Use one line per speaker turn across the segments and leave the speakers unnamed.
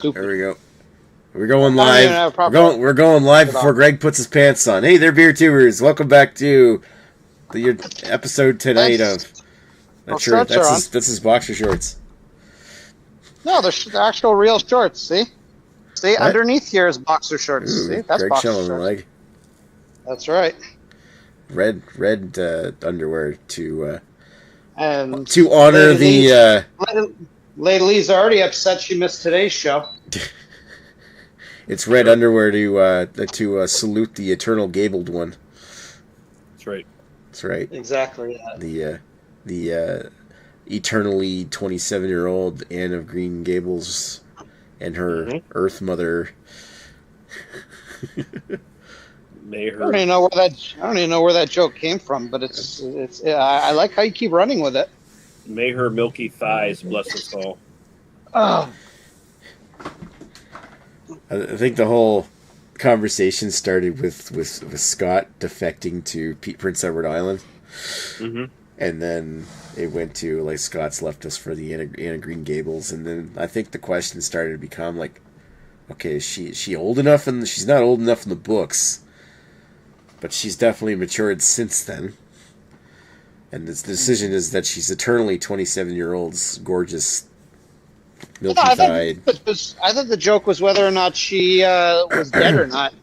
Stupid.
There we go. We're going
I don't even have
live.
a proper-
We're going live
Get
before
off.
Greg puts his pants on. Hey there, beer tubers. Welcome back to the episode tonight
Thanks.
of.
Well,
Not sure.
shorts are on.
That's his boxer shorts.
No, they're actual real shorts. See,
What?
underneath here is boxer shorts.
Ooh,
See, that's
Greg
boxer
showing the
shorts.
leg.
That's right.
Red underwear to
And
honor
Lady
the.
Lady Lee's already upset she missed today's show.
It's red underwear to salute the eternal Gabled one.
That's right.
That's right.
Exactly. Yeah.
The eternally 27-year-old Anne of Green Gables and her Earth Mother.
May
I don't even know where that joke came from, but it's. I like how you keep running with it.
May her milky thighs bless us all.
Oh,
I think the whole conversation started with Scott defecting to Prince Edward Island, and then it went to like Scott's left us for the Anna Green Gables, and then I think the question started to become like, okay, is she old enough? And she's not old enough in the books, but she's definitely matured since then. And the decision is that she's eternally 27-year-old's gorgeous, milky-thighed.
I thought the joke was whether or not she was dead or not.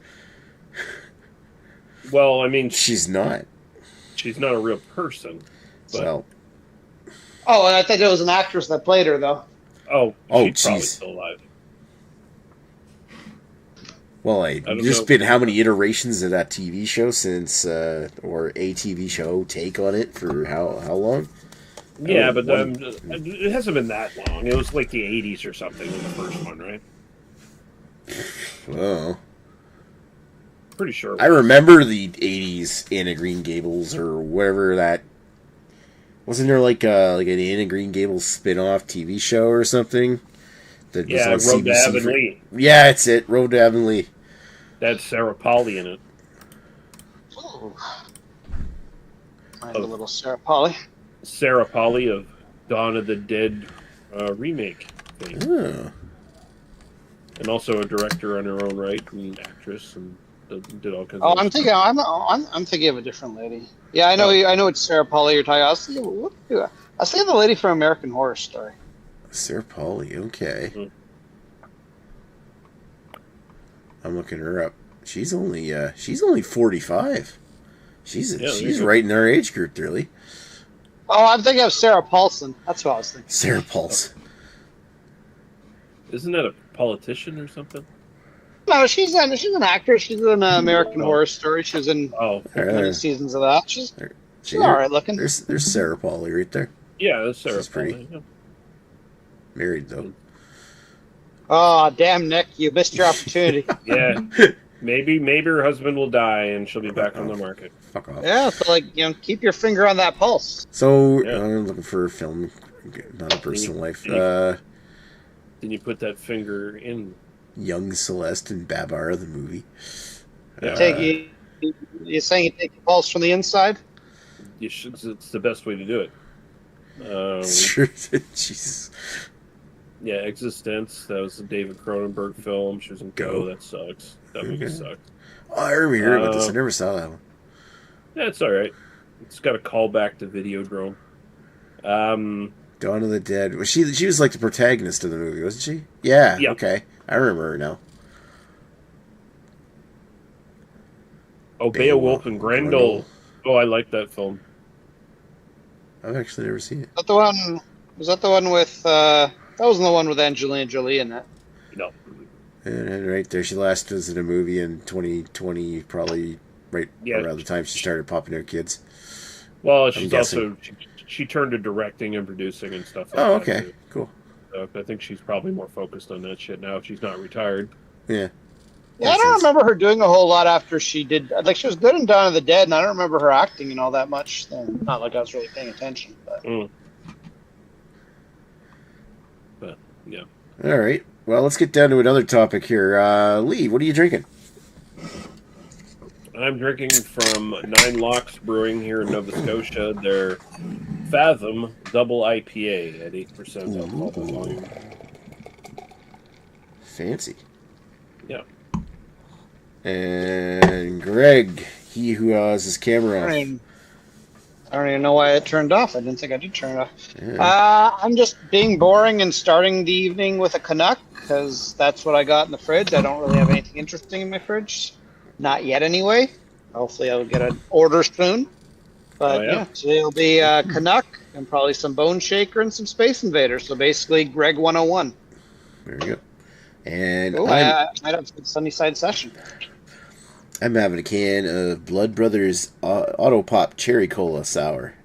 Well, I mean,
She's not.
she's not a real person. But,
Well,
Oh, and I thought it was an actress that played her, though.
oh,
Oh,
she's probably
jeez.
still alive.
there's
know.
been how many iterations of that TV show since, or a TV show take on it for how long?
Yeah,
Oh,
but
one-
it hasn't been that long. It was like the 80s or something in the first one, right?
Oh.
Pretty sure.
I remember the 80s Anna Green Gables or whatever that. Wasn't there like an Anna Green Gables spin-off TV show or something? That
Yeah,
was on
Road to
CBC
Avonlea.
Yeah, it's it. Road to Avonlea.
That's Sarah Polly in it.
Ooh. A little Sarah Polly.
Sarah Polly of Dawn of the Dead remake thing.
Oh.
And also a director on her own right, and actress, and did all kinds
Oh,
of
I'm thinking of a different lady. Yeah, I know it's Sarah Polly you're talking. I was thinking the lady from American Horror Story.
Sarah Polly, okay.
Mhm.
I'm looking her up. She's only 45. She's
go.
right in our age group, really.
Oh, I'm thinking of Sarah Paulson. That's what I was thinking.
Sarah Paulson.
Isn't that a politician or something?
No, she's an actress. She's in American Horror Story. She was in
Oh,
many seasons of that. She's
She-
all right looking.
There's Sarah Polly right there.
yeah, that's Sarah
She's pretty.
Polly. Yeah.
Married though.
Oh, damn, Nick, you missed your opportunity.
Yeah, maybe her husband will die and she'll be back on the market.
Fuck off.
Yeah, so keep your finger on that pulse.
So
Yeah.
I'm looking for a film, not a personal life.
Then you put that finger in.
Young Celeste and Babar the movie.
Yeah.
You saying you take your pulse from the inside?
You should. It's the best way to do it.
Sure. Jesus.
Yeah, Existence. That was a David Cronenberg film. She was in Go.
Go.
That sucks. That movie sucked.
Oh, I remember hearing about this. I never saw that one.
Yeah, it's all right. It's got a callback to Videodrome.
Dawn of the Dead. Was she was like the protagonist of the movie, wasn't she? Yeah.
Yeah.
Okay. I remember her now.
Oh, Beowulf and Grendel. Oh, I like that film.
I've actually never seen it.
That the one? Was that the one with? That wasn't the one with Angelina Jolie in it.
No.
And right there, she last was in a movie in 2020, probably right around the time she started popping out kids.
Well, she's
guessing.
also she turned to directing and producing and stuff like
Oh,
that.
okay,
Too.
cool.
So I think she's probably more focused on that shit now if she's not retired.
Yeah.
Yeah, I don't remember her doing a whole lot after she did. Like, she was good in Dawn of the Dead, and I don't remember her acting and all that much. Not like I was really paying attention.
But yeah.
All right. Well, let's get down to another topic here. Lee, what are you drinking?
I'm drinking from Nine Locks Brewing here in Nova Scotia. Their Fathom Double IPA at 8% alcohol volume.
Fancy.
Yeah.
And Greg, he who has his camera off.
I don't even know why it turned off. I didn't think I did turn it off.
Yeah.
I'm just being boring and starting the evening with a Canuck because that's what I got in the fridge. I don't really have anything interesting in my fridge. Not yet, anyway. Hopefully, I'll get an order soon. But yeah, today will be Canuck and probably some Bone Shaker and some Space Invader. So basically, Greg 101.
There you go. And
I might have a Sunnyside session.
I'm having a can of Blood Brothers Auto Pop Cherry Cola Sour.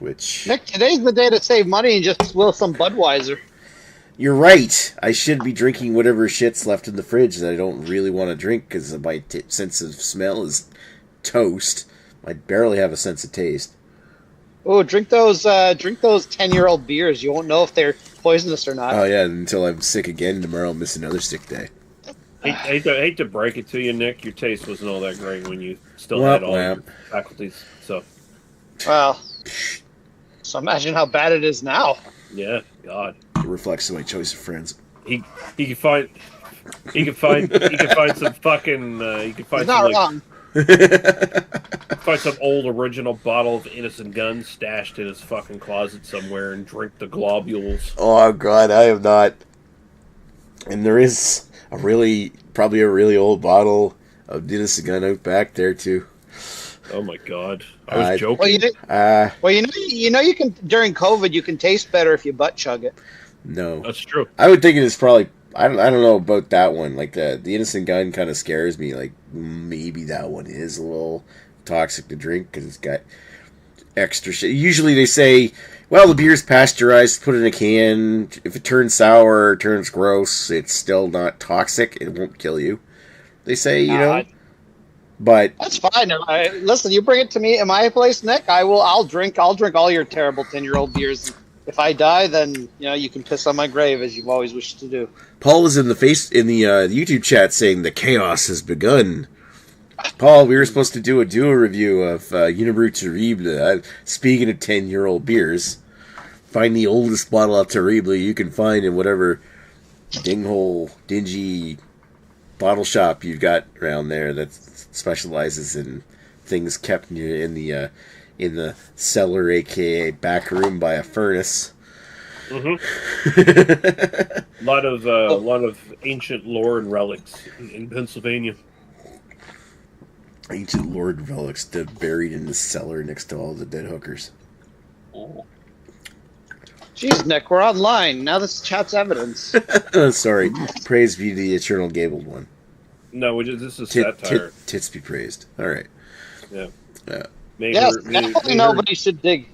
Which
Nick, today's the day to save money and just swill some Budweiser.
You're right. I should be drinking whatever shit's left in the fridge that I don't really want to drink because my sense of smell is toast. I barely have a sense of taste.
Oh, drink those 10-year-old beers. You won't know if they're poisonous or not.
Oh yeah, until I'm sick again tomorrow, I'll miss another sick day.
I hate to break it to you, Nick. Your taste wasn't all that great when you still had all your faculties. So,
well, so imagine how bad it is now.
Yeah, God.
It reflects my choice of friends.
He can find some fucking he can find
He's not wrong.
Find some old original bottle of Innocent Gun stashed in his fucking closet somewhere and drink the globules.
Oh God, I have not. And there is probably a really old bottle of Innocent Gun out back there too.
Oh my God, I was joking.
Well, you know, you can during COVID you can taste better if you butt chug it.
No,
that's true.
I would think it is probably. I don't know about that one. Like the Innocent Gun kind of scares me. Like maybe that one is a little toxic to drink because it's got extra shit. Usually they say, well, the beer's pasteurized, put it in a can. If it turns sour or turns gross, it's still not toxic. It won't kill you. They say, you know. But
that's fine. Listen, you bring it to me at my place, Nick. I'll drink all your terrible 10-year-old beers. If I die, then you can piss on my grave as you've always wished to do.
Paul is in the YouTube chat saying the chaos has begun. Paul, we were supposed to do a duo review of Unibrew Terrible. Speaking of 10-year-old beers, find the oldest bottle of Terrible you can find in whatever dinghole, dingy bottle shop you've got around there that specializes in things kept in the cellar, aka back room by a furnace.
Mm-hmm. a lot of ancient lore and relics in Pennsylvania.
Ancient lord relics buried in the cellar next to all the dead hookers.
Jeez, Nick, we're online. Now this chat's evidence.
Sorry. Praise be the eternal Gabled one.
No, this is satire.
Tits be praised. All right.
Yeah.
Definitely nobody should dig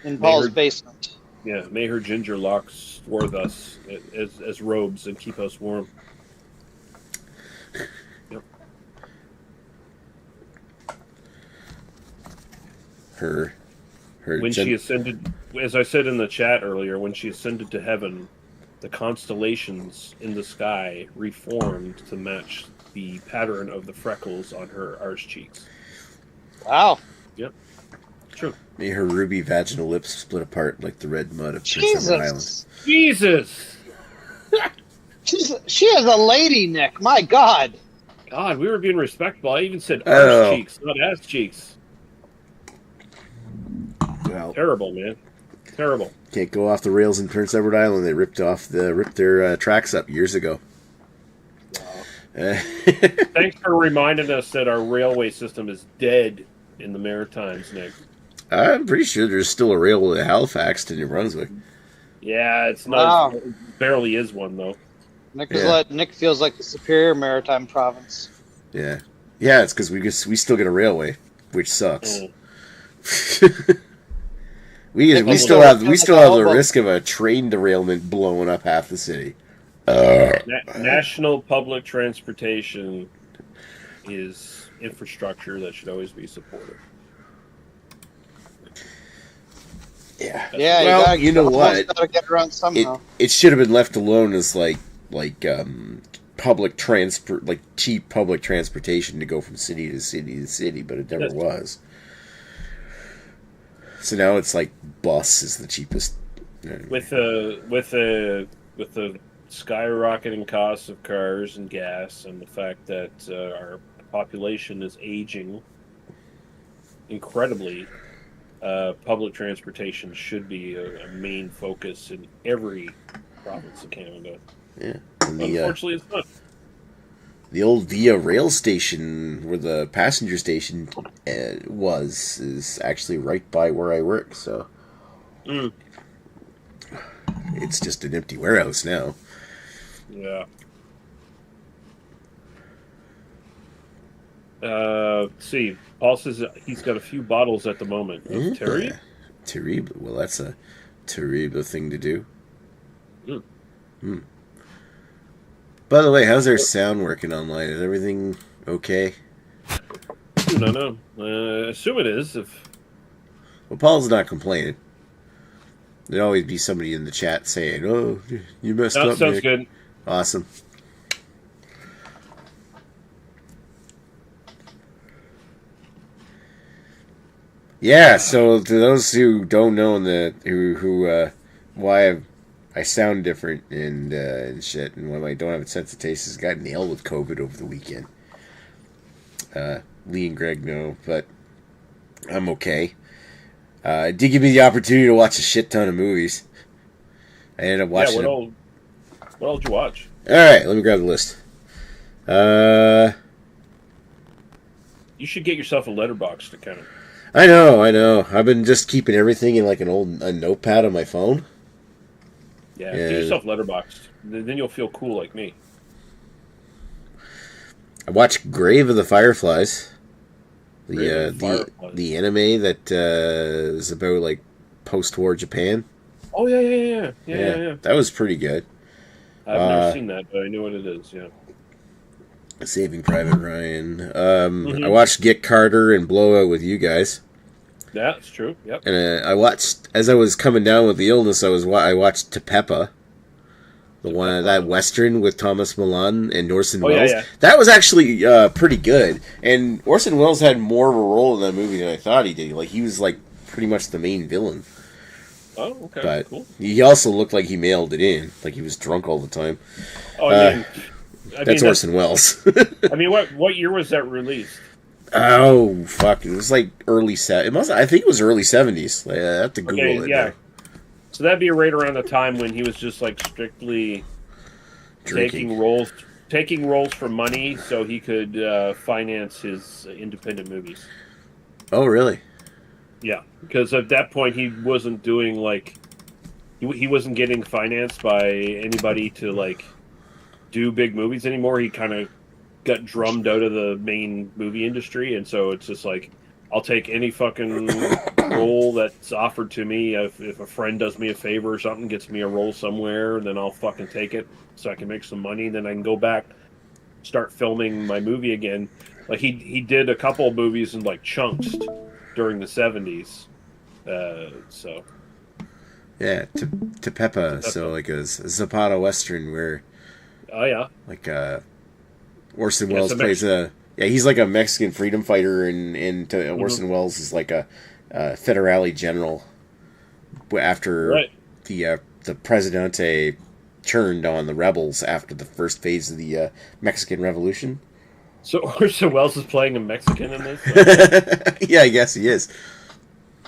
in Paul's basement.
Yeah, may her ginger locks swarth us as robes and keep us warm. Yep. When she ascended, as I said in the chat earlier, when she ascended to heaven, the constellations in the sky reformed to match the pattern of the freckles on her arse cheeks.
Wow.
Yep. True.
May her ruby vaginal lips split apart like the red mud of Prince Edward Island.
Jesus!
She is a lady, Nick. My God.
God, we were being respectful. I even said arse cheeks, not ass cheeks.
Well,
terrible, man. Terrible.
Can't go off the rails in Prince Edward Island. They ripped their tracks up years ago. Wow.
Thanks for reminding us that our railway system is dead in the Maritimes, Nick.
I'm pretty sure there's still a railway to Halifax to New Brunswick.
Yeah, it's not. Wow. It barely is one though.
Nick feels like the superior maritime province.
Yeah, it's because we still get a railway, which sucks. we still have the risk of a train derailment blowing up half the city.
National public transportation is infrastructure that should always be supported.
Yeah.
Well,
you know what?
Gotta get around somehow.
It should have been left alone as like public transport, like cheap public transportation to go from city to city to city, but it never was. So now it's like bus is the cheapest.
With the skyrocketing costs of cars and gas, and the fact that our population is aging incredibly, public transportation should be a main focus in every province of Canada.
Yeah.
Unfortunately, it's not.
The old Via rail station, where the passenger station is actually right by where I work, so it's just an empty warehouse now.
Yeah. Let's see. Paul says he's got a few bottles at the moment of Terry.
Terrible. Well, that's a terrible thing to do. By the way, how's our sound working online? Is everything okay?
I don't know. Assume it is.
Well, Paul's not complaining. There'd always be somebody in the chat saying, "Oh, you messed up."
Sounds
Nick."
good.
Awesome. Yeah. So to those who don't know why I sound different and shit, and why I don't have a sense of taste, is got nailed with COVID over the weekend. Lee and Greg know, but I'm okay. It did give me the opportunity to watch a shit ton of movies. I ended up watching.
Yeah, what all did you watch?
All right, let me grab the list.
You should get yourself a letterbox to kind of.
I know. I've been just keeping everything in like a notepad on my phone.
Yeah, get yourself letterboxed. Then you'll feel cool like me.
I watched Grave of the Fireflies.
Fireflies.
The anime that is about like post-war Japan.
Oh yeah.
That was pretty good.
I've never seen that, but I know what it is. Yeah.
Saving Private Ryan. I watched Get Carter and Blowout with you guys.
Yeah, that's true. Yep.
And I watched, as I was coming down with the illness, I watched Tepepa, that Western with Thomas Milan and Orson Welles.
Yeah.
That was actually pretty good. And Orson Welles had more of a role in that movie than I thought he did. Like, he was like pretty much the main villain.
Oh, okay.
But
cool.
He also looked like he mailed it in. Like he was drunk all the time.
Oh,
that's Orson Welles.
I mean, what year was that released?
Oh, fuck. It was like early... I think it was early 70s. I have to Google it now.
So that'd be right around the time when he was just like strictly taking roles for money so he could finance his independent movies.
Oh, really?
Yeah, because at that point he wasn't doing like... He wasn't getting financed by anybody to like do big movies anymore. He kind of got drummed out of the main movie industry, and so it's just like, I'll take any fucking role that's offered to me. If a friend does me a favor or something, gets me a role somewhere, then I'll fucking take it so I can make some money. Then I can go back, start filming my movie again. Like he did a couple of movies in like chunks during the 70s. So
yeah, Tepepa. So like a Zapata Western where.
Oh yeah.
Like Orson Welles plays he's like a Mexican freedom fighter, and Orson Welles is like a federale general after the Presidente turned on the rebels after the first phase of the Mexican Revolution.
So Orson Welles is playing a Mexican in this?
Yeah, I guess he is.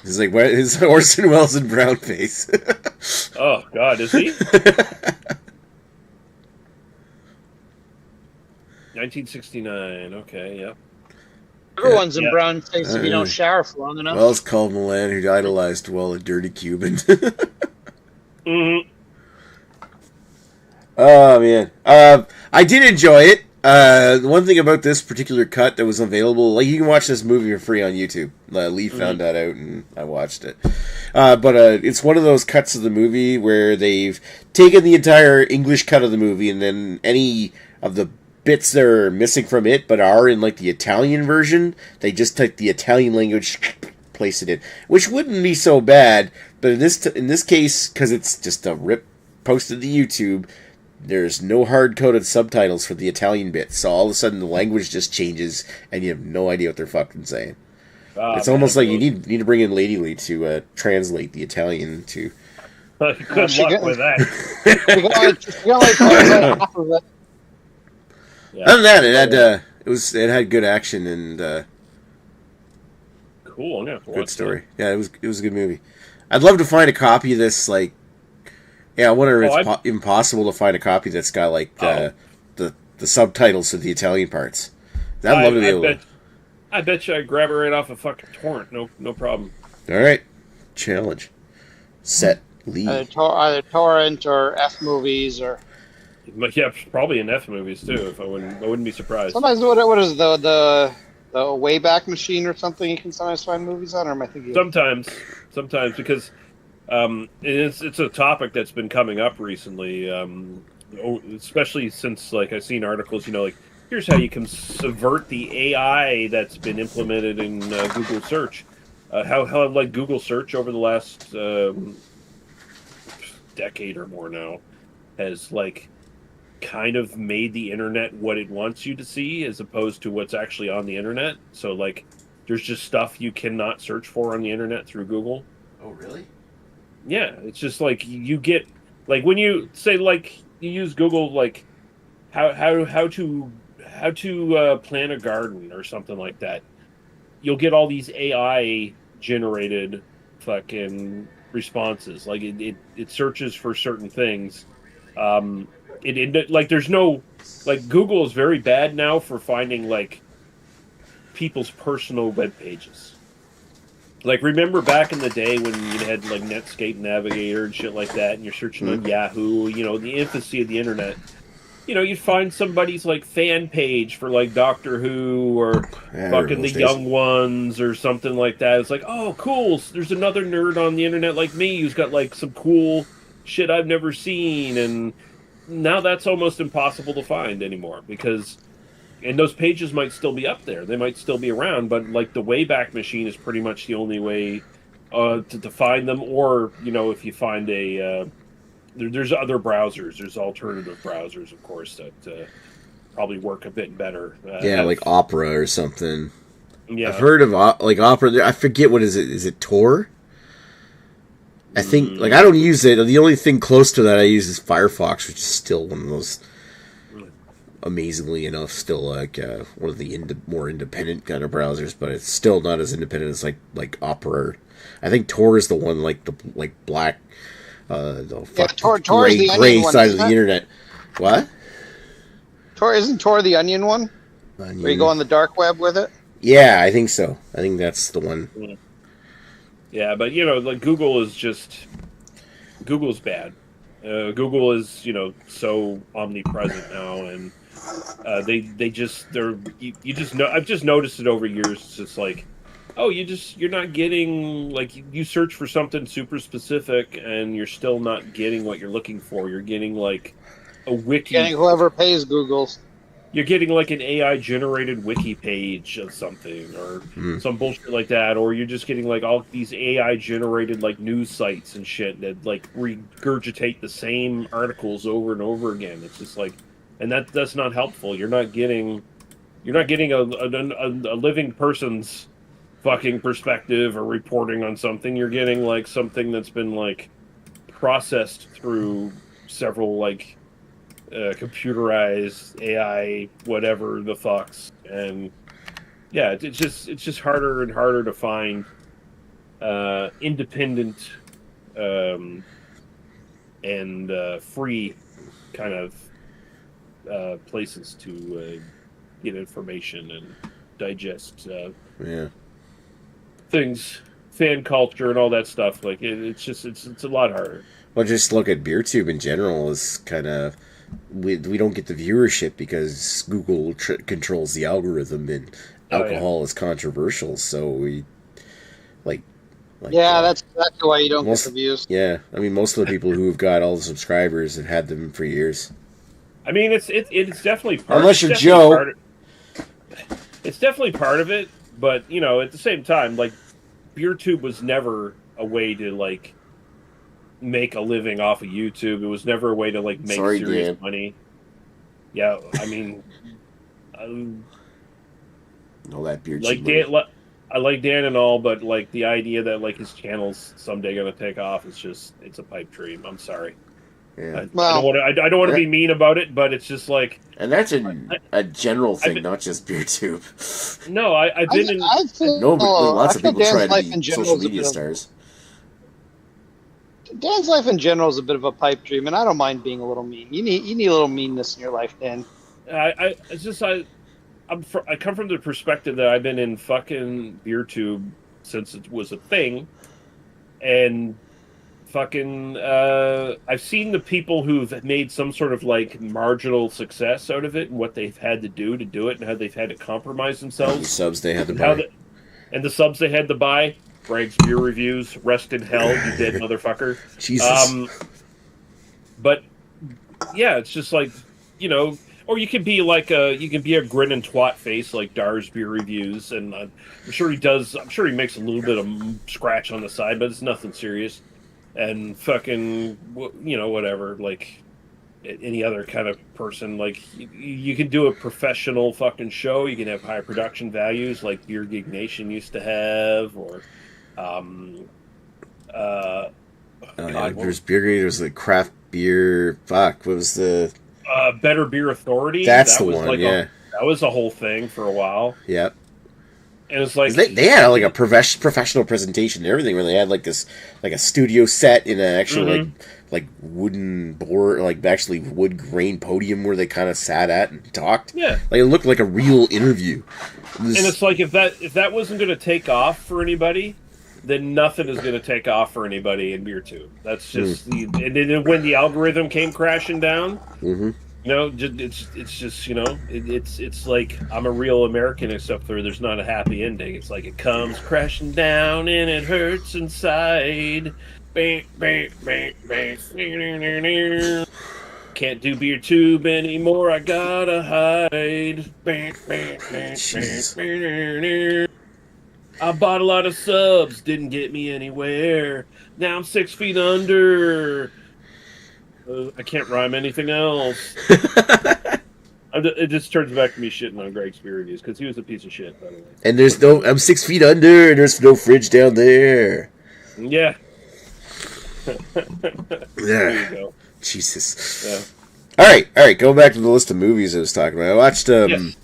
He's like, what is Orson Welles in brown face?
Oh God, is he? 1969. Okay, yep.
Everyone's in brown face if you don't shower for long enough.
Wells called Milan, who idolized a dirty Cuban. Oh man, I did enjoy it. The one thing about this particular cut that was available, like you can watch this movie for free on YouTube. Lee found that out, and I watched it. But it's one of those cuts of the movie where they've taken the entire English cut of the movie, and then any of the bits that are missing from it but are in like the Italian version, they just take the Italian language, place it in, which wouldn't be so bad. But in this case, because it's just a rip posted to YouTube, there's no hard-coded subtitles for the Italian bits, so all of a sudden the language just changes and you have no idea what they're fucking saying. It's almost like you need to bring in Lady Lee to translate the Italian to
Good
she
luck
got-
with that.
She only closed like half of it.
Yeah.
Other than that, it had good action and
Cool. I'm gonna have to watch
good story. Yeah, it was a good movie. I'd love to find a copy of this. Like, yeah, I wonder if it's even possible to find a copy that's got like the subtitles to the Italian parts. I'd love to be able to.
I bet you I grab it right off a fucking torrent. No problem.
All right, challenge. Set. Leave.
Either torrent or F movies or.
Yeah, probably in F movies too. If I wouldn't be surprised.
Sometimes what is the Wayback Machine or something you can sometimes find movies on, or am I thinking?
Sometimes because it's a topic that's been coming up recently, especially since like I've seen articles. Like here's how you can subvert the AI that's been implemented in Google search. How like Google search over the last decade or more now has like kind of made the internet what it wants you to see as opposed to what's actually on the internet. So like there's just stuff you cannot search for on the internet through Google.
Oh, really?
Yeah, it's just like you get like when you say like you use Google like how to plant a garden or something like that. You'll get all these AI generated fucking responses. Like it searches for certain things. It like there's no like Google is very bad now for finding like people's personal web pages. Like remember back in the day when you had like Netscape Navigator and shit like that, and you're searching on Yahoo, the infancy of the internet. You'd find somebody's like fan page for like Doctor Who or fucking the Young Ones or something like that. It's like, oh, cool. There's another nerd on the internet like me who's got like some cool shit I've never seen, and now that's almost impossible to find anymore and those pages might still be up there. They might still be around, but like the Wayback Machine is pretty much the only way to find them. Or if you find there's other browsers. There's alternative browsers, of course, that probably work a bit better.
Like Opera or something.
Yeah,
I've heard of like Opera. I forget what is it. Is it Tor? I think like I don't use it. The only thing close to that I use is Firefox, which is still one of those. Amazingly enough, still like one of the more independent kind of browsers, but it's still not as independent as like Opera. I think Tor is the one like the black,
Tor is the
gray
onion
side
one,
of the internet. What?
Isn't Tor the onion one?
Onion.
Where you go on the dark web with it?
Yeah, I think so. I think that's the one.
Yeah, but like Google's bad. Google is so omnipresent now, and I've just noticed it over years. It's just like, oh, you're not getting like you search for something super specific, and you're still not getting what you're looking for. You're getting like a wiki.
Getting whoever pays Google's.
You're getting like an AI generated wiki page of something or some bullshit like that, or you're just getting like all these AI generated like news sites and shit that like regurgitate the same articles over and over again. It's just like, and that's not helpful. You're not getting a living person's fucking perspective or reporting on something. You're getting like something that's been like processed through several like computerized AI, whatever the fucks, and yeah, it's just harder and harder to find independent and free kind of places to get information and digest things, fan culture, and all that stuff. Like it's a lot harder.
Well, just look at BeerTube in general is kind of. We don't get the viewership because Google controls the algorithm and alcohol is controversial. So we like
that's exactly why you don't get the views.
Yeah, I mean most of the people who have got all the subscribers have had them for years.
I mean it's definitely part.
Unless you're Joe.
It's definitely part of it, but at the same time, like BeerTube was never a way to like make a living off of YouTube. It was never a way to like make serious money. Yeah, I mean,
all that beer.
Like I like Dan and all, but like the idea that like his channel's someday gonna take off is just—it's a pipe dream. I'm sorry.
Yeah.
I don't want to. I don't want to
Yeah.
be mean about it, but it's just like,
And that's a general thing,
been-
not just BeerTube.
no, I've been in.
I feel,
No, but lots
I
of
feel
people
Dan's
try to
life in
be
general
social
is a
media
bit of,
stars.
Dan's life in general is a bit of a pipe dream, and I don't mind being a little mean. You need a little meanness in your life, Dan.
It's just I come from the perspective that I've been in fucking BeerTube since it was a thing, and fucking I've seen the people who've made some sort of like marginal success out of it and what they've had to do it and how they've had to compromise
The
themselves
subs they had to
and how
buy.
and the subs they had to buy. Bragg's beer reviews, rest in hell, you dead motherfucker.
Jesus.
But yeah, it's just like, you know, or you can be like you can be a grin and twat face like Dar's beer reviews, and I'm sure he does. I'm sure he makes a little bit of scratch on the side, but it's nothing serious. And fucking, you know, whatever. Like any other kind of person, like you can do a professional fucking show. You can have high production values, like Beer Geek Nation used to have, or
There's beer grade. There's like craft beer. Fuck, what was the?
Better Beer Authority.
That's
that
the
was
one.
like
Yeah.
that was a whole thing for a while.
Yep.
And it's like
They had like a professional presentation and everything, where they had like this like a studio set in an actual like wooden board, like actually wood grain podium where they kind of sat at and talked.
Yeah.
Like it looked like a real interview.
And it's like if that wasn't going to take off for anybody, then nothing is going to take off for anybody in BeerTube. That's just and then when the algorithm came crashing down, you know, it's just, you know, it's like I'm a real American, except for there's not a happy ending. It's like it comes crashing down and it hurts inside. Bang, bang, bang, bang. Can't do BeerTube anymore. I gotta hide. Bang, bang, bang, bang, bang. I bought a lot of subs, didn't get me anywhere. Now I'm 6 feet under. I can't rhyme anything else. It just turns back to me shitting on Greg's beer reviews because he was a piece of shit, by the way.
And there's no, I'm 6 feet under, and there's no fridge down there.
Yeah. There you
Yeah.
go.
Jesus.
Yeah.
All right. Going back to the list of movies I was talking about. I watched
Yes.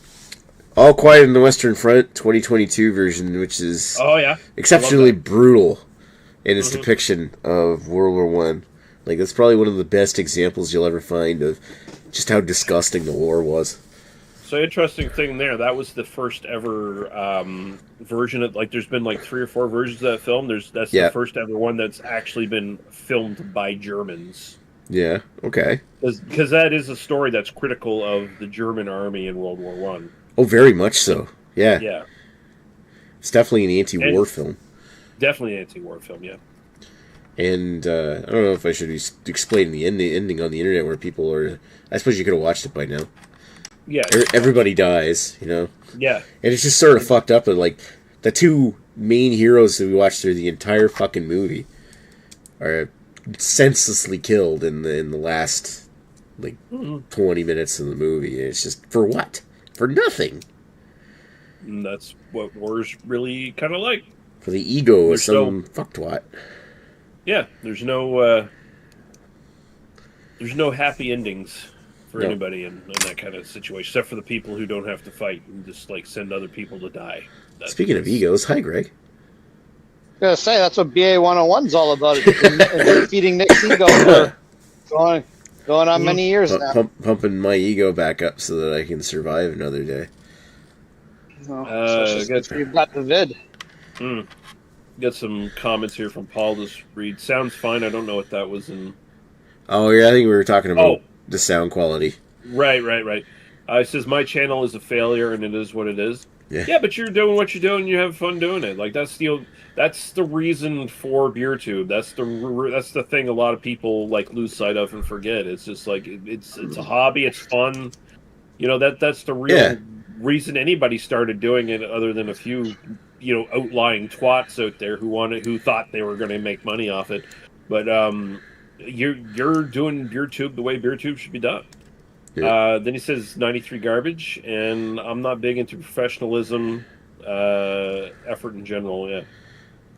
All Quiet on the Western Front 2022 version, which is
Oh yeah.
exceptionally brutal in its depiction of World War One. Like that's probably one of the best examples you'll ever find of just how disgusting the war was.
So interesting thing there. That was the first ever version of, like, there's been like 3 or 4 versions of that film. That's the first ever one that's actually been filmed by Germans.
Yeah. Okay.
Because that is a story that's critical of the German army in World War One.
Oh, very much so. Yeah.
Yeah.
It's definitely an anti-war film.
Definitely an anti-war film. Yeah.
And I don't know if I should be explaining the ending on the internet where people are. I suppose you could have watched it by now.
Yeah.
Everybody dies, you know.
Yeah.
And it's just sort of fucked up. But like the two main heroes that we watched through the entire fucking movie are senselessly killed in the last like 20 minutes of the movie. And it's just for what? For nothing.
And that's what war's really kind of like.
For the ego of
There's
some fucktwat.
Yeah. There's no happy endings for anybody in that kind of situation, except for the people who don't have to fight and just like send other people to die.
Speaking of egos, hi Greg.
I was gonna say that's what BA 101's all about. It's feeding Nick's ego for going on many years now.
Pumping my ego back up so that I can survive another day.
You've got the vid.
Got some comments here from Paul. Just read. Sounds fine. I don't know what that was in.
Oh yeah, I think we were talking about the sound quality.
Right. It says my channel is a failure and it is what it is.
Yeah,
but you're doing what you're doing. You have fun doing it. Like that's the reason for BeerTube. That's the thing a lot of people like lose sight of and forget. It's just like it's a hobby. It's fun. You know that's the real reason anybody started doing it, other than a few, you know, outlying twats out there who thought they were going to make money off it. But you're doing BeerTube the way BeerTube should be done. Yeah. Then he says 93 garbage, and I'm not big into professionalism effort in general. Yeah.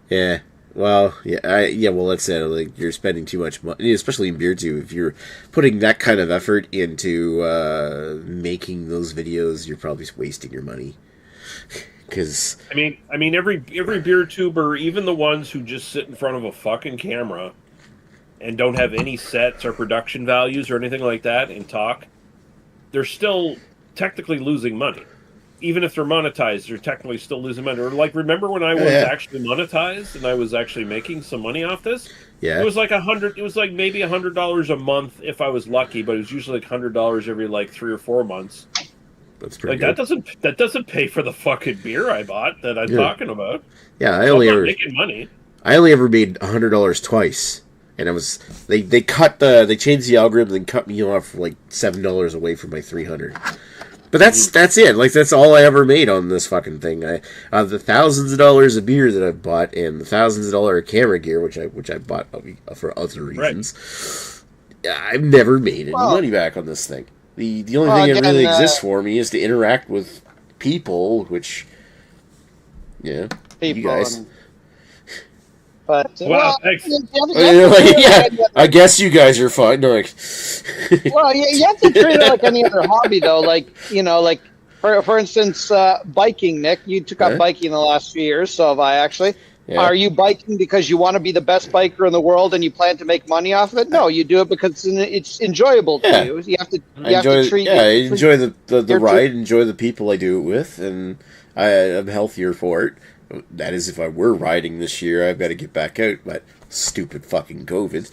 Yeah. Well, well, that's it. Like, you're spending too much money, especially in beer too. If you're putting that kind of effort into making those videos, you're probably wasting your money. Because
I mean, every beer tuber, even the ones who just sit in front of a fucking camera and don't have any sets or production values or anything like that and talk, they're still technically losing money. Even if they're monetized, they're technically still losing money. Or like, remember when I was actually monetized and I was actually making some money off this?
Yeah.
It was like $100. It was like maybe $100 a month if I was lucky, but it was usually like $100 every like 3 or 4 months.
That's pretty
like
good.
that doesn't pay for the fuking beer I bought that I'm talking about.
Yeah,
I'm not making money.
I only ever made $100 twice, and it was they changed the algorithm and cut me off for like $7 away from my 300. But that's it. Like, that's all I ever made on this fucking thing. The thousands of dollars of beer that I've bought and the thousands of dollars of camera gear, which I bought for other reasons, I've never made any money back on this thing. The only thing that really exists for me is to interact with people, which, you guys.
But
thanks.
I guess you guys are fine. No, like,
well, you have to treat it like any other hobby, though. Like, like for instance, biking. Nick, you took up biking in the last few years. So have I, actually. Yeah. Are you biking because you want to be the best biker in the world and you plan to make money off of it? No, you do it because it's enjoyable to you. You have to treat.
I enjoy the ride, enjoy the people I do it with, and I'm healthier for it. That is, if I were riding this year, I've got to get back out. But stupid fucking COVID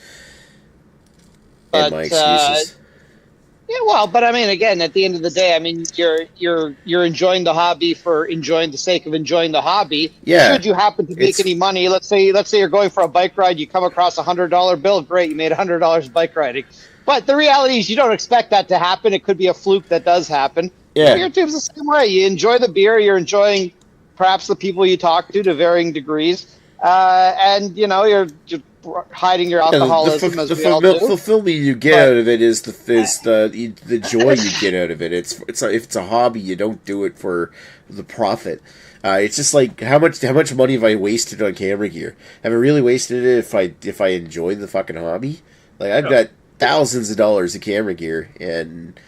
and my excuses.
Yeah, well, but I mean, again, at the end of the day, I mean, you're enjoying the hobby for enjoying the sake of enjoying the hobby.
Yeah.
Should you happen to make any money, let's say you're going for a bike ride, you come across $100 bill, great, you made $100 bike riding. But the reality is, you don't expect that to happen. It could be a fluke that does happen.
Yeah.
Beer tube's the same way. You enjoy the beer, you're enjoying perhaps the people you talk to varying degrees, and you're hiding your alcoholism.
The fulfillment you get out of it is the joy you get out of it. If it's a hobby, you don't do it for the profit. It's just like, how much money have I wasted on camera gear? Have I really wasted it if I enjoy the fucking hobby? Like, I've got thousands of dollars of camera gear, and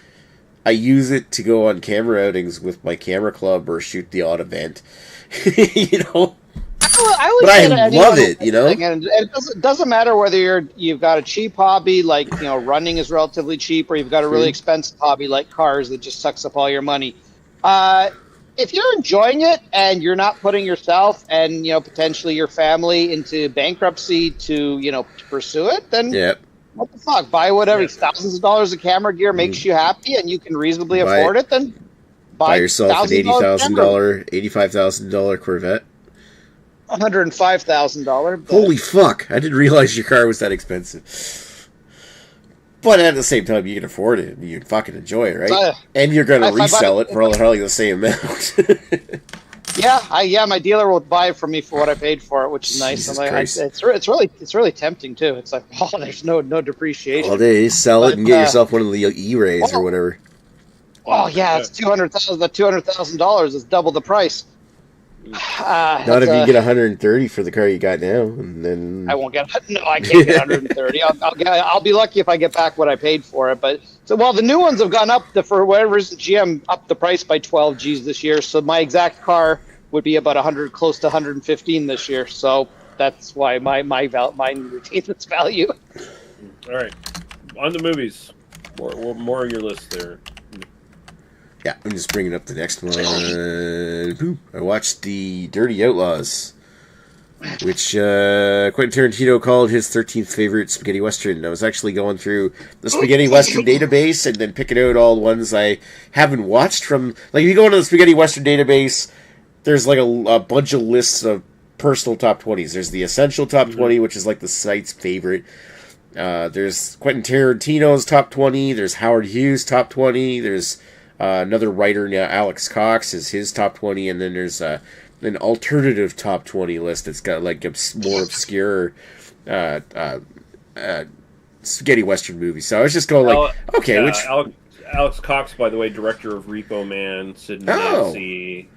I use it to go on camera outings with my camera club or shoot the odd event. But I love it,
And it doesn't matter whether you've got a cheap hobby like running is relatively cheap, or you've got a really expensive hobby like cars that just sucks up all your money. If you're enjoying it and you're not putting yourself and potentially your family into bankruptcy to pursue it, then what the fuck? Buy whatever. Thousands of dollars of camera gear makes you happy and you can reasonably afford it. Then
buy yourself an $85,000 Corvette.
$105,000.
Holy fuck! I didn't realize your car was that expensive. But at the same time, you can afford it and you can fucking enjoy it, right? And you're going to resell it for probably the same amount.
My dealer will buy it from me for what I paid for it, which is nice. It's really tempting too. It's like, there's no depreciation.
All day, sell it and get yourself one of the E-Rays or whatever.
Oh yeah, it's $200,000. The $200,000 is double the price.
Not if you get 130 for the car you got now, and then
I won't get. No, I can't get 130. I'll be lucky if I get back what I paid for it. But the new ones have gone up. For whatever reason, GM upped the price by 12 G's this year. So my exact car would be about 100, close to 115 this year. So that's why mine retains its value.
All right, on the movies. More on your list there.
Yeah, I'm just bringing up the next one. I watched The Dirty Outlaws, which Quentin Tarantino called his 13th favorite spaghetti western. I was actually going through the spaghetti western database and then picking out all the ones I haven't watched from. Like, if you go into the spaghetti western database, there's like a bunch of lists of personal top 20s. There's the essential top 20, which is like the site's favorite. There's Quentin Tarantino's top 20. There's Howard Hughes' top 20. There's another writer now, Alex Cox, is his top 20, and then there's an alternative top 20 list that's got like more obscure spaghetti western movies. So I was just going like,
Alex Cox, by the way, director of Repo Man, Sid and Nancy,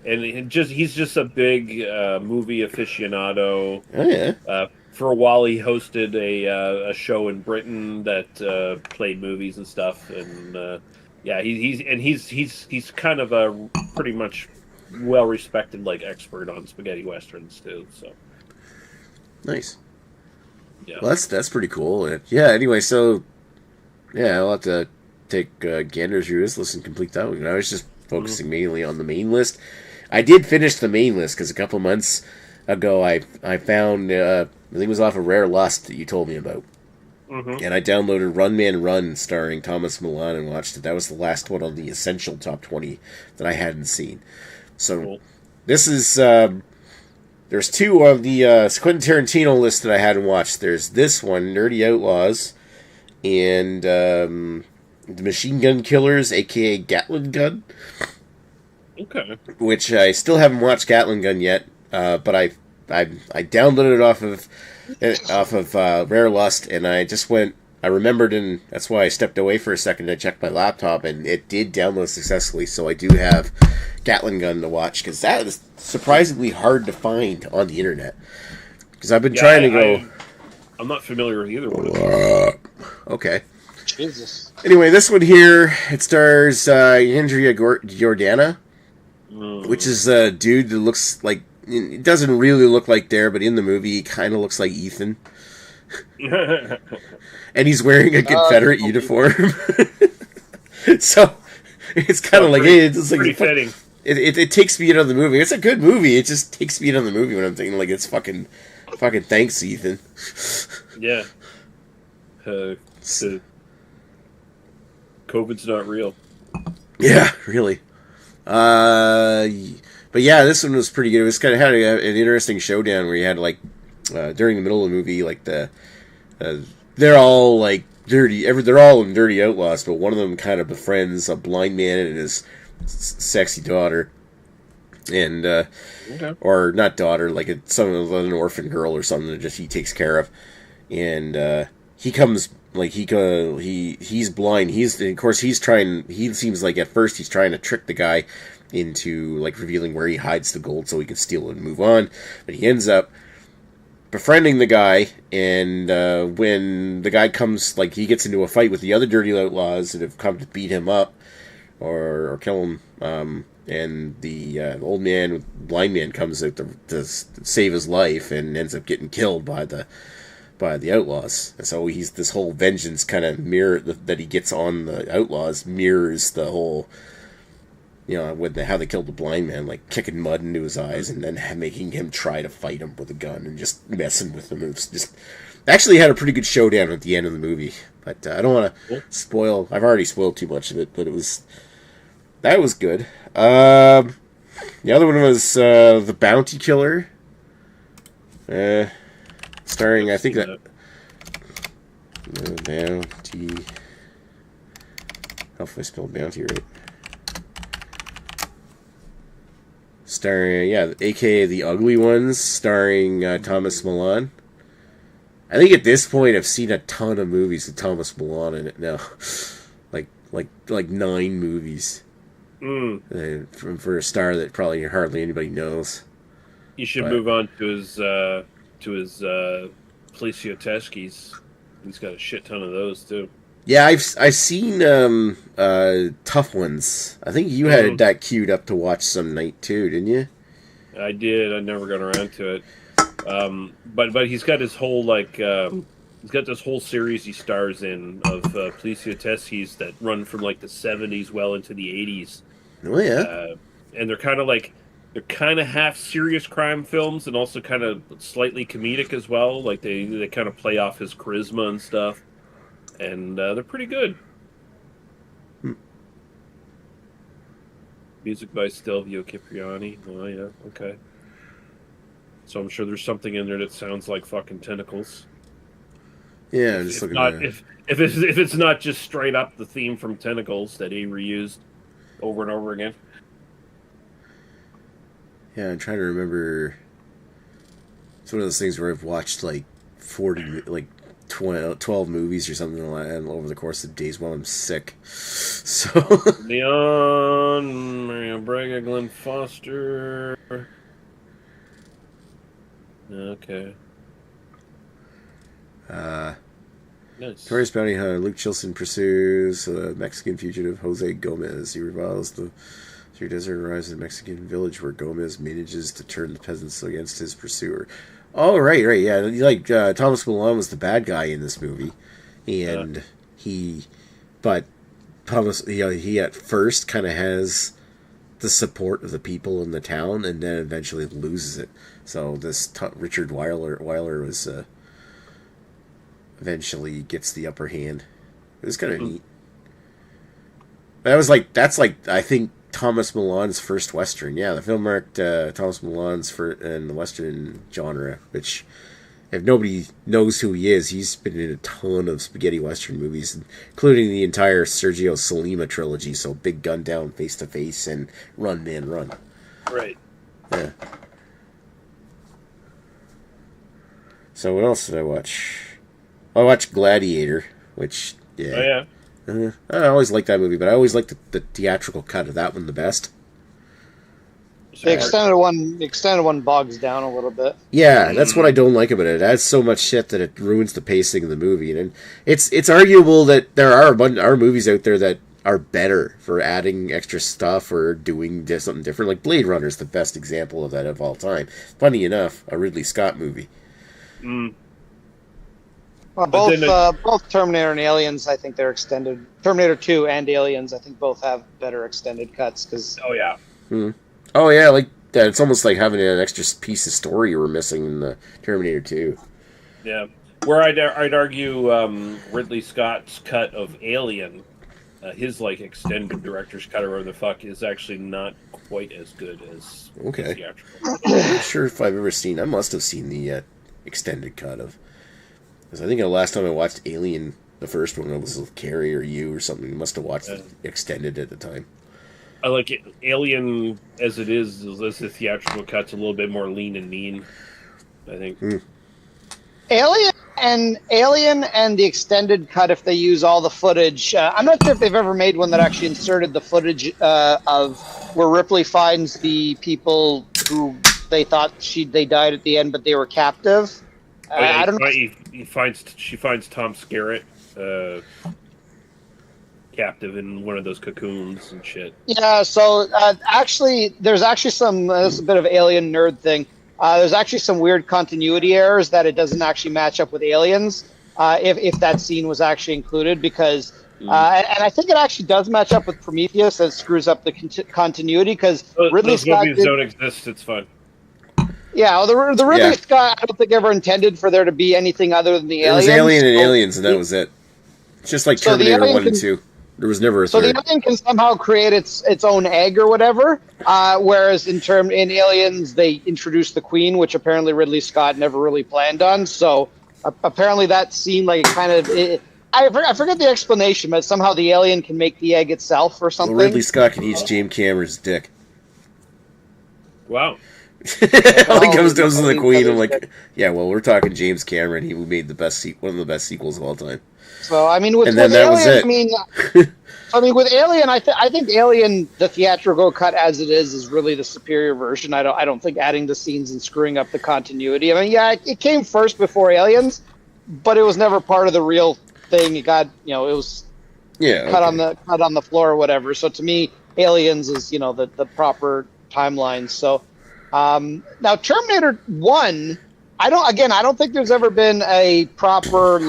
and he's just a big movie aficionado.
Oh yeah.
For a while, he hosted a show in Britain that played movies and stuff, and yeah, he's kind of a pretty much well respected like expert on spaghetti westerns too. So
Nice.
yeah,
Well, that's pretty cool. Yeah. Anyway, so yeah, I'll have to take Gander's through this list and complete that one. I was just focusing mainly on the main list. I did finish the main list because a couple months ago I found I think it was off of Rare Lust that you told me about, and I downloaded Run Man Run starring Thomas Milan and watched it. That was the last one on the Essential Top 20 that I hadn't seen. So this is there's two of the Quentin Tarantino list that I hadn't watched. There's this one, Nerdy Outlaws, and the Machine Gun Killers, aka Gatlin Gun.
okay.
Which I still haven't watched Gatlin Gun yet, but I downloaded it off of Rare Lust, and I just went. I remembered, and that's why I stepped away for a second to check my laptop, and it did download successfully. So I do have Gatlin Gun to watch because that is surprisingly hard to find on the internet. Because I've been trying to go.
I'm not familiar with either one of them.
Okay.
Jesus.
Anyway, this one here, it stars Andrea Jordana, which is a dude that looks like, it doesn't really look like there, but in the movie, he kind of looks like Ethan. And he's wearing a Confederate uniform. So, it's kind of like, hey, it's like
pretty fitting.
It takes me out of the movie. It's a good movie. It just takes me out of the movie when I'm thinking, like, it's fucking thanks, Ethan.
Yeah. COVID's not real.
Yeah, really. But yeah, this one was pretty good. It was kind of had an interesting showdown where you had like during the middle of the movie, like they're all like they're all dirty outlaws, but one of them kind of befriends a blind man and his sexy daughter, and or not daughter, like an orphan girl or something that just he takes care of, and he comes. Like he's blind. He seems like at first he's trying to trick the guy into like revealing where he hides the gold so he can steal it and move on. But he ends up befriending the guy, and when the guy comes, like he gets into a fight with the other dirty outlaws that have come to beat him up or kill him, and the old man, blind man, comes out to save his life and ends up getting killed by the outlaws. And so he's this whole vengeance kind of mirror that he gets on the outlaws mirrors the whole, with how they killed the blind man, like kicking mud into his eyes and then making him try to fight him with a gun and just messing with him. It was just actually had a pretty good showdown at the end of the movie. But I don't want to spoil. I've already spoiled too much of it, but that was good. The other one was The Bounty Killer. Starring, I think that Bounty. Hopefully I spelled Bounty right. Starring, aka The Ugly Ones, starring Thomas Milan. I think at this point I've seen a ton of movies with Thomas Milan in it now, like 9 movies. For a star that probably hardly anybody knows.
You should move on to his Poliziotteschi's. He's got a shit ton of those too.
Yeah, I've seen Tough Ones. I think you had that queued up to watch some night too, didn't you?
I did. I never got around to it. But he's got his whole he's got this whole series he stars in of Poliziotteschi's that run from like the 70s well into the 80s.
Oh yeah.
And they're kind of half serious crime films and also kind of slightly comedic as well. Like they kind of play off his charisma and stuff, and they're pretty good. Music by Stelvio Cipriani. Oh yeah, okay. So I'm sure there's something in there that sounds like fucking Tentacles.
Yeah, I'm just looking at it.
If it's not just straight up the theme from Tentacles that he reused over and over again.
Yeah, I'm trying to remember. It's one of those things where I've watched like 12 movies or something over the course of days while I'm sick. So
Leon, Mario Braga, Glenn Foster. Okay. Nice.
Notorious Bounty Hunter Luke Chilson pursues a Mexican fugitive Jose Gomez. He reviles the through desert arrives in a Mexican village where Gomez manages to turn the peasants against his pursuer. Oh, right, yeah. Like Thomas Milan was the bad guy in this movie, and but Thomas, he at first kind of has the support of the people in the town, and then eventually loses it. So this Richard Weiler was eventually gets the upper hand. It was kind of neat. That's like I think Thomas Milan's first Western. Yeah, the film marked Thomas Milan's first in the Western genre, which, if nobody knows who he is, he's been in a ton of spaghetti Western movies, including the entire Sergio Solima trilogy, so Big Gun Down, Face to Face, and Run Man Run.
Right.
Yeah. So what else did I watch? I watched Gladiator, which, yeah.
Oh, yeah.
I always liked that movie, but I always liked the theatrical cut of that one the best.
The extended one bogs down a little bit.
Yeah, that's what I don't like about it. It adds so much shit that it ruins the pacing of the movie, and it's arguable that there are movies out there that are better for adding extra stuff or doing something different. Like Blade Runner is the best example of that of all time. Funny enough, a Ridley Scott movie.
Well, both Terminator and Aliens, I think they're extended. Terminator 2 and Aliens, I think both have better extended cuts.
Oh, yeah.
Oh, yeah, like that. It's almost like having an extra piece of story you were missing in the Terminator 2.
Yeah. Where I'd argue Ridley Scott's cut of Alien, his extended director's cut or whatever the fuck, is actually not quite as good as his theatrical.
I'm not sure if I've ever seen. I must have seen the extended cut of. Because I think the last time I watched Alien, the first one, it was with Carrie or you or something. You must have watched it extended at the time.
I like it. Alien as it is the theatrical cut's a little bit more lean and mean, I think.
Alien and the extended cut, if they use all the footage, I'm not sure if they've ever made one that actually inserted the footage of where Ripley finds the people who they thought they died at the end, but they were captive. I don't know.
She finds Tom Skerritt captive in one of those cocoons and shit.
Yeah, so there's actually some. This is a bit of Alien nerd thing. There's actually some weird continuity errors that it doesn't actually match up with Aliens. If that scene was actually included, because and I think it actually does match up with Prometheus, and screws up the continuity because Ridley Scott
movies don't exist. It's fun.
Yeah, well, the Ridley Scott, I don't think ever intended for there to be anything other than the Aliens.
It was Alien and Aliens, and that was it. It's just like Terminator 1 and 2. There was never a third.
So the Alien can somehow create its own egg or whatever, whereas in Aliens, they introduced the Queen, which apparently Ridley Scott never really planned on. So apparently that seemed like I forget the explanation, but somehow the alien can make the egg itself or something.
Well, Ridley Scott can eat James Cameron's dick.
Wow.
All he comes to the Queen. I'm like, yeah, well, we're talking James Cameron. He made one of the best sequels of all time.
So I mean, with Alien, with Alien, I think Alien, the theatrical cut as it is really the superior version. I don't think adding the scenes and screwing up the continuity. I mean, yeah, it came first before Aliens, but it was never part of the real thing. It got it was cut on the floor or whatever. So to me, Aliens is the proper timeline. So. Now Terminator 1, I don't think there's ever been a proper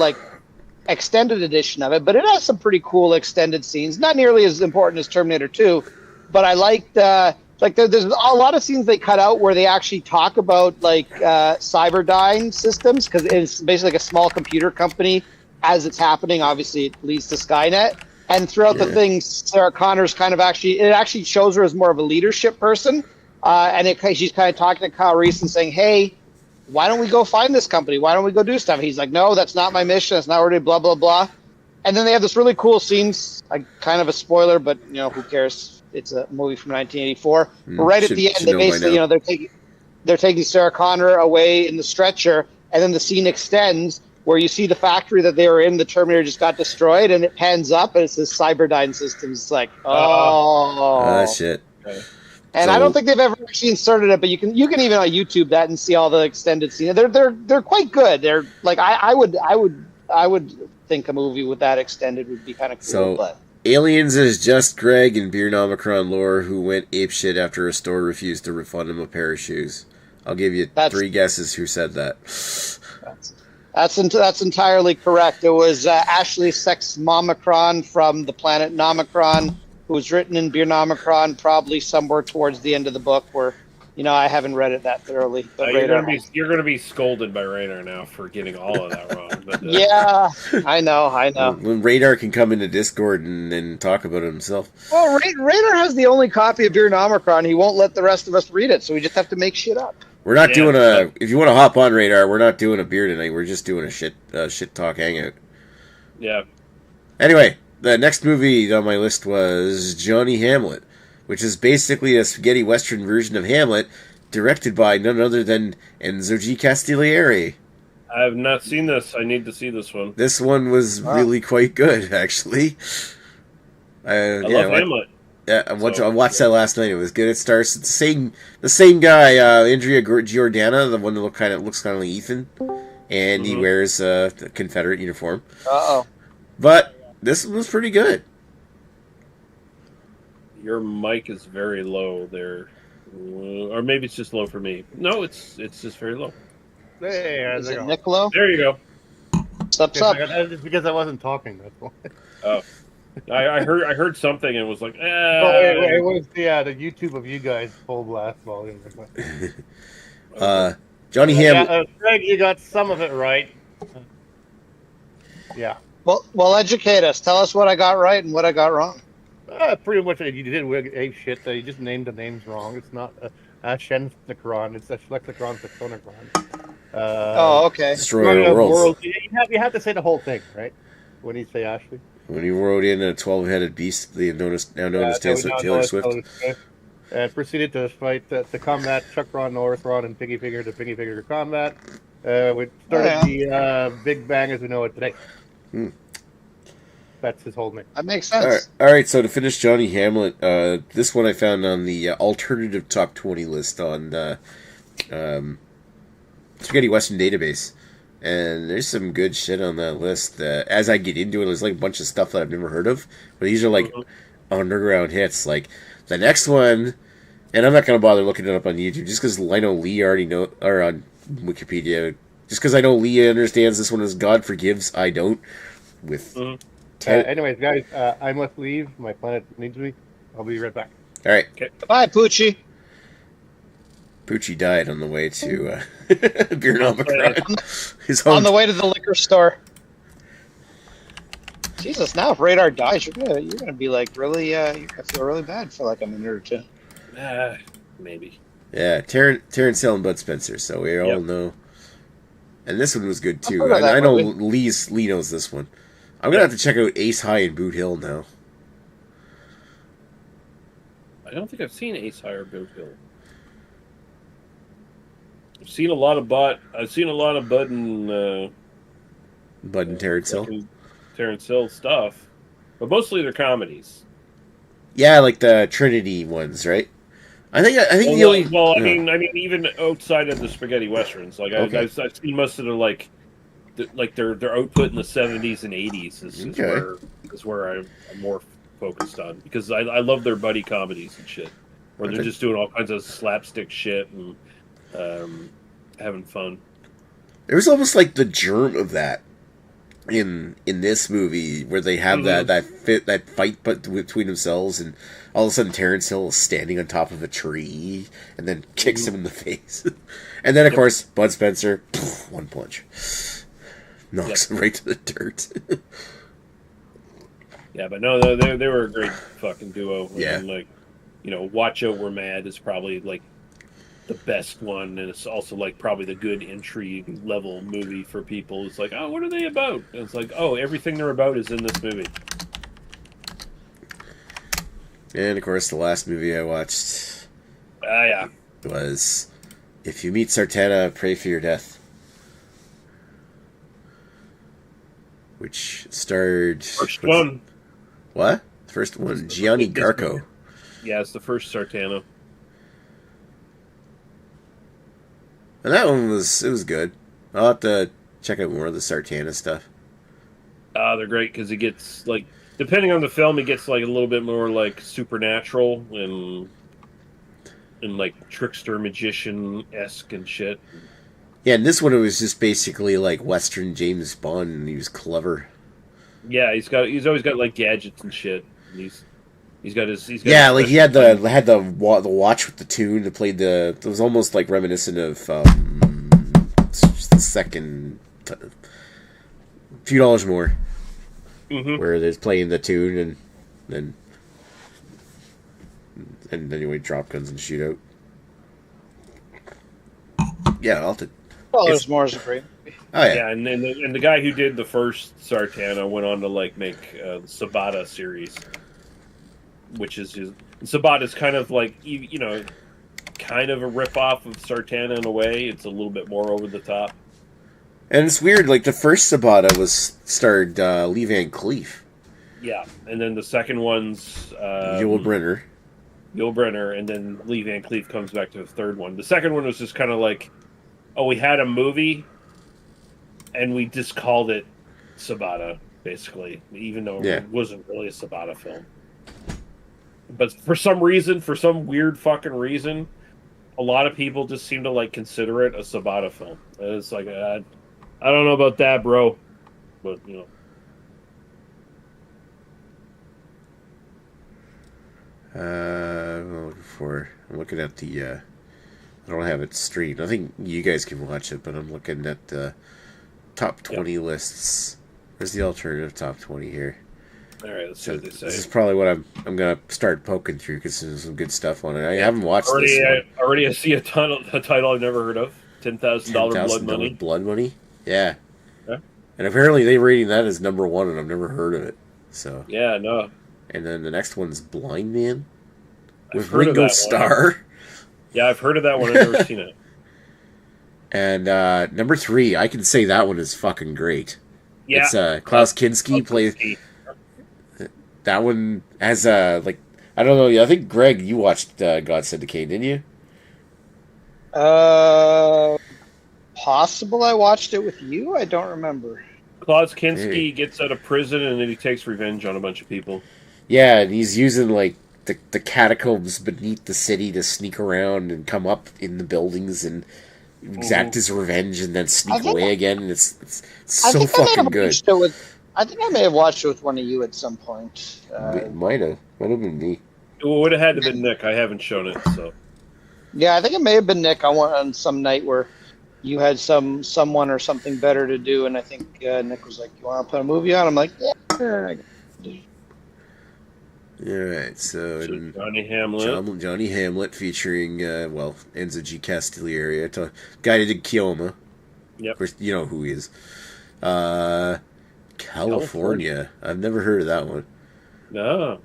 extended edition of it, but it has some pretty cool extended scenes. Not nearly as important as Terminator 2, but I liked there's a lot of scenes they cut out where they actually talk about Cyberdyne systems, because it's basically like a small computer company as it's happening. Obviously, it leads to Skynet, and throughout the thing, Sarah Connor's kind of actually shows her as more of a leadership person. And she's kind of talking to Kyle Reese and saying, hey, why don't we go find this company? Why don't we go do stuff? He's like, no, that's not my mission. That's not already blah, blah, blah. And then they have this really cool scene, kind of a spoiler, but, who cares? It's a movie from 1984. But right at the end, they basically, they're taking Sarah Connor away in the stretcher, and then the scene extends where you see the factory that they were in, the Terminator just got destroyed, and it pans up and it says Cyberdyne Systems. It's like, oh,
shit.
Okay.
And I don't think they've ever actually inserted it, but you can even on YouTube that and see all the extended scenes. They're quite good. They're like I would think a movie with that extended would be kind of cool.
So
but
Aliens is just Greg and Beer Nomicron lore who went apeshit after a store refused to refund him a pair of shoes. I'll give you 3 guesses who said that.
That's entirely correct. It was Ashley Sex Momicron from the planet Nomicron, who was written in Beer Nomicron, probably somewhere towards the end of the book where, I haven't read it that thoroughly. But
you're gonna be scolded by Radar now for getting all of that wrong. But,
yeah, I know.
When Radar can come into Discord and talk about it himself.
Well, Radar has the only copy of Beer Nomicron. He won't let the rest of us read it, so we just have to make shit up.
We're not doing if you want to hop on Radar, we're not doing a beer tonight. We're just doing a shit talk hangout.
Yeah.
Anyway, the next movie on my list was Johnny Hamlet, which is basically a spaghetti western version of Hamlet, directed by none other than Enzo G. Castiglieri.
I have not seen this. I need to see this one.
This one was really quite good, actually.
I love Hamlet.
Yeah, I watched that last night. It was good. It stars the same guy, Andrea Giordana, the one that looks kind of like Ethan, and he wears a Confederate uniform. But this one was pretty good.
Your mic is very low there, or maybe it's just low for me. No, it's just very low.
Hey,
is it Nick low?
There you go.
What's up?
It's because I wasn't talking. That's why.
Oh. I heard something and was like,
it was the YouTube of you guys full blast volume.
Johnny Hamlet.
Greg, you got some of it right. Yeah.
Well, educate us. Tell us what I got right and what I got wrong.
Pretty much, you did ape shit. You just named the names wrong. It's not Shenthicron. It's Schlechticron, Saxonicron.
Okay.
Destroyer of Worlds.
You have to say the whole thing, right? When you say Ashley.
When he rode in a 12-headed beast, now known as Taylor Swift.
And proceeded to fight, to combat Chuck Ron, Norris Ron, and Piggy Figure to Piggy Figure combat. We started the Big Bang as we know it today. That's his whole name.
That makes sense.
All right, so to finish Johnny Hamlet, this one I found on the alternative top 20 list on the Spaghetti Western Database. And there's some good shit on that list. As I get into it, there's like a bunch of stuff that I've never heard of. But these are like underground hits. Like the next one, and I'm not going to bother looking it up on YouTube just because I know Lee already know, or on Wikipedia. Just because I know Lee understands this one as God Forgives, I don't. With
anyways, guys, I must leave. My planet needs me. I'll be right back.
All right.
Okay.
Bye, Poochie.
Poochie died on the way to Beer Nomicron.
On the way to the liquor store. Jesus, now if Radar dies, you're gonna be like really you're gonna feel really bad for like a minute or two.
Maybe.
Yeah, Terrence Hill and Bud Spencer, so we all know. And this one was good too. I know Lee knows this one. I'm gonna have to check out Ace High and Boot Hill now.
I don't think I've seen Ace High or Boot Hill. I've seen a lot of Bud and
Terrence Hill.
Terrence Hill stuff, but mostly they're comedies.
Yeah, like the Trinity ones, right? I think the only.
Well, I mean, even outside of the spaghetti westerns, like I've seen most of the like their output in the 70s and 80s is where I'm more focused on, because I love their buddy comedies and shit, where they're just doing all kinds of slapstick shit and having fun.
There was almost like the germ of that in this movie, where they have that fight between themselves, and all of a sudden Terrence Hill is standing on top of a tree and then kicks him in the face, and then of course Bud Spencer, one punch, knocks him right to the dirt.
Yeah, but no, they were a great fucking duo.
Yeah,
and like, Watch Out We're Mad is probably like the best one, and it's also like probably the good entry level movie for people. It's like, oh, what are they about? And it's like, oh, everything they're about is in this movie.
And of course, the last movie I watched
was
If You Meet Sartana, Pray for Your Death. which starred
First one.
What? First one, Gianni Garco.
Yeah, it's the first Sartana.
And that one was good. I'll have to check out more of the Sartana stuff.
They're great because it gets like, depending on the film, it gets like a little bit more like supernatural and like trickster magician-esque and shit.
Yeah, and this one it was just basically like Western James Bond, and he was clever.
Yeah, he's always got like gadgets and shit. And he's got his
yeah, like he had the watch with the tune that played the. It was almost like reminiscent of the second Few Dollars More, where they're playing the tune and anyway, drop guns and shoot out. Yeah, I'll have to.
Well, there's more as a great.
Oh yeah,
yeah, and the guy who did the first Sartana went on to like make the Sabata series, which is Sabata's kind of like kind of a ripoff of Sartana in a way. It's a little bit more over the top.
And it's weird. Like the first Sabata starred Lee Van Cleef.
Yeah, and then the second one's
Yul Brynner,
and then Lee Van Cleef comes back to the third one. The second one was just kind of like, oh, we had a movie, and we just called it Sabata, basically, even though it wasn't really a Sabata film. But for some weird fucking reason, a lot of people just seem to like consider it a Sabata film. It's like, I don't know about that, bro, but
I'm looking at the. I don't have it streamed. I think you guys can watch it, but I'm looking at the top 20 lists. Where's the alternative top 20 here?
All right, let's see what they say.
This is probably what I'm gonna start poking through because there's some good stuff on it. I haven't watched this one.
Already, I see a title I've never heard of. $10,000 Blood Money.
Blood Money, yeah. And apparently they're rating that as number one, and I've never heard of it. So
yeah, no.
And then the next one's Blind Man with
Ringo
Ringo Starr.
Yeah, I've heard of that one. I've never seen it.
And number 3, I can say that one is fucking great.
Yeah,
it's Klaus Kinski plays. That one has like, I don't know. I think Greg, you watched God Send a Cain, didn't you?
Possible. I watched it with you. I don't remember.
Klaus Kinski gets out of prison and then he takes revenge on a bunch of people.
Yeah, and he's using like the catacombs beneath the city to sneak around and come up in the buildings and exact his revenge and then sneak away again. And it's so fucking good.
I think I may have watched it with one of you at some point.
It might have been me.
It would have had to been Nick. I haven't shown it, so.
Yeah, I think it may have been Nick on some night where you had someone or something better to do, and I think Nick was like, "You want to put a movie on?" I'm like, "Yeah."
Alright, so
Johnny Hamlet.
Johnny Hamlet featuring Enzo G. Castiglieri, guy that did Keoma.
Yep.
Of course, you know who he is. California. I've never heard of that one.
No.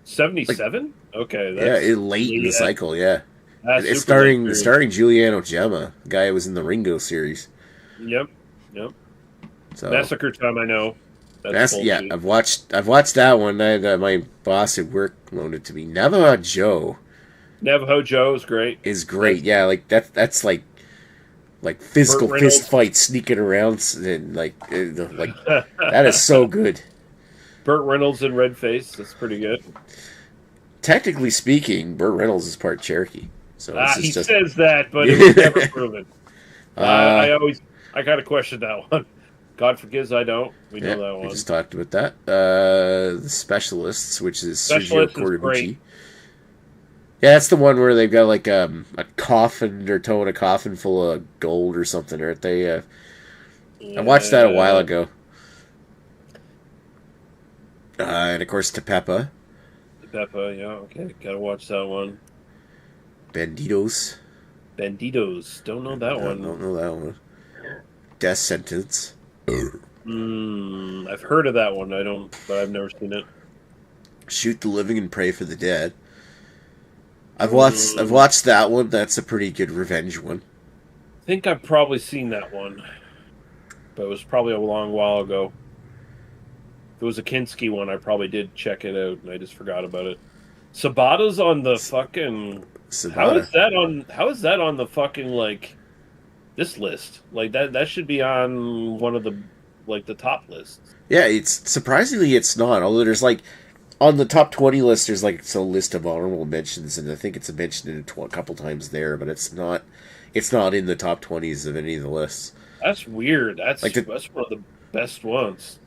77? Okay.
That's late in the cycle, yeah. It's starring Giuliano Gemma, the guy who was in the Ringo series.
Yep.
So,
Massacre Time, I know.
I've watched that one. My boss at work loaned it to me. Navajo Joe.
Navajo Joe is great.
Yeah, like that's like physical fist fights sneaking around and like that is so good.
Burt Reynolds in red face. That's pretty good.
Technically speaking, Burt Reynolds is part Cherokee. So
he says that, but it was never proven. I kind of question that one. God forgives, I don't. We know that one.
We just talked about that. The Specialists, which is Sergio Corbucci. Yeah, that's the one where they've got like a coffin, they're towing a coffin full of gold or something, aren't they? I watched that a while ago. And of course, Tepepa.
Tepepa, yeah, okay. Gotta watch that one.
Bandidos.
Don't know that one.
Don't know that one. Death Sentence.
I've heard of that one. But I've never seen it.
Shoot the Living and Pray for the Dead. I've watched that one. That's a pretty good revenge one.
I think I've probably seen that one, but it was probably a long while ago. it was a Kinski one, I probably did check it out, and I just forgot about it. Sabata's on the fucking.
Sabata.
How is that on the fucking like this list? Like that should be on one of the like the top lists.
Yeah, it's surprisingly it's not. Although there's like on the top 20 list, there's like a list of honorable mentions, and I think it's mentioned a couple times there, but it's not. It's not in the top 20s of any of the lists.
That's weird. That's one of the best ones.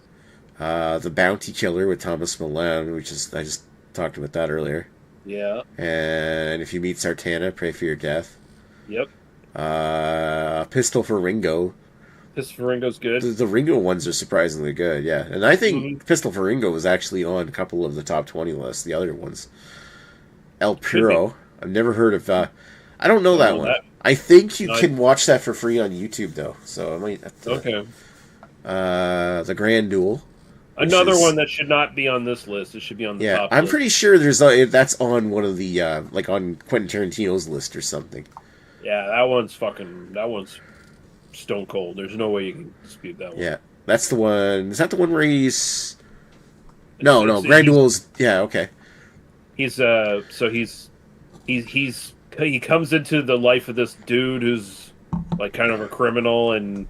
The Bounty Killer with Thomas Milan, which is I just talked about that earlier.
Yeah.
And If You Meet Sartana, Pray for Your Death.
Yep.
Pistol for Ringo.
Pistol for Ringo's good.
The Ringo ones are surprisingly good, yeah. And I think Pistol for Ringo was actually on a couple of the top 20 lists, the other ones. El Puro. I've never heard of I don't know that one. I think you can watch that for free on YouTube, though. So I might have to...
Okay.
The Grand Duel.
Another one that should not be on this list. It should be on the top
I'm
list.
pretty sure that's on one of the, like on Quentin Tarantino's list or something.
Yeah, that one's stone cold. There's no way you can dispute that one.
Yeah, that's the one. Is that the one where he's... No, Grand Duel's... Yeah, okay.
He comes into the life of this dude who's like kind of a criminal, and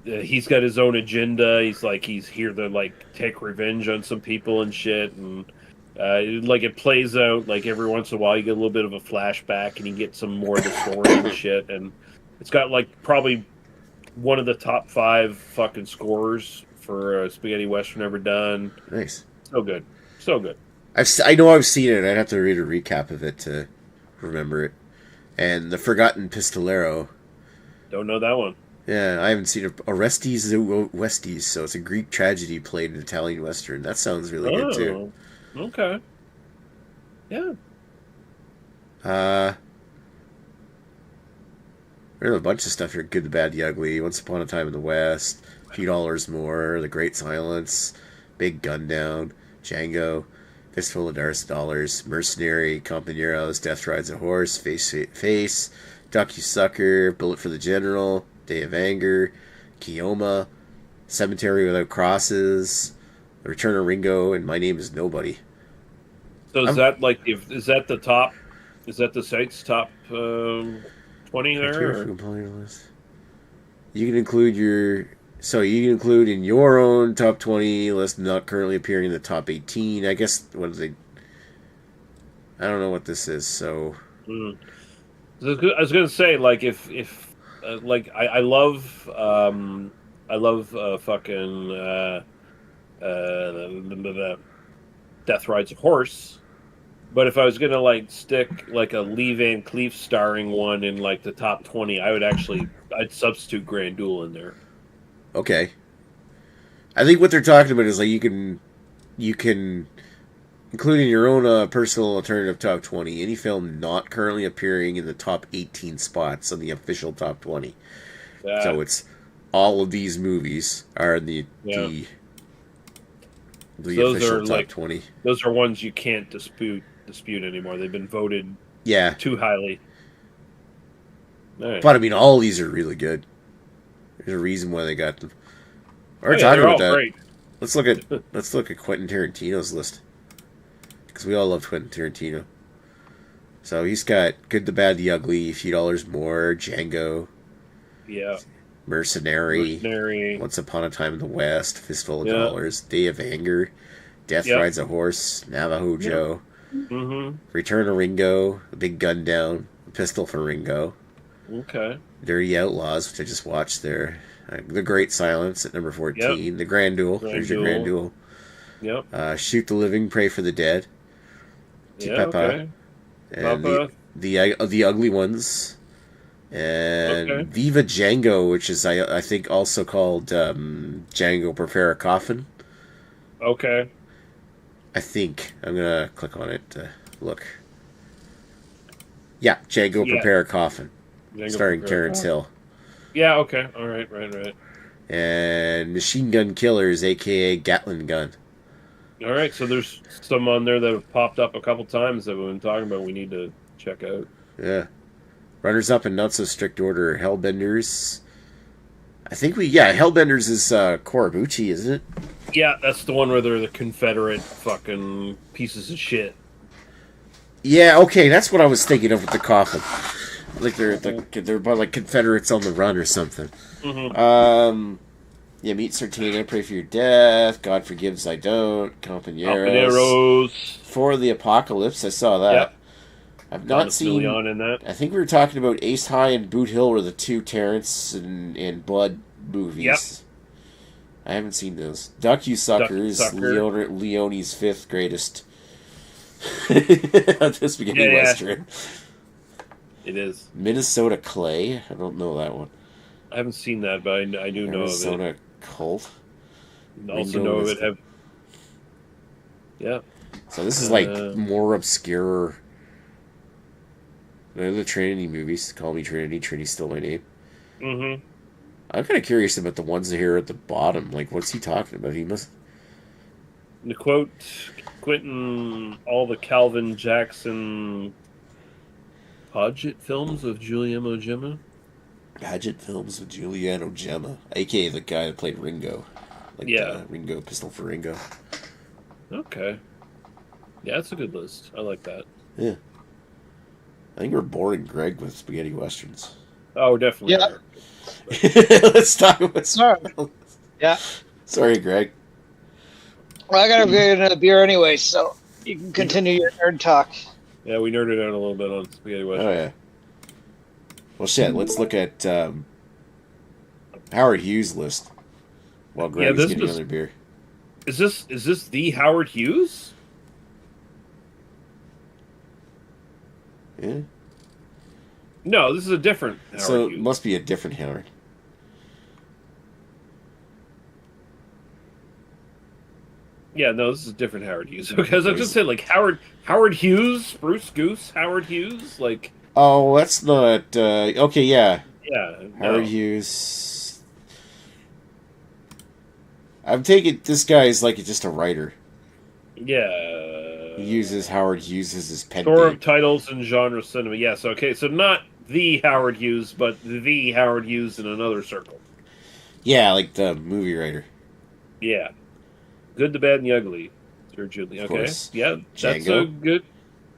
he's got his own agenda. He's here to like take revenge on some people and shit, and like it plays out like every once in a while you get a little bit of a flashback and you get some more of the story and shit, and it's got like probably one of the top 5 fucking scorers for a spaghetti western ever done.
Nice.
So good.
I know I've seen it. I'd have to read a recap of it to remember it. And The Forgotten Pistolero.
Don't know that one.
Yeah, I haven't seen it. Orestes Westies, so it's a Greek tragedy played in Italian Western. That sounds really good, too.
Okay. Yeah.
There's a bunch of stuff here. Good, the Bad, the Ugly, Once Upon a Time in the West, A Few Dollars More, The Great Silence, Big Gun Down, Django, Fistful of Dollars, Mercenary, Companeros, Death Rides a Horse, Face, Duck You Sucker, Bullet for the General, Day of Anger, Kioma, Cemetery Without Crosses, The Return of Ringo, and My Name is Nobody.
So is that the top? Is that the site's top 20 there?
You can include in your own top 20 list, not currently appearing in the top 18. I guess I don't know what this is. So
I was gonna say, like, if like I love fucking Death Rides a Horse. But if I was gonna like stick like a Lee Van Cleef starring one in like the top 20, I'd substitute Grand Duel in there.
Okay. I think what they're talking about is like you can include in your own personal alternative top 20 any film not currently appearing in the top 18 spots on the official top 20. So it's all of these movies are in the official top 20.
Those are ones you can't dispute anymore. They've been voted too highly. Right.
But I mean, all of these are really good. There's a reason why they got them. We're talking about that.
Great.
Let's look at Quentin Tarantino's list, because we all love Quentin Tarantino. So he's got Good, the Bad, the Ugly, A Few Dollars More, Django, Mercenary, Once Upon a Time in the West, Fistful of Dollars, Day of Anger, Death Rides a Horse, Navajo Joe, Return of Ringo, Big Gun Down, Pistol for Ringo.
Okay.
Dirty Outlaws, which I just watched there. The Great Silence at number 14. The Grand Duel. There's your Grand Duel.
Yep.
Shoot the Living, Pray for the Dead.
Okay.
And the Ugly Ones. And Viva Django, which is I think also called Django Prepare a Coffin.
Okay.
I think. I'm going to click on it to look. Yeah, Django Prepare a Coffin. Starring Terrence Hill.
Yeah, okay. All right, right.
And Machine Gun Killers, a.k.a. Gatling Gun.
All right, so there's some on there that have popped up a couple times that we've been talking about we need to check out.
Yeah. Runners-up in not so strict order, Hellbenders. I think Hellbenders is Korabuchi, isn't it?
Yeah, that's the one where they're the Confederate fucking pieces of shit.
Yeah, okay, that's what I was thinking of with the coffin. Like they're about like Confederates on the run or something.
Mm-hmm.
Yeah, meet Sertina, pray for your death. God forgives, I don't. Companeros.
Habaneros.
For the Apocalypse, I saw that.
Yep.
I've not
Thomas
seen.
Million in that.
I think we were talking about Ace High and Boot Hill were the two Terrence and Blood movies.
Yep.
I haven't seen those. Duck You Suckers, Leone's fifth greatest spaghetti western.
It is.
Minnesota Clay. I don't know that one.
I haven't seen that, but I do know of it.
Minnesota Cult.
Also know of it. Yeah.
So this is like more obscure. The Trinity movies. Call Me Trinity. Trinity's still my name.
Mm-hmm.
I'm kind of curious about the ones here at the bottom. Like, what's he talking about? He must.
The quote, Quentin, all the Calvin Jackson Paget films with Giuliano Gemma.
Paget films with Giuliano Gemma, aka the guy that played Ringo. Like, Ringo, Pistol for Ringo.
Okay. Yeah, that's a good list. I like that.
Yeah. I think we're boring Greg with spaghetti westerns.
Oh, definitely.
Yeah.
Let's talk about
Sorry. Yeah.
Sorry, Greg.
Well, I gotta get another beer anyway, so you can continue your nerd talk.
Yeah, we nerded out a little bit on spaghetti western.
Oh yeah. Well, shit. Let's look at Howard Hughes' list while Greg's getting another beer.
Is this the Howard Hughes?
Yeah.
No, this is a different Howard
So
Hughes.
it must be a different Howard.
Yeah, no, this is a different Howard Hughes. Because I was just saying, like Howard Hughes, Bruce Goose, Howard Hughes, like.
Oh, that's not. Okay, yeah.
Yeah.
Howard Hughes. I'm taking this guy is like just a writer.
Yeah.
He uses Howard Hughes as his pen
Store
name.
of titles and genre cinema. Yes, okay, so not the Howard Hughes, but the Howard Hughes in another circle.
Yeah, like the movie writer.
Yeah. Good, the Bad, and the Ugly. Sir Julie. Okay.
Course.
Yeah, that's
Django.
a good.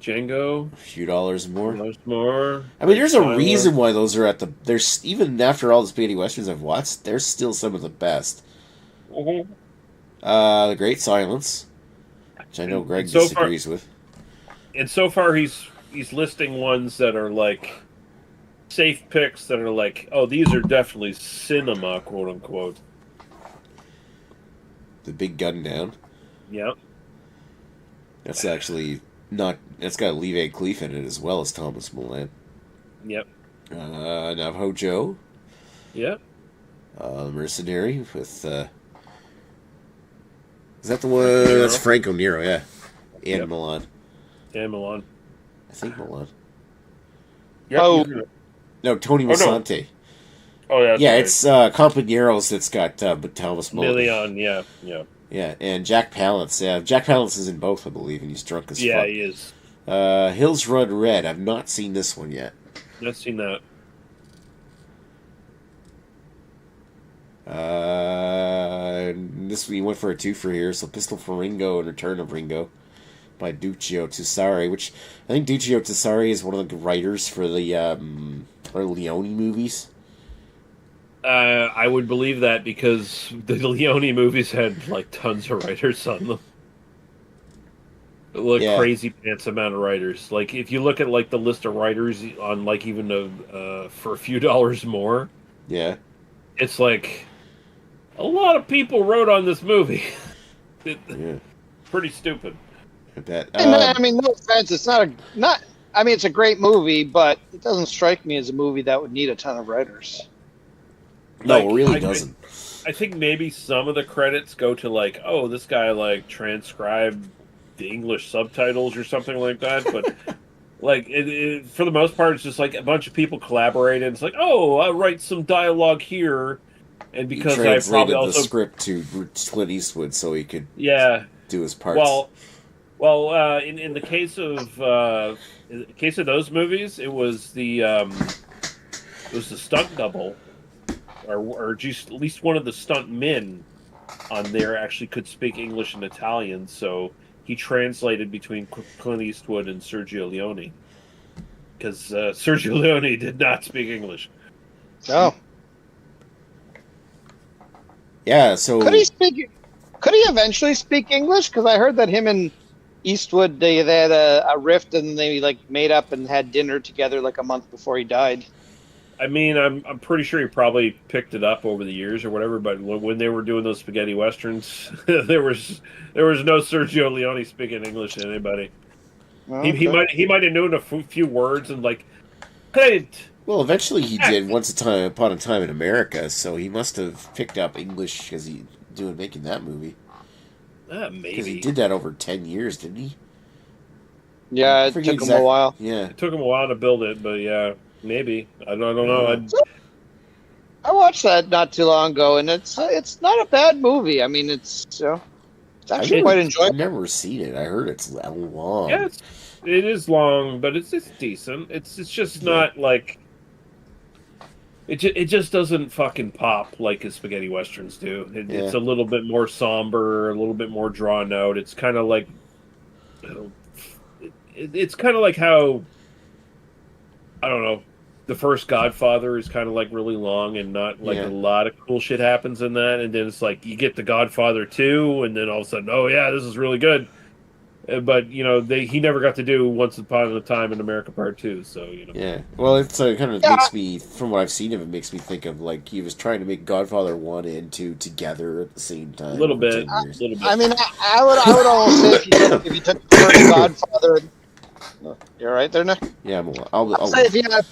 Django.
A few dollars more.
More.
I mean, there's a reason why those are at the. There's even after all the spaghetti westerns I've watched, they're still some of the best.
Mm-hmm.
The Great Silence, which I know Greg disagrees with.
And so far, he's listing ones that are like safe picks that are like, oh, these are definitely cinema, quote unquote.
The Big Gun Down.
Yep.
That's actually not. It's got Lee Van Cleef in it as well as Thomas Milan.
Yep.
Navajo Joe.
Yep.
Mercenary with. Is that the one? That's Franco Nero, yeah. And Milan.
And Milan.
I think Milan.
Yep.
Oh.
No, Tony Musante.
Oh, yeah.
Yeah,
right.
it's Companeros that's got Thomas Milan.
Million, yeah.
Yeah, and Jack Palance. Yeah, Jack Palance is in both, I believe, and he's drunk as fuck.
Yeah, he is.
Hills Run Red. I've not seen this one yet.
I've seen that.
This we went for a twofer here. So Pistol for Ringo and Return of Ringo by Duccio Tessari, which I think Duccio Tessari is one of the writers for the Leone movies.
I would believe that because the Leone movies had like tons of writers on them. Like crazy pants amount of writers. Like if you look at like the list of writers on like even for a few dollars more, it's like a lot of people wrote on this movie. Pretty stupid.
I bet.
And I mean, no offense, it's not. I mean, it's a great movie, but it doesn't strike me as a movie that would need a ton of writers.
No, it really doesn't.
I think maybe some of the credits go to like, oh, this guy like transcribed the English subtitles or something like that, but like for the most part, it's just like a bunch of people collaborated. It's like, oh, I'll write some dialogue here, and because I probably also
the script to Clint Eastwood so he could do his parts.
Well, in the case of those movies, it was the stunt double, or just at least one of the stunt men on there actually could speak English and Italian, so he translated between Clint Eastwood and Sergio Leone. Because Sergio Leone did not speak English.
Oh.
Yeah, so
Could he eventually speak English? Because I heard that him and Eastwood they had a rift and they like made up and had dinner together like a month before he died.
I mean, I'm pretty sure he probably picked it up over the years or whatever. But when they were doing those spaghetti westerns, there was no Sergio Leone speaking English to anybody.
Oh,
He might have known a few words and like, Clint.
well, eventually he did once upon a time in America, so he must have picked up English because he making that movie.
Maybe
Because he did that over 10 years, didn't he?
Yeah, it took him a while.
Yeah.
It took him a while to build it, but yeah, maybe. I don't know.
I watched that not too long ago, and it's not a bad movie. I mean, it's actually quite enjoyable.
I've never seen it. I heard it's long.
Yeah, it is long, but it's decent. It's just not like it just doesn't fucking pop like his spaghetti westerns do. It's a little bit more somber, a little bit more drawn out. It's kind of like it's kind of like how I don't know. The first Godfather is kind of like really long and not like a lot of cool shit happens in that, and then it's like you get the Godfather 2, and then all of a sudden, oh yeah, this is really good. But he never got to do Once Upon a Time in America Part 2, so
Yeah, well, it's kind of makes me, from what I've seen of it, makes me think of like he was trying to make Godfather 1 and 2 together at the same time.
A little bit.
I mean, I would almost say if you took the first Godfather. You're right there, Nick?
Yeah, I'll
say if you have.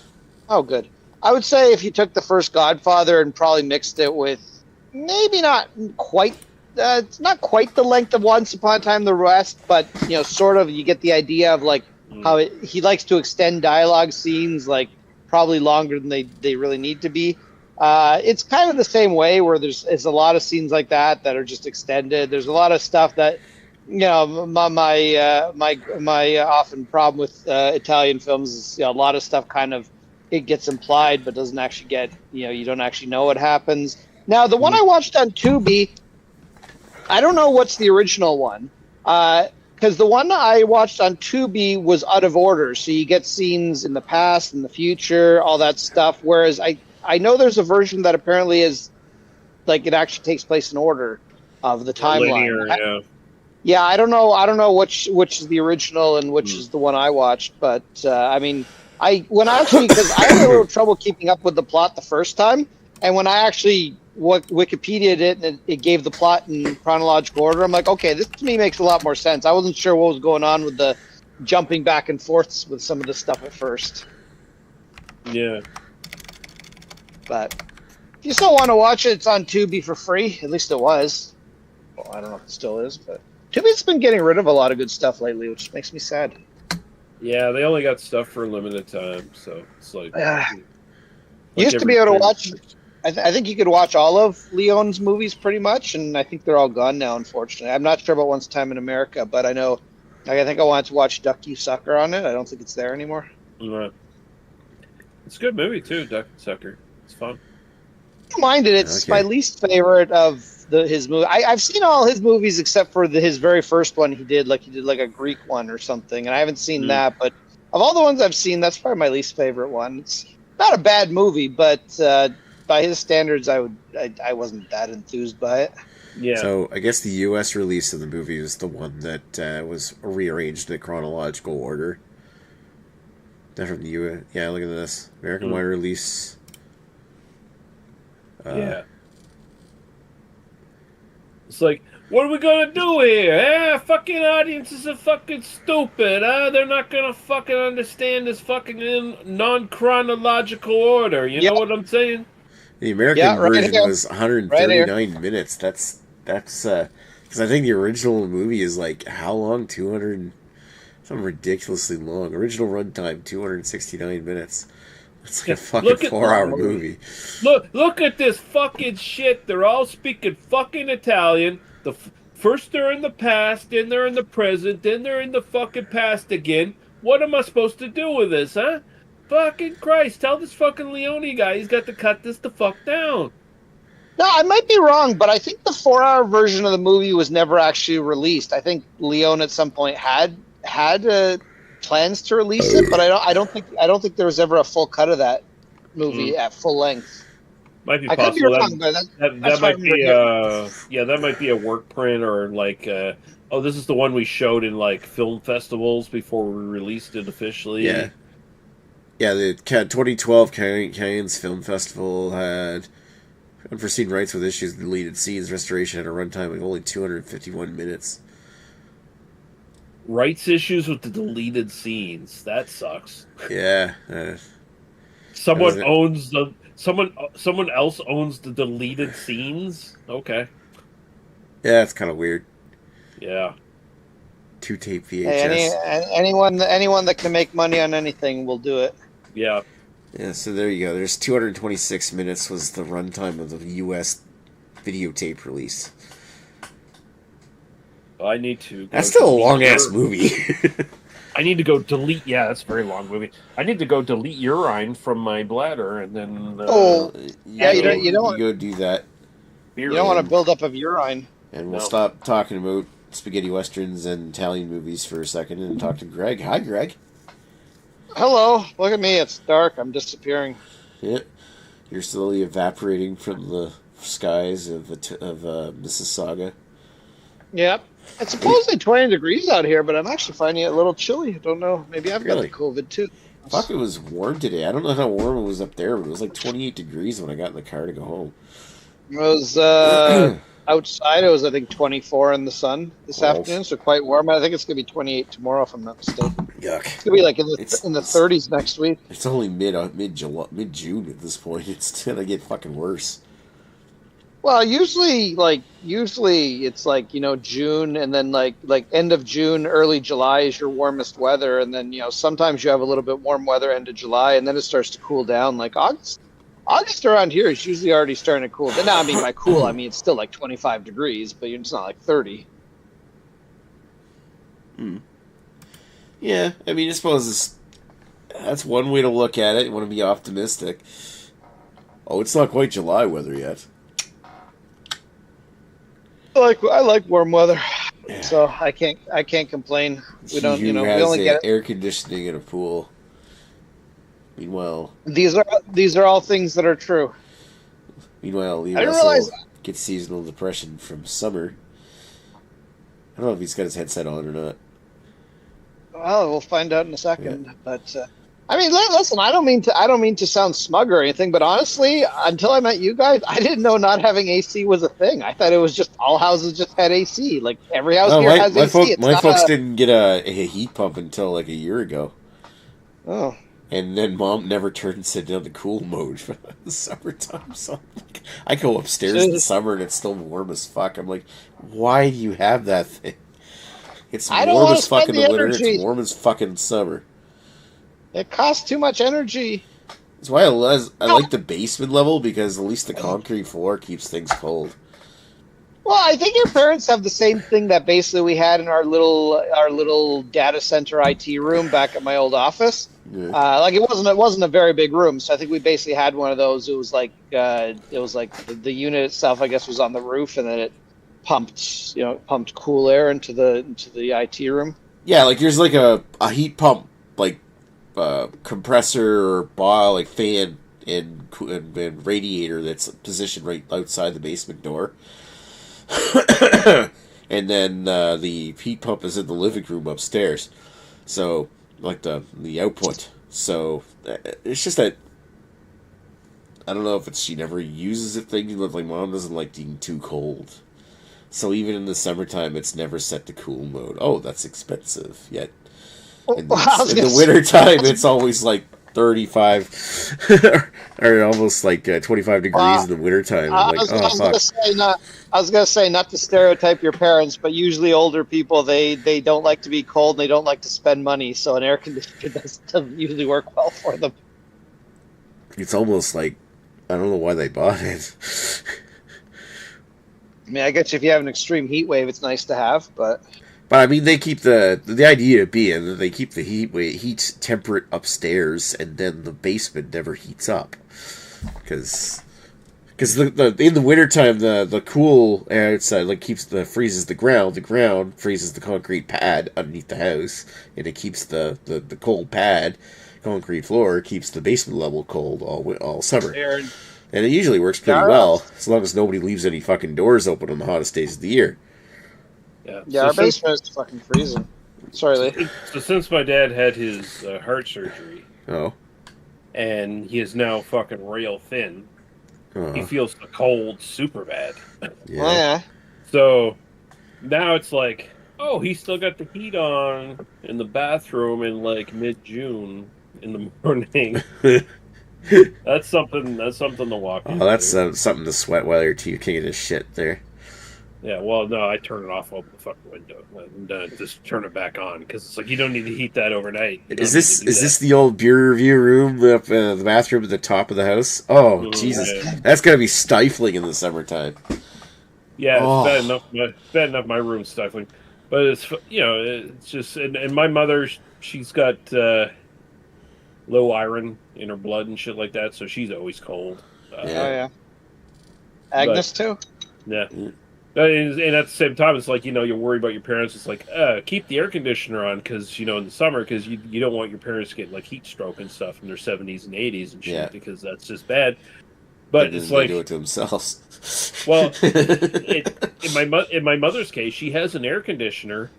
Oh, good. I would say if you took the first Godfather and probably mixed it with maybe not quite. It's not quite the length of Once Upon a Time the rest, but sort of you get the idea of like how he likes to extend dialogue scenes like probably longer than they really need to be. It's kind of the same way where there's a lot of scenes like that are just extended. There's a lot of stuff that my often problem with Italian films is a lot of stuff kind of it gets implied but doesn't actually get you don't actually know what happens. Now the one I watched on Tubi, I don't know what's the original one, because the one I watched on Tubi was out of order, so you get scenes in the past, in the future, all that stuff. Whereas I know there's a version that apparently is like it actually takes place in order of the timeline.
Linear,
yeah, I don't know which is the original and which is the one I watched, but I mean, because I had a little trouble keeping up with the plot the first time, and when I actually Wikipedia'd it and it gave the plot in chronological order, I'm like, okay, this to me makes a lot more sense. I wasn't sure what was going on with the jumping back and forth with some of the stuff at first.
Yeah.
But if you still want to watch it, it's on Tubi for free. At least it was. Well, I don't know if it still is, but Tubi's been getting rid of a lot of good stuff lately, which makes me sad.
Yeah, they only got stuff for a limited time, so it's like...
You used to be able to watch... I think you could watch all of Leone's movies pretty much, and I think they're all gone now, unfortunately. I'm not sure about Once Time in America, but I know... I think I wanted to watch Duck You Sucker on it. I don't think it's there anymore.
Right. It's a good movie, too, Duck You Sucker. It's fun.
I don't mind it. It's my least favorite of his movie. I've seen all his movies except for his very first one he did like a Greek one or something, and I haven't seen that, but of all the ones I've seen, that's probably my least favorite one. It's not a bad movie, but by his standards, I wasn't that enthused by it.
Yeah. So I guess the U.S. release of the movie is the one that was rearranged in chronological order. Different from the U.S. Yeah, look at this American wide release.
Yeah. It's like, what are we gonna do here? Fucking audiences are fucking stupid. They're not gonna fucking understand this fucking non-chronological order. You know what I'm saying?
The American version was 139 minutes. That's because I think the original movie is like how long? 200, something ridiculously long. Original runtime 269 minutes. It's like a fucking 4-hour movie.
Look at this fucking shit. They're all speaking fucking Italian. First they're in the past, then they're in the present, then they're in the fucking past again. What am I supposed to do with this, huh? Fucking Christ, tell this fucking Leone guy he's got to cut this the fuck down.
No, I might be wrong, but I think the 4-hour version of the movie was never actually released. I think Leone at some point had plans to release it, but I don't think there was ever a full cut of that movie at full length.
Might be
I could be
possible.
wrong, but
That might be that might be a work print, or like oh, this is the one we showed in like film festivals before we released it officially.
Yeah. Yeah, the 2012 Cannes Film Festival had unforeseen rights with issues, deleted scenes, restoration at a runtime of only 251 minutes.
Rights issues with the deleted scenes. That sucks.
Yeah.
Someone else owns the deleted scenes. Okay.
Yeah, it's kind of weird.
Yeah.
2-tape VHS.
Hey, anyone that can make money on anything will do it.
Yeah.
Yeah, so there you go. There's 226 minutes was the runtime of the U.S. videotape release.
I need to.
That's still a long-ass movie.
I need to go delete. Yeah, that's a very long movie. I need to go delete urine from my bladder, and then.
Yeah, you don't
go do that.
You don't want to build up of urine.
And we'll stop talking about spaghetti westerns and Italian movies for a second and talk to Greg. Hi, Greg.
Hello. Look at me. It's dark. I'm disappearing.
Yeah, you're slowly evaporating from the skies of Mississauga.
Yep. It's supposedly 20 degrees out here, but I'm actually finding it a little chilly. I don't know. Maybe I've got the COVID too.
Fuck, it was warm today. I don't know how warm it was up there, but it was like 28 degrees when I got in the car to go home.
It was outside. It was, I think, 24 in the sun this afternoon, so quite warm. I think it's going to be 28 tomorrow, if I'm not mistaken.
Yuck.
It's going to be like in the 30s next week.
It's only mid-June at this point. It's going to get fucking worse.
Well, usually it's like, June, and then like end of June, early July is your warmest weather, and then sometimes you have a little bit warm weather end of July, and then it starts to cool down. Like August around here is usually already starting to cool. Now, I mean by cool, I mean it's still like 25 degrees, but it's not like 30.
Yeah, I mean, I suppose that's one way to look at it. You want to be optimistic. Oh, it's not quite July weather yet.
I like warm weather, so I can't complain. We don't, we only get
air conditioning in a pool. Meanwhile,
these are all things that are true.
Meanwhile, he
I didn't
also
realize
gets seasonal depression from summer. I don't know if he's got his headset on or not.
Well, we'll find out in a second. Yeah. But I mean, listen, I don't mean to sound smug or anything, but honestly, until I met you guys, I didn't know not having AC was a thing. I thought it was just all houses just had AC. Like every house here has AC.
My folks didn't get a heat pump until like a year ago.
Oh.
And then Mom never turned and said down the cool mode for the summertime. So I go upstairs in the summer and it's still warm as fuck. I'm like, why do you have that thing? It's warm as fuck in the winter. It's warm as fucking summer.
It costs too much energy.
That's why I like the basement level, because at least the concrete floor keeps things cold.
Well, I think your parents have the same thing that basically we had in our little data center IT room back at my old office. Yeah. It wasn't a very big room, so I think we basically had one of those. It was like the unit itself, I guess, was on the roof, and then it pumped cool air into the IT room. Yeah,
like there's like a heat pump, like compressor or fan and radiator that's positioned right outside the basement door. And then the heat pump is in the living room upstairs, so like the output. So it's just that I don't know if it's she never uses it thing, but like Mom doesn't like being too cold, so even in the summertime it's never set to cool mode. Oh, that's expensive. Yet in the wintertime it's always like 35 or almost like 25 degrees in the wintertime.
I was gonna say not to stereotype your parents, but usually older people they don't like to be cold and they don't like to spend money, so an air conditioner doesn't usually work well for them.
It's almost like I don't know why they bought it.
I mean, I guess if you have an extreme heat wave, it's nice to have, but
I mean, they keep the idea being that they keep the heat temperate upstairs, and then the basement never heats up, because Because in the wintertime, the cool outside freezes the ground freezes the concrete pad underneath the house, and it keeps the cold pad, concrete floor, keeps the basement level cold all summer.
Aaron,
And it usually works pretty well, as long as nobody leaves any fucking doors open on the hottest days of the year.
Yeah, our basement is fucking freezing. Sorry, Lee.
So since my dad had his heart surgery, and he is now fucking real thin, he feels the cold super bad.
Yeah.
Oh, yeah.
So now it's like, oh, he still got the heat on in the bathroom in like mid-June in the morning. That's something to walk into.
Oh, that's something to sweat while you're king of this shit there.
Yeah, well, no, I turn it off, open the fucking window, and just turn it back on, because it's like, you don't need to heat that overnight. Is
this the old beer review room up the bathroom at the top of the house? Oh, Jesus.
Yeah.
That's gotta be stifling in the summertime.
Yeah, it's bad enough my room's stifling. But it's, it's just, and my mother, she's got low iron in her blood and shit like that, so she's always cold.
Oh, yeah. Agnes, too?
Yeah. And at the same time, it's like, you worry about your parents. It's like, keep the air conditioner on, because, in the summer, because you don't want your parents to get, like, heat stroke and stuff in their 70s and 80s and shit, because that's just bad. But it's like...
They do it to themselves.
Well, in my mother's case, she has an air conditioner,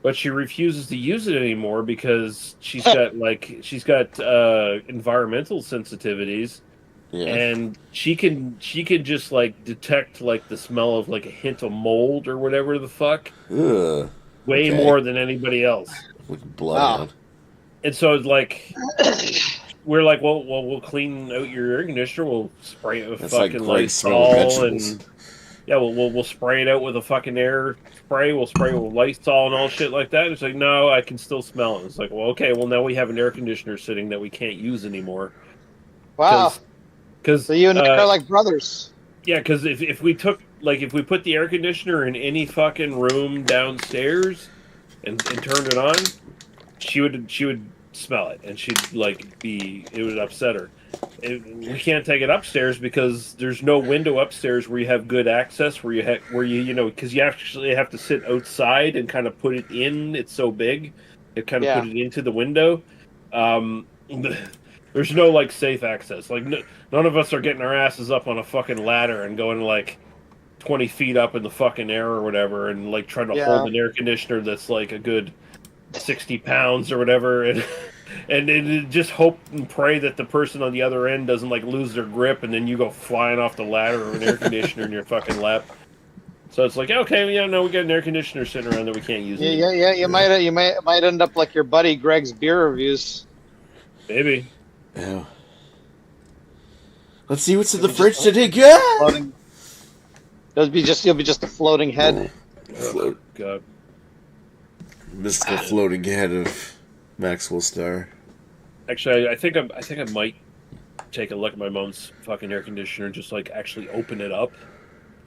but she refuses to use it anymore because she's got environmental sensitivities. Yeah. And she can just like detect like the smell of like a hint of mold or whatever the fuck.
Ugh,
way more than anybody else.
With blood.
And so it's like we're like, well, we'll clean out your air conditioner. We'll spray it with fucking Lysol and we'll spray it out with a fucking air spray. We'll spray it with Lysol and all shit like that. It's like, no, I can still smell it. It's like, well, okay, well now we have an air conditioner sitting that we can't use anymore.
Wow.
So
you and Nick are like brothers.
Yeah, because if we put the air conditioner in any fucking room downstairs and turned it on, she would smell it, and she'd it would upset her. We can't take it upstairs because there's no window upstairs where you have good access, where because you actually have to sit outside and kind of put it in. It's so big, it kind of put it into the window. There's no safe access. None of us are getting our asses up on a fucking ladder and going 20 feet up in the fucking air or whatever, and trying to hold an air conditioner that's a good 60 pounds or whatever, and just hope and pray that the person on the other end doesn't lose their grip, and then you go flying off the ladder or an air conditioner in your fucking lap. So it's like, okay, we got an air conditioner sitting around that we can't use.
Yeah. You might end up like your buddy Greg's beer reviews.
Maybe.
Yeah. Let's see what's in the fridge today, guys.
You'll be just a floating head.
Oh, God.
Mystical floating head of Maxwell Star.
Actually, I think I might take a look at my mom's fucking air conditioner and just actually open it up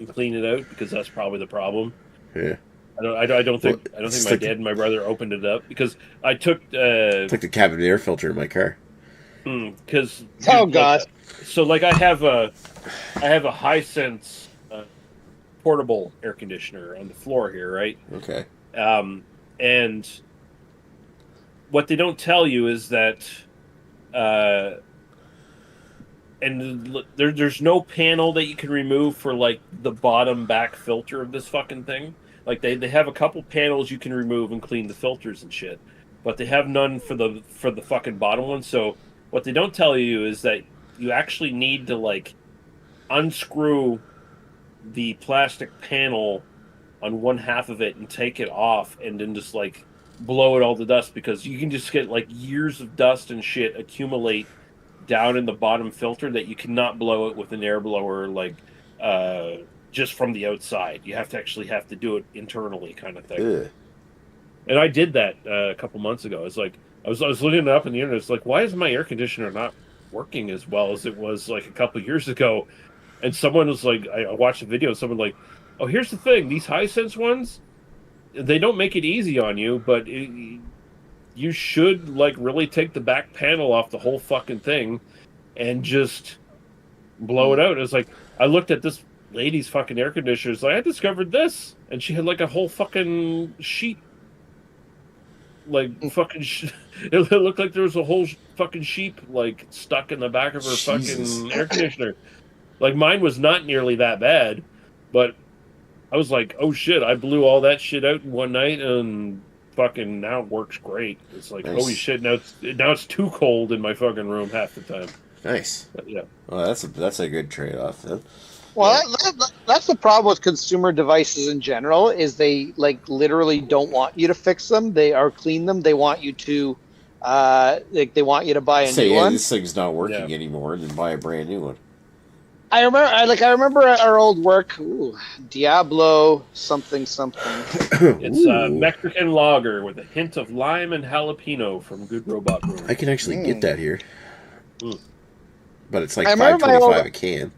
and clean it out, because that's probably the problem.
Yeah.
I don't think my dad and my brother opened it up, because I took
the cabin air filter in my car.
Because
God.
So I have a Hisense portable air conditioner on the floor here, right?
Okay.
And what they don't tell you is that and there's no panel that you can remove for the bottom back filter of this fucking thing. They have a couple panels you can remove and clean the filters and shit, but they have none for the fucking bottom one. So what they don't tell you is that you actually need to unscrew the plastic panel on one half of it and take it off, and then just blow it all to dust, because you can just get years of dust and shit accumulate down in the bottom filter that you cannot blow it with an air blower just from the outside. You have to do it internally, kind of thing.
Ugh.
And I did that a couple months ago. It's I was looking it up on the internet. It's why is my air conditioner not working as well as it was a couple years ago? And someone was I watched a video. Someone oh, here's the thing. These Hisense ones, they don't make it easy on you, but you should really take the back panel off the whole fucking thing and just blow it out. It's I looked at this lady's fucking air conditioners. Like, I discovered this, and she had like a whole fucking sheet. Like fucking, it looked like there was a whole fucking sheep like stuck in the back of her fucking air conditioner. Like mine was not nearly that bad, but I was like, oh shit! I blew all that shit out in one night, and fucking now it works great. It's like holy shit! Now it's too cold in my fucking room half the time.
Nice.
But, yeah.
Well, that's a good trade-off then.
Well, that's the problem with consumer devices in general, is they like literally don't want you to fix them. They are clean them. They want you to, they want you to buy a new one.
This thing's not working anymore, and then buy a brand new one.
I remember at our old work, Diablo something.
It's a Mexican lager with a hint of lime and jalapeno from Good Robot Brewing.
I can actually get that here, but it's like $5.25 a can.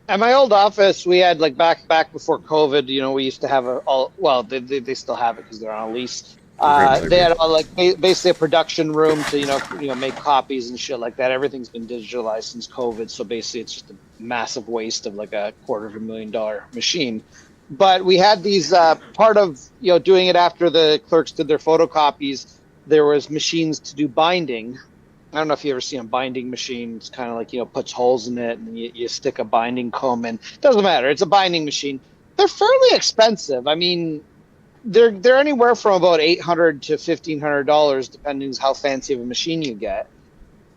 At my old office, we had like back before COVID. We used to have they still have it because they're on a lease. They had basically a production room to make copies and shit like that. Everything's been digitalized since COVID, so basically it's just a massive waste of like a $250,000 machine. But we had these part of doing it after the clerks did their photocopies. There was machines to do binding. I don't know if you ever seen a binding machine. It's kind of like, puts holes in it and you stick a binding comb in. Doesn't matter. It's a binding machine. They're fairly expensive. I mean, they're anywhere from about $800 to $1,500, depending on how fancy of a machine you get.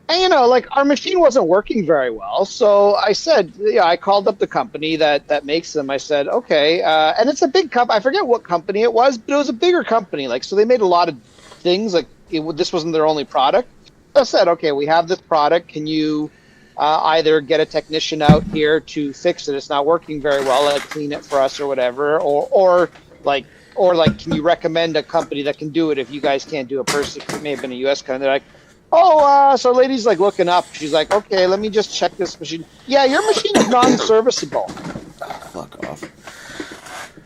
And, our machine wasn't working very well. So I said, I called up the company that makes them. I said, okay. And it's a big company. I forget what company it was, but it was a bigger company. So they made a lot of things. This wasn't their only product. I said, okay, we have this product. Can you either get a technician out here to fix it? It's not working very well. Clean it for us or whatever. Or can you recommend a company that can do it if you guys can't do it personally? It may have been a U.S. company. They're like, so lady's like looking up. She's like, okay, let me just check this machine. Yeah, your machine is non-serviceable.
Fuck off.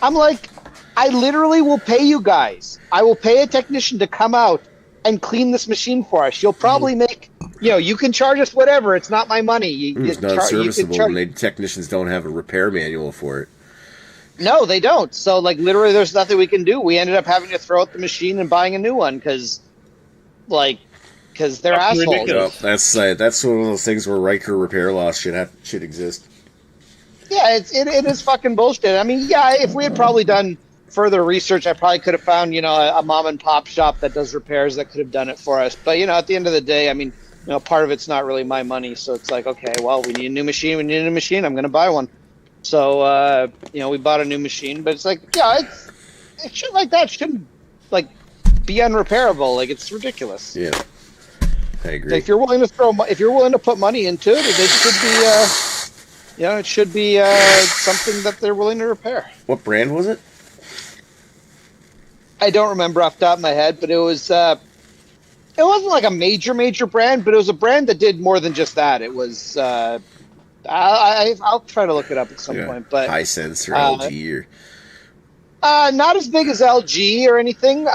I'm like, I literally will pay you guys. I will pay a technician to come out and clean this machine for us. You'll probably make, you can charge us whatever. It's not my money.
It's not serviceable, and technicians don't have a repair manual for it.
No, they don't. So, literally, there's nothing we can do. We ended up having to throw out the machine and buying a new one because they're assholes.
Well, that's one of those things where Riker repair loss should exist.
Yeah, it is fucking bullshit. I mean, if we had probably done further research, I probably could have found, a mom and pop shop that does repairs that could have done it for us. But, at the end of the day, I mean, part of it's not really my money. So it's like, okay, well, we need a new machine. I'm going to buy one. So, we bought a new machine. But it's like, it shit like that shouldn't, be unrepairable. It's ridiculous.
Yeah, I agree.
If you're willing to put money into it, it should be something that they're willing to repair.
What brand was it?
I don't remember off the top of my head, but it was it wasn't like a major brand, but it was a brand that did more than just that. It was I'll try to look it up at some point, but
Hisense or LG or
not as big as LG or anything,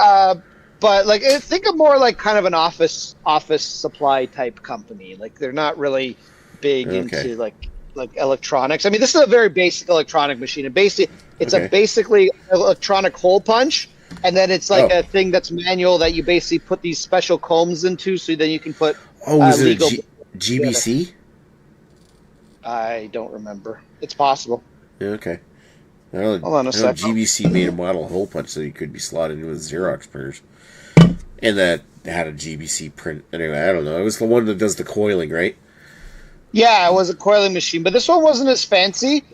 but think of more like kind of an office supply type company. They're not really big into like electronics. I mean, this is a very basic electronic machine. It's a basically electronic hole punch. And then it's a thing that's manual that you basically put these special combs into, so then you can put.
Is it a GBC?
I don't remember. It's possible.
Yeah, okay. Hold
on a second.
GBC made a model hole punch so you could be slotted in with Xerox printers, and that had a GBC print. Anyway, I don't know. It was the one that does the coiling, right?
Yeah, it was a coiling machine, but this one wasn't as fancy.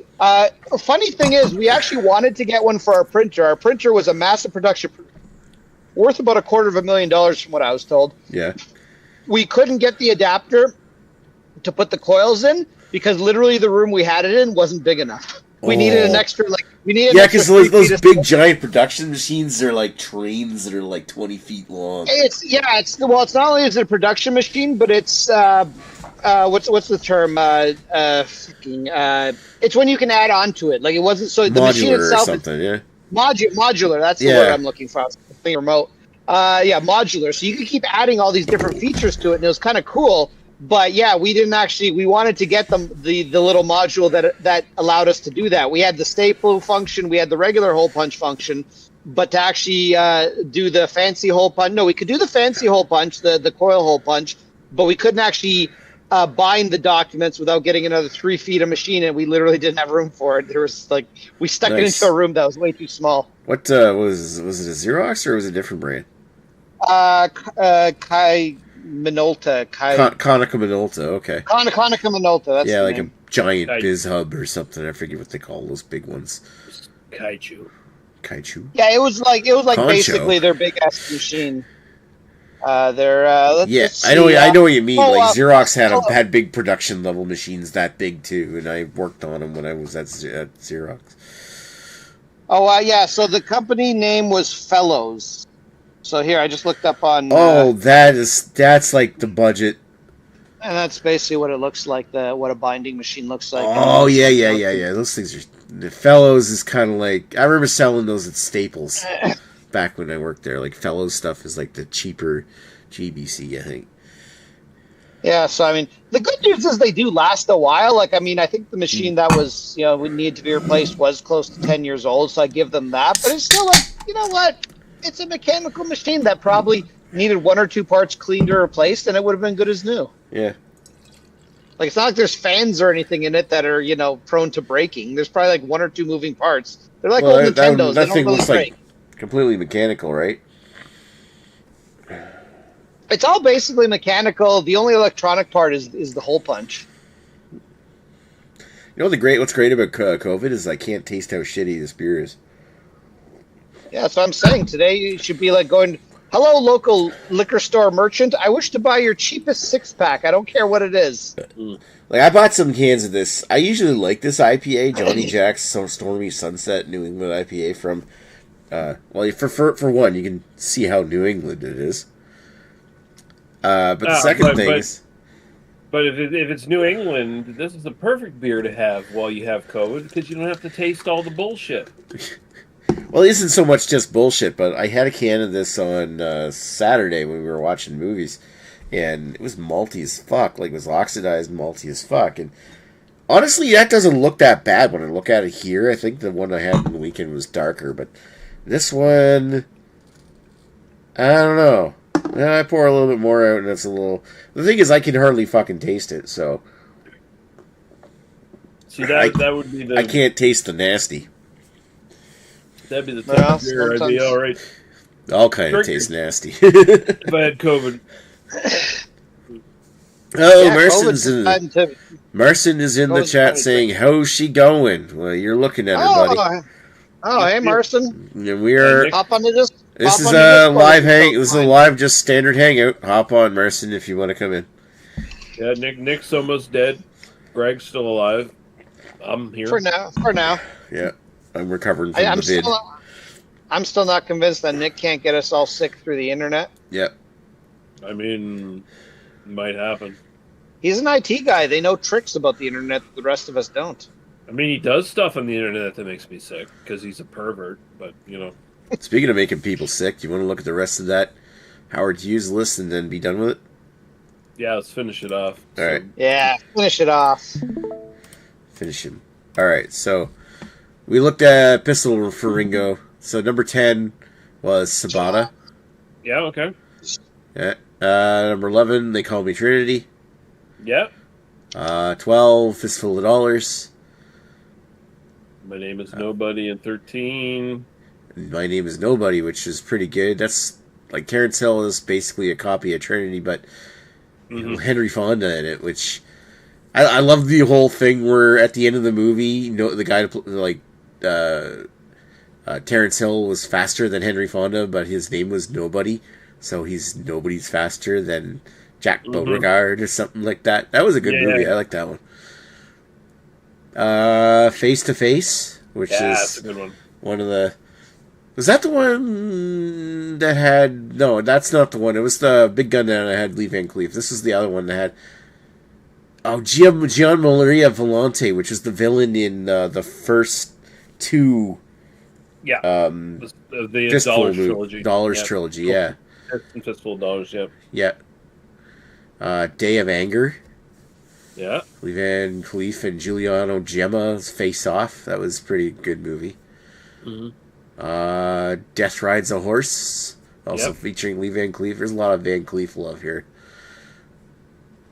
Funny thing is, we actually wanted to get one for our printer. Our printer was a massive production, worth about $250,000 from what I was told.
Yeah.
We couldn't get the adapter to put the coils in because literally the room we had it in wasn't big enough. We needed an extra,
because those big giant production machines are like trains that are like 20 feet long.
It's not only is it a production machine, but it's what's the term? It's when you can add on to it. It wasn't so the machine itself.
Or something, yeah.
Modular. That's the word I'm looking for. I was thinking remote. Modular. So you could keep adding all these different features to it, and it was kind of cool. But yeah, we didn't actually. We wanted to get them the little module that allowed us to do that. We had the staple function, we had the regular hole punch function, but to actually do the fancy hole punch, no, we could do the fancy hole punch, the coil hole punch, but we couldn't actually bind the documents without getting another 3 feet of machine, and we literally didn't have room for it. There was like we stuck it into a room that was way too small.
What was it? A Xerox or was it a different brand?
Kai Minolta.
Konica Minolta, okay.
Konica Minolta, that's
yeah,
the
like
name.
a giant biz hub or something. I forget what they call those big ones.
Kaiju.
Yeah, it was like
Concho.
basically their big ass machine.
I know what you mean. Xerox had big production level machines that big too, and I worked on them when I was at Xerox.
Yeah. So the company name was Fellows. So here, I just looked up on.
That's like the budget.
And that's basically what it looks like. What a binding machine looks like.
Oh yeah. Those things are. The Fellows is kind of like I remember selling those at Staples back when I worked there. Like Fellows stuff is like the cheaper GBC, I think.
Yeah, so I mean, the good news is they do last a while. Like, I mean, I think the machine that was, would need to be replaced was close to 10 years old, so I give them that. But it's still like, you know what? It's a mechanical machine that probably needed 1 or 2 parts cleaned or replaced, and it would have been good as new.
Yeah.
Like, it's not like there's fans or anything in it that are, prone to breaking. There's probably like 1 or 2 moving parts. They're like old Nintendos.
That
they
thing
don't
looks
really break.
like completely mechanical, right?
It's all basically mechanical. The only electronic part is the hole punch.
You know what's great about COVID is I can't taste how shitty this beer is.
Yeah, that's what I'm saying. Today you should be like going, hello, local liquor store merchant. I wish to buy your cheapest 6-pack. I don't care what it is.
Like, I bought some cans of this. I usually like this IPA, Johnny Jack's Stormy Sunset New England IPA from, for one, you can see how New England it is. But the second thing is...
But if it's New England, this is the perfect beer to have while you have COVID, because you don't have to taste all the bullshit.
Well, it isn't so much just bullshit, but I had a can of this on Saturday when we were watching movies, and it was malty as fuck. Like, it was oxidized malty as fuck. And honestly, that doesn't look that bad when I look at it here. I think the one I had in the weekend was darker, but this one, I don't know. I pour a little bit more out, and it's a little... The thing is, I can hardly fucking taste it, so...
See, that would be the...
I can't taste the nasty.
That'd be the type of beer I'd be alright.
All kind of taste nasty.
If I had COVID.
Marcin is in the chat saying, how's she going? Well, you're looking at her, buddy.
Oh, hey, Marcin.
And we are...
Hop onto this.
This is a live hang. This is a live, just standard hangout. Hop on, Marcin, if you want to come in.
Yeah, Nick's almost dead. Greg's still alive. I'm here
for now.
Yeah, I'm recovering from the vid.
I'm still not convinced that Nick can't get us all sick through the internet.
Yep.
I mean, it might happen.
He's an IT guy. They know tricks about the internet that the rest of us don't.
I mean, he does stuff on the internet that makes me sick because he's a pervert. But
Speaking of making people sick, do you want to look at the rest of that Howard Hughes list and then be done with it?
Yeah, let's finish it off.
All right.
Yeah, finish it off.
Finish him. All right, so we looked at Pistol for Ringo. So number 10 was Sabata.
Yeah, okay.
Yeah. Number 11, They Call Me Trinity.
Yeah.
12, Fistful of Dollars.
My Name is Nobody, and 13.
My Name is Nobody, which is pretty good. That's like Terrence Hill is basically a copy of Trinity, but Henry Fonda in it, which I love the whole thing where at the end of the movie, the guy Terrence Hill was faster than Henry Fonda, but his name was Nobody, so he's nobody's faster than Jack Beauregard or something like that. That was a good movie. I like that one. Face to Face, which is
that's a good one.
One of the... Was that the one that had... No, that's not the one. It was the big gun that had Lee Van Cleef. This is the other one that had... Oh, Gian Maria Volante, which is the villain in the first two...
Yeah. The Dollars trilogy.
Trilogy, yeah.
Fistful of Dollars, yeah.
Yeah. Day of Anger.
Yeah.
Van Cleef and Giuliano Gemma's Face Off. That was a pretty good movie. Death Rides a Horse. Also featuring Lee Van Cleef. There's a lot of Van Cleef love here.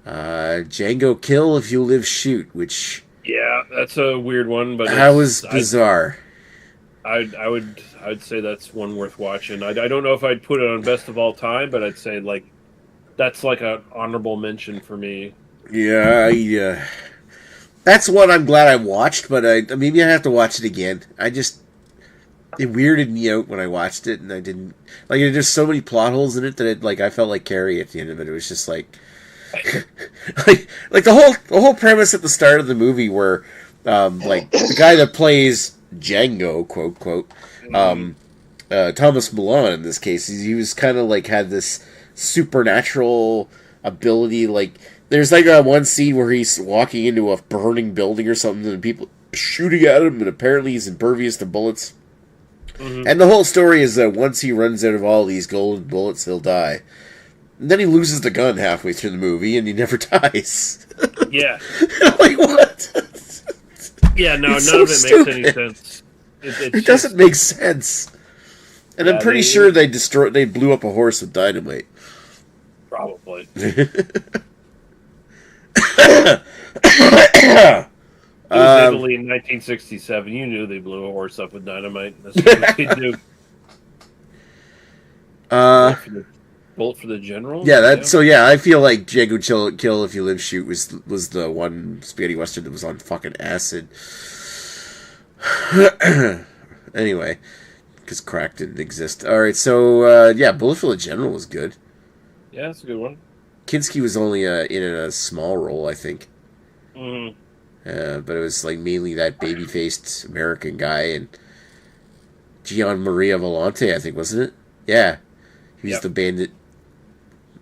Django Kill If You Live Shoot, which...
Yeah, that's a weird one, but
that was bizarre.
I'd say that's one worth watching. I don't know if I'd put it on best of all time, but I'd say like that's like an honorable mention for me.
Yeah, that's one I'm glad I watched, but maybe I have to watch it again. It weirded me out when I watched it, and I didn't like. There's so many plot holes in it that I felt like Carrie at the end of it. It was just like, like the whole premise at the start of the movie, where like the guy that plays Django, quote quote, Thomas Milan in this case, he was kind of like had this supernatural ability. Like there's like one scene where he's walking into a burning building or something, and people shooting at him, and apparently he's impervious to bullets. And the whole story is that once he runs out of all these golden bullets, he'll die. And then he loses the gun halfway through the movie, and he never dies.
Yeah.
Like, what?
Yeah, no,
It's
none
so
of it
stupid.
makes any sense.
It doesn't make sense. And I'm pretty sure they blew up a horse with dynamite.
Probably. It was Italy in 1967. You knew they blew a horse up with dynamite. That's what they do. Bullet for the General?
Yeah, so yeah, I feel like Django Kill If You Live Shoot was the one spaghetti western that was on fucking acid. Anyway, because crack didn't exist. Alright, so yeah, Bullet for the General was good.
Yeah, that's a good one.
Kinski was only in a small role, I think.
Mm-hmm.
But it was like mainly that baby-faced American guy and Gian Maria Volante, I think, wasn't it? Yeah. He was the bandit.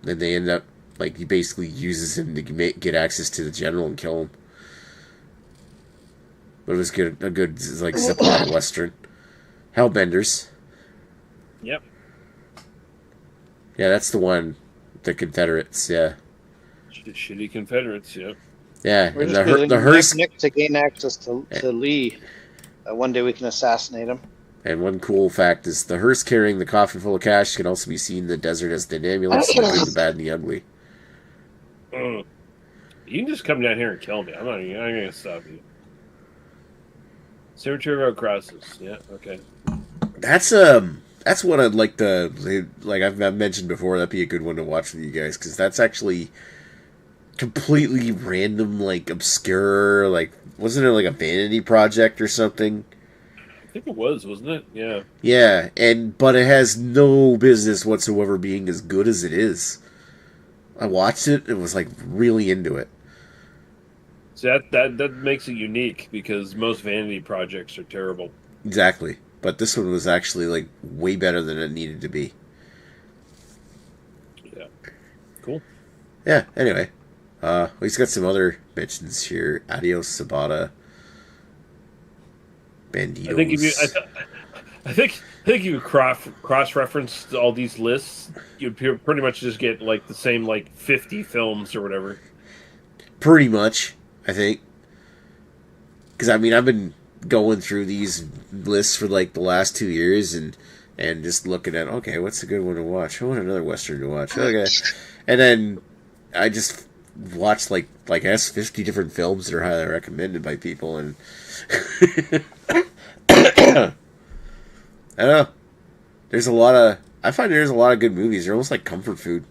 Then they end up, like, he basically uses him to get access to the general and kill him. But it was a good like, zip-line western. Hellbenders.
Yep.
Yeah, that's the one. The Confederates, yeah.
Shitty Confederates, yep.
Yeah,
We're
and
just
the hearse...
Nick to gain access to Lee. One day we can assassinate him.
And one cool fact is the hearse carrying the coffin full of cash can also be seen in the desert as an ambulance to bring the bad and the ugly.
You can just come down here and kill me. I'm not going to stop you. Cemetery Road Crosses. Yeah, okay.
That's what I'd like to... Like I've mentioned before, that'd be a good one to watch with you guys, because that's actually completely random, like, obscure, like... Wasn't it like a vanity project or something?
I think it was, wasn't it? Yeah.
Yeah, but it has no business whatsoever being as good as it is. I watched it and was like really into it.
So that makes it unique because most vanity projects are terrible.
Exactly. But this one was actually like way better than it needed to be.
Yeah. Cool.
Yeah, anyway. He's got some other mentions here. Adios Sabata. Banditos.
I think if you cross-reference all these lists, you'd pretty much just get like the same like 50 films or whatever.
Pretty much, I think. Because I mean, I've been going through these lists for like the last 2 years and just looking at, okay, what's a good one to watch? I want another Western to watch. Okay, and then I just watched like I guess 50 different films that are highly recommended by people, and I don't know. I find there's a lot of good movies. They're almost like comfort food.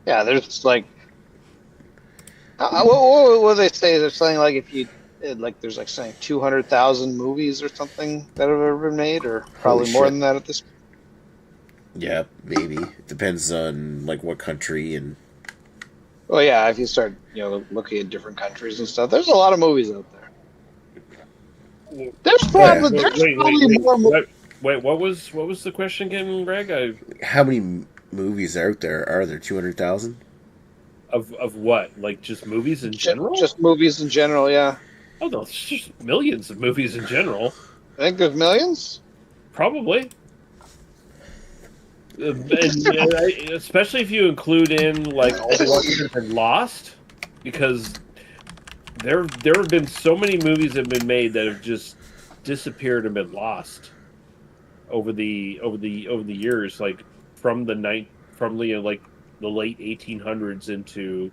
Yeah, there's like, what do they say? They're saying like if you like, there's like saying 200,000 movies or something that have ever been made, or probably more than that at this point.
Yeah, maybe. It depends on like what country and.
Well, yeah, if you start looking at different countries and stuff, there's a lot of movies out there. There's probably more movies.
Wait, what was the question again, Greg?
How many movies out there are there? 200,000?
Of what? Like just movies in general?
Just movies in general, yeah.
Oh no, there's just millions of movies in general.
I think there's millions.
Probably. Especially if you include in like all the ones that have been lost, because there have been so many movies that have been made that have just disappeared and been lost over the years, like from the like the late 1800s into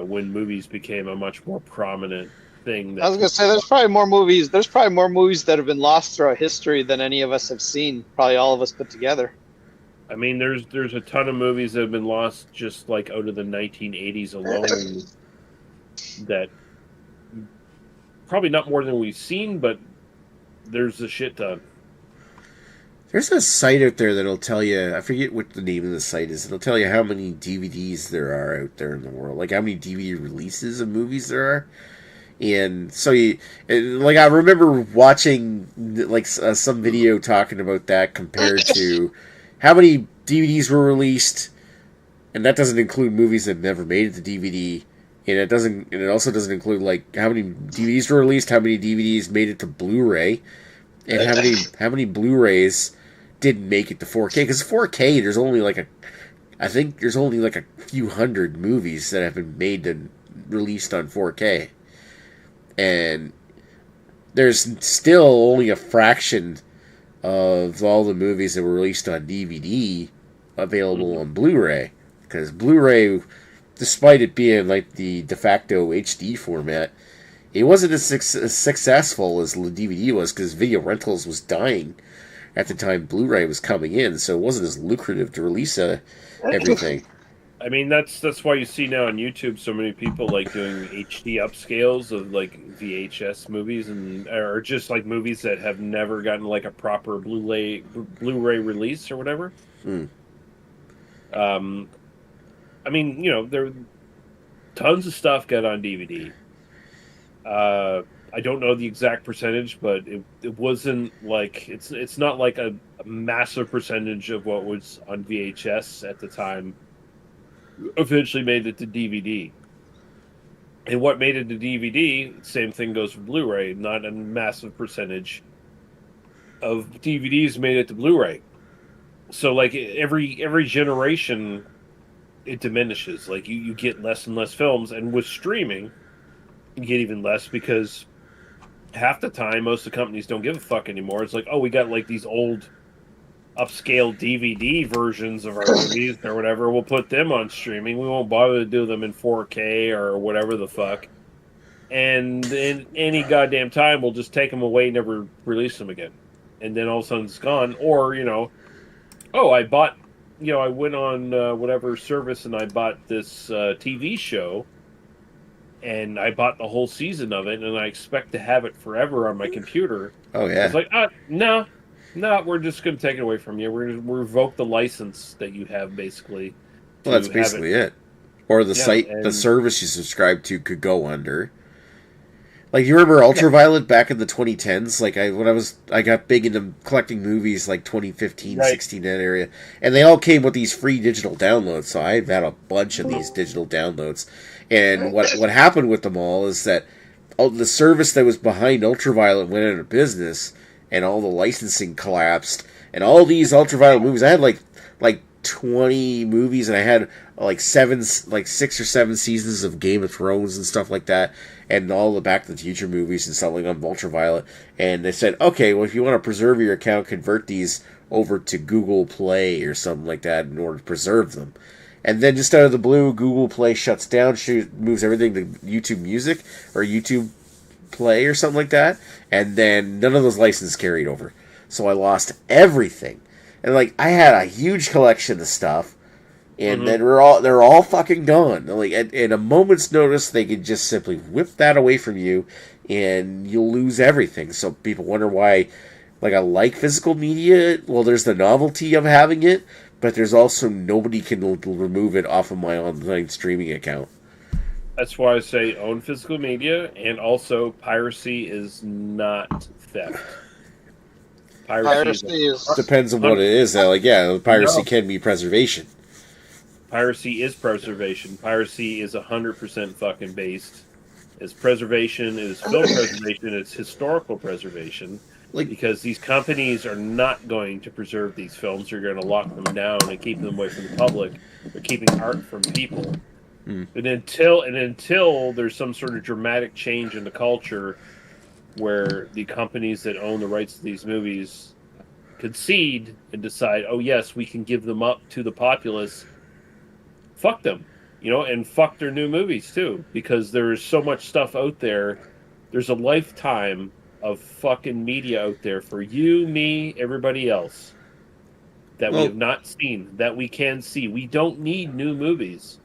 when movies became a much more prominent thing. That
I was gonna say there's probably more movies. There's probably more movies that have been lost throughout history than any of us have seen. Probably all of us put together.
I mean, there's a ton of movies that have been lost just like out of the 1980s alone. That probably not more than we've seen, but there's a shit ton.
There's a site out there that'll tell you, I forget what the name of the site is, it'll tell you how many DVDs there are out there in the world. Like how many DVD releases of movies there are. And so I remember watching like some video talking about that compared to how many DVDs were released, and that doesn't include movies that never made it to DVD. And it also doesn't include like how many DVDs were released, how many DVDs made it to Blu-ray, and how many Blu-rays didn't make it to 4K. Because 4K, there's only like a few hundred movies that have been made and released on 4K, and there's still only a fraction of all the movies that were released on DVD available on Blu-ray. Because Blu-ray, despite it being like the de facto HD format, it wasn't as successful as the DVD was because video rentals was dying at the time Blu-ray was coming in, so it wasn't as lucrative to release everything.
I mean, that's why you see now on YouTube so many people like doing HD upscales of like VHS movies or just like movies that have never gotten like a proper Blu-ray release or whatever. I mean, there tons of stuff got on DVD. I don't know the exact percentage, but it wasn't like it's not like a massive percentage of what was on VHS at the time eventually made it to DVD. And what made it to DVD, same thing goes for Blu-ray. Not a massive percentage of DVDs made it to Blu-ray. So like every generation, it diminishes. Like you get less and less films, and with streaming, you get even less because half the time most of the companies don't give a fuck anymore. It's like, oh, we got like these old upscale DVD versions of our movies or whatever. We'll put them on streaming. We won't bother to do them in 4K or whatever the fuck. And in any goddamn time, we'll just take them away and never release them again. And then all of a sudden it's gone. Or, oh, I bought, I went on whatever service and I bought this TV show. And I bought the whole season of it, and I expect to have it forever on my computer.
Oh, yeah.
It's like, no, we're just going to take it away from you. We're going to revoke the license that you have, basically.
Well, that's basically it. Or the the service you subscribe to could go under. Like, you remember Ultraviolet back in the 2010s? Like, I got big into collecting movies like 2015, 16, that area. And they all came with these free digital downloads, so I've had a bunch of these digital downloads. And what happened with them all is that the service that was behind Ultraviolet went out of business, and all the licensing collapsed. And all these Ultraviolet movies, I had like 20 movies, and I had like 6 or 7 seasons of Game of Thrones and stuff like that, and all the Back to the Future movies and stuff like on Ultraviolet. And they said, okay, well, if you want to preserve your account, convert these over to Google Play or something like that in order to preserve them. And then just out of the blue, Google Play shuts down, moves everything to YouTube Music or YouTube Play or something like that. And then none of those licenses carried over. So I lost everything. And like I had a huge collection of stuff, and then they're all fucking gone. Like at a moment's notice, they could just simply whip that away from you, and you'll lose everything. So people wonder why, like I like physical media. Well, there's the novelty of having it. But there's also nobody can remove it off of my online streaming account.
That's why I say own physical media, and also piracy is not theft.
Piracy is
depends on what it is. Like, piracy can be preservation.
Piracy is preservation. Piracy is 100% fucking based. It's preservation. It is film preservation. It's historical preservation. because these companies are not going to preserve these films. They're going to lock them down and keep them away from the public. They're keeping art from people. And until there's some sort of dramatic change in the culture where the companies that own the rights to these movies concede and decide, oh yes, we can give them up to the populace, fuck them, and fuck their new movies too, because there's so much stuff out there. There's a lifetime of fucking media out there for you, me, everybody else that we have not seen, that we can see. We don't need new movies.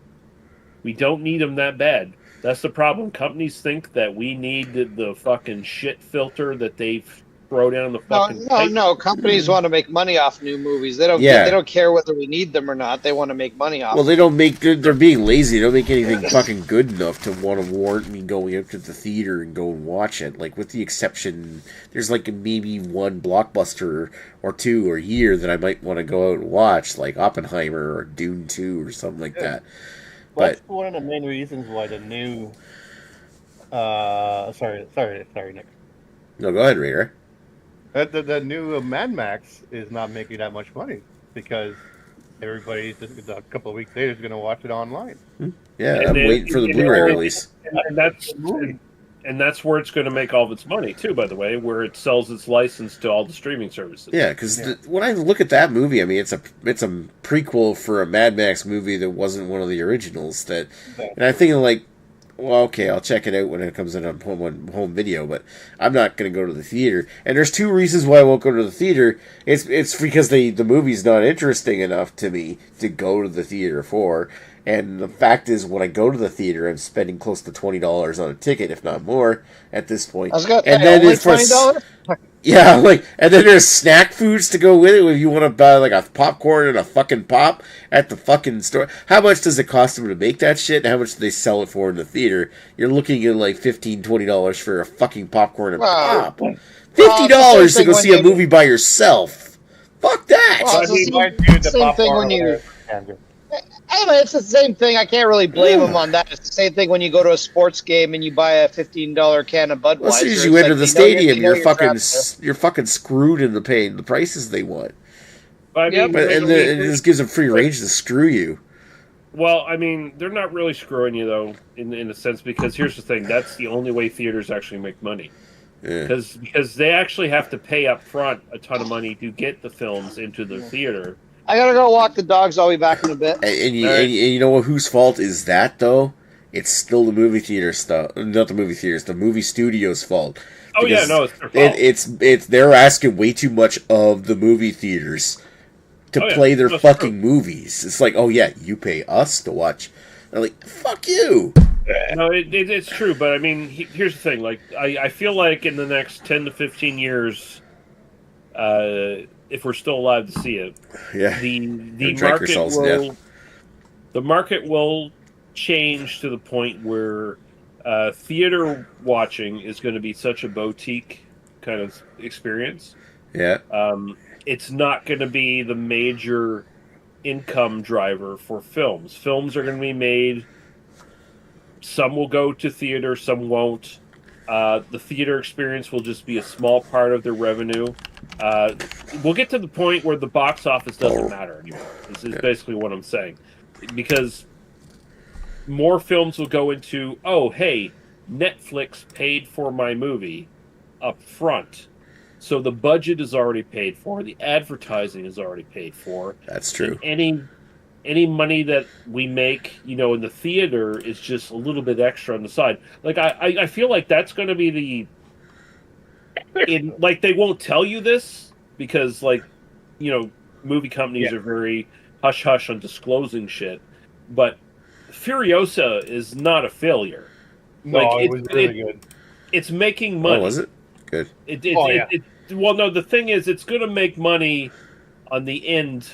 We don't need them that bad. That's the problem. Companies think that we need the fucking shit filter that they throw down the fucking pipe.
No. Companies want to make money off new movies. They don't. They don't care whether we need them or not. They want to make money off.
Well, they don't make good. They're being lazy. They don't make anything fucking good enough to want to warrant me going up to the theater and go and watch it. Like, with the exception, there's like maybe one blockbuster or two a year that I might want to go out and watch, like Oppenheimer or Dune 2 or something like that.
That's one of the main reasons why the new. Sorry, Nick.
No, go ahead, Raider.
The new Mad Max is not making that much money because everybody just a couple of weeks later is going to watch it online.
Yeah, I'm waiting for the Blu-ray release.
And that's where it's going to make all of its money too. By the way, where it sells its license to all the streaming services.
Yeah, because when I look at that movie, I mean, it's a prequel for a Mad Max movie that wasn't one of the originals. And I think like, well, okay, I'll check it out when it comes in on home video, but I'm not going to go to the theater. And there's two reasons why I won't go to the theater. It's because the movie's not interesting enough to me to go to the theater for. And the fact is, when I go to the theater, I'm spending close to $20 on a ticket, if not more, at this point.
I was going to say, only $20?
Yeah, and then there's snack foods to go with it. If you want to buy like a popcorn and a fucking pop at the fucking store, how much does it cost them to make that shit? And how much do they sell it for in the theater? You're looking at like $15, $20 for a fucking popcorn and pop. $50 to go see a movie by yourself. Fuck that.
Well, it's the same thing when you. It's the same thing. I can't really blame them on that. It's the same thing when you go to a sports game and you buy a $15 can of Budweiser.
Well, as soon as you enter the stadium, you're fucking screwed into paying the prices they want.
And
it just gives them free range to screw you.
Well, I mean, they're not really screwing you though, in a sense, because here's the thing: that's the only way theaters actually make money. Because they actually have to pay up front a ton of money to get the films into the theater.
I gotta go walk the dogs. I'll be back in a bit.
And you know whose fault is that though? It's still the movie theater stuff. Not the movie theaters. The movie studio's fault.
Oh yeah, no, it's their fault.
It's they're asking way too much of the movie theaters to play their fucking movies. It's like, oh yeah, you pay us to watch. They're like, fuck you.
No, it's true, but I mean, here's the thing. Like, I feel like in the next 10 to 15 years, if we're still alive to see it, the market will change to the point where theater watching is going to be such a boutique kind of experience.
Yeah.
It's not going to be the major income driver for films. Films are going to be made. Some will go to theater, some won't. The theater experience will just be a small part of their revenue. We'll get to the point where the box office doesn't matter anymore. This is basically what I'm saying. Because more films will go into, oh, hey, Netflix paid for my movie up front. So the budget is already paid for. The advertising is already paid for.
That's true.
And any money that we make, in the theater is just a little bit extra on the side. Like, I feel like that's going to be they won't tell you this because, movie companies are very hush-hush on disclosing shit. But Furiosa is not a failure.
No, it was really good.
It's making money.
Oh, was it? Good.
Well, no, the thing is, it's going to make money on the end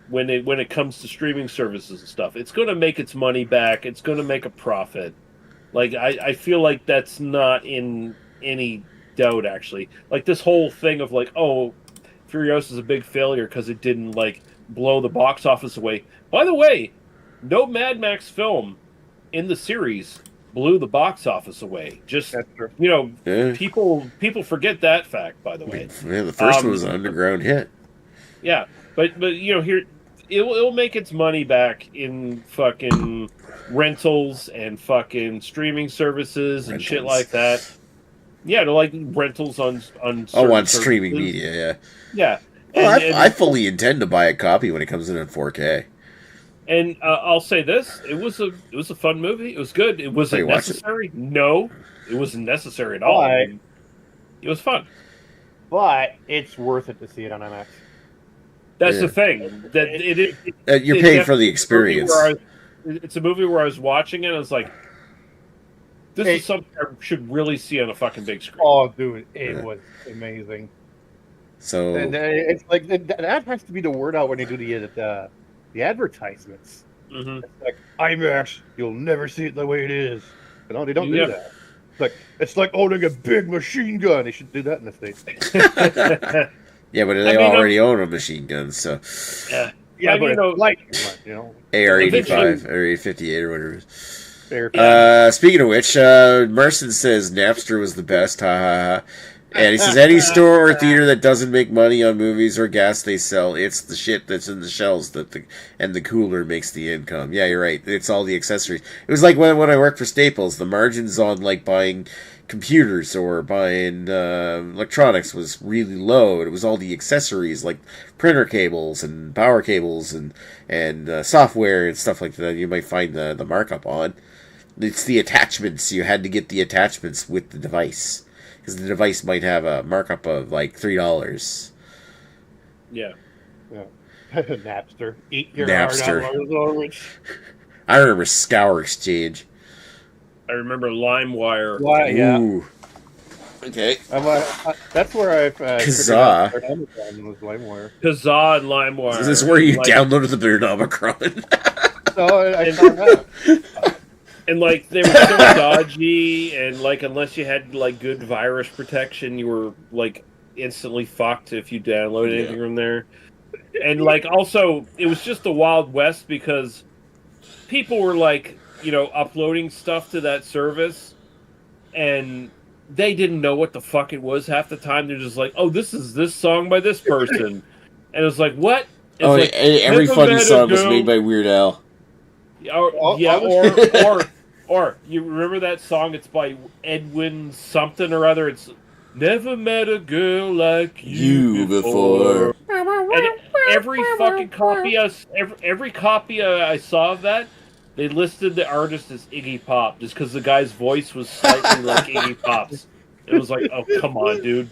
when it comes to streaming services and stuff. It's going to make its money back. It's going to make a profit. Like, I feel like that's not in any doubt, actually. Like, this whole thing of, like, oh, Furiosa is a big failure because it didn't, like, blow the box office away. By the way, no Mad Max film in the series blew the box office away. Just
That's true.
people forget that fact. By the way,
Yeah, the first one was an underground hit.
Yeah, but here it'll make its money back in fucking rentals and fucking streaming services and shit like that. Yeah, to like rentals on
on streaming media.
Yeah.
Well, I fully intend to buy a copy when it comes in 4K.
And I'll say this: it was a fun movie. It was good. It wasn't necessary. No, it wasn't necessary at all. I mean, it was fun,
but it's worth it to see it on IMAX.
That's the thing. That
you're paying for the experience.
It's a movie where I was watching it. And I was like, "This is something I should really see on a fucking big screen."
Oh, dude, it was amazing.
So
it's like that has to be the word out when they do the advertisements.
Mm-hmm.
It's like IMAX, you'll never see it the way it is. But no, they don't do that. It's like owning a big machine gun. They should do that in the States.
Yeah, but they already own a machine gun, so
yeah, but
AR-85 or 858 or whatever it is. Speaking of which, Merson says Napster was the best. Ha ha ha. And he says any store or theater that doesn't make money on movies or gas they sell, it's the shit that's in the shelves and the cooler makes the income. Yeah, you're right. It's all the accessories. It was like when I worked for Staples, the margins on like buying computers or buying electronics was really low. It was all the accessories like printer cables and power cables and software and stuff like that. You might find the markup on. It's the attachments. You had to get the attachments with the device. Because the device might have a markup of like $3.
Yeah.
Napster. Eat your
Napster.
Heart out.
I remember Scour Exchange.
I remember LimeWire.
Yeah.
Ooh. Okay.
That's where I've
Kazaa.
Was LimeWire.
Kazaa and LimeWire.
Is this where you downloaded the Beard Omicron?
So I found that.
And like they were so dodgy, and like unless you had like good virus protection, you were like instantly fucked if you downloaded anything from there. And like also, it was just the Wild West because people were like uploading stuff to that service, and they didn't know what the fuck it was half the time. They're just like, "Oh, this is this song by this person," and it was like, "What?" It's
every funny song was made by Weird Al.
Or you remember that song? It's by Edwin something or other. It's "Never Met a Girl Like You Before." And every fucking copy, every copy I saw of that, they listed the artist as Iggy Pop just because the guy's voice was slightly like Iggy Pop's. It was like, oh come on, dude.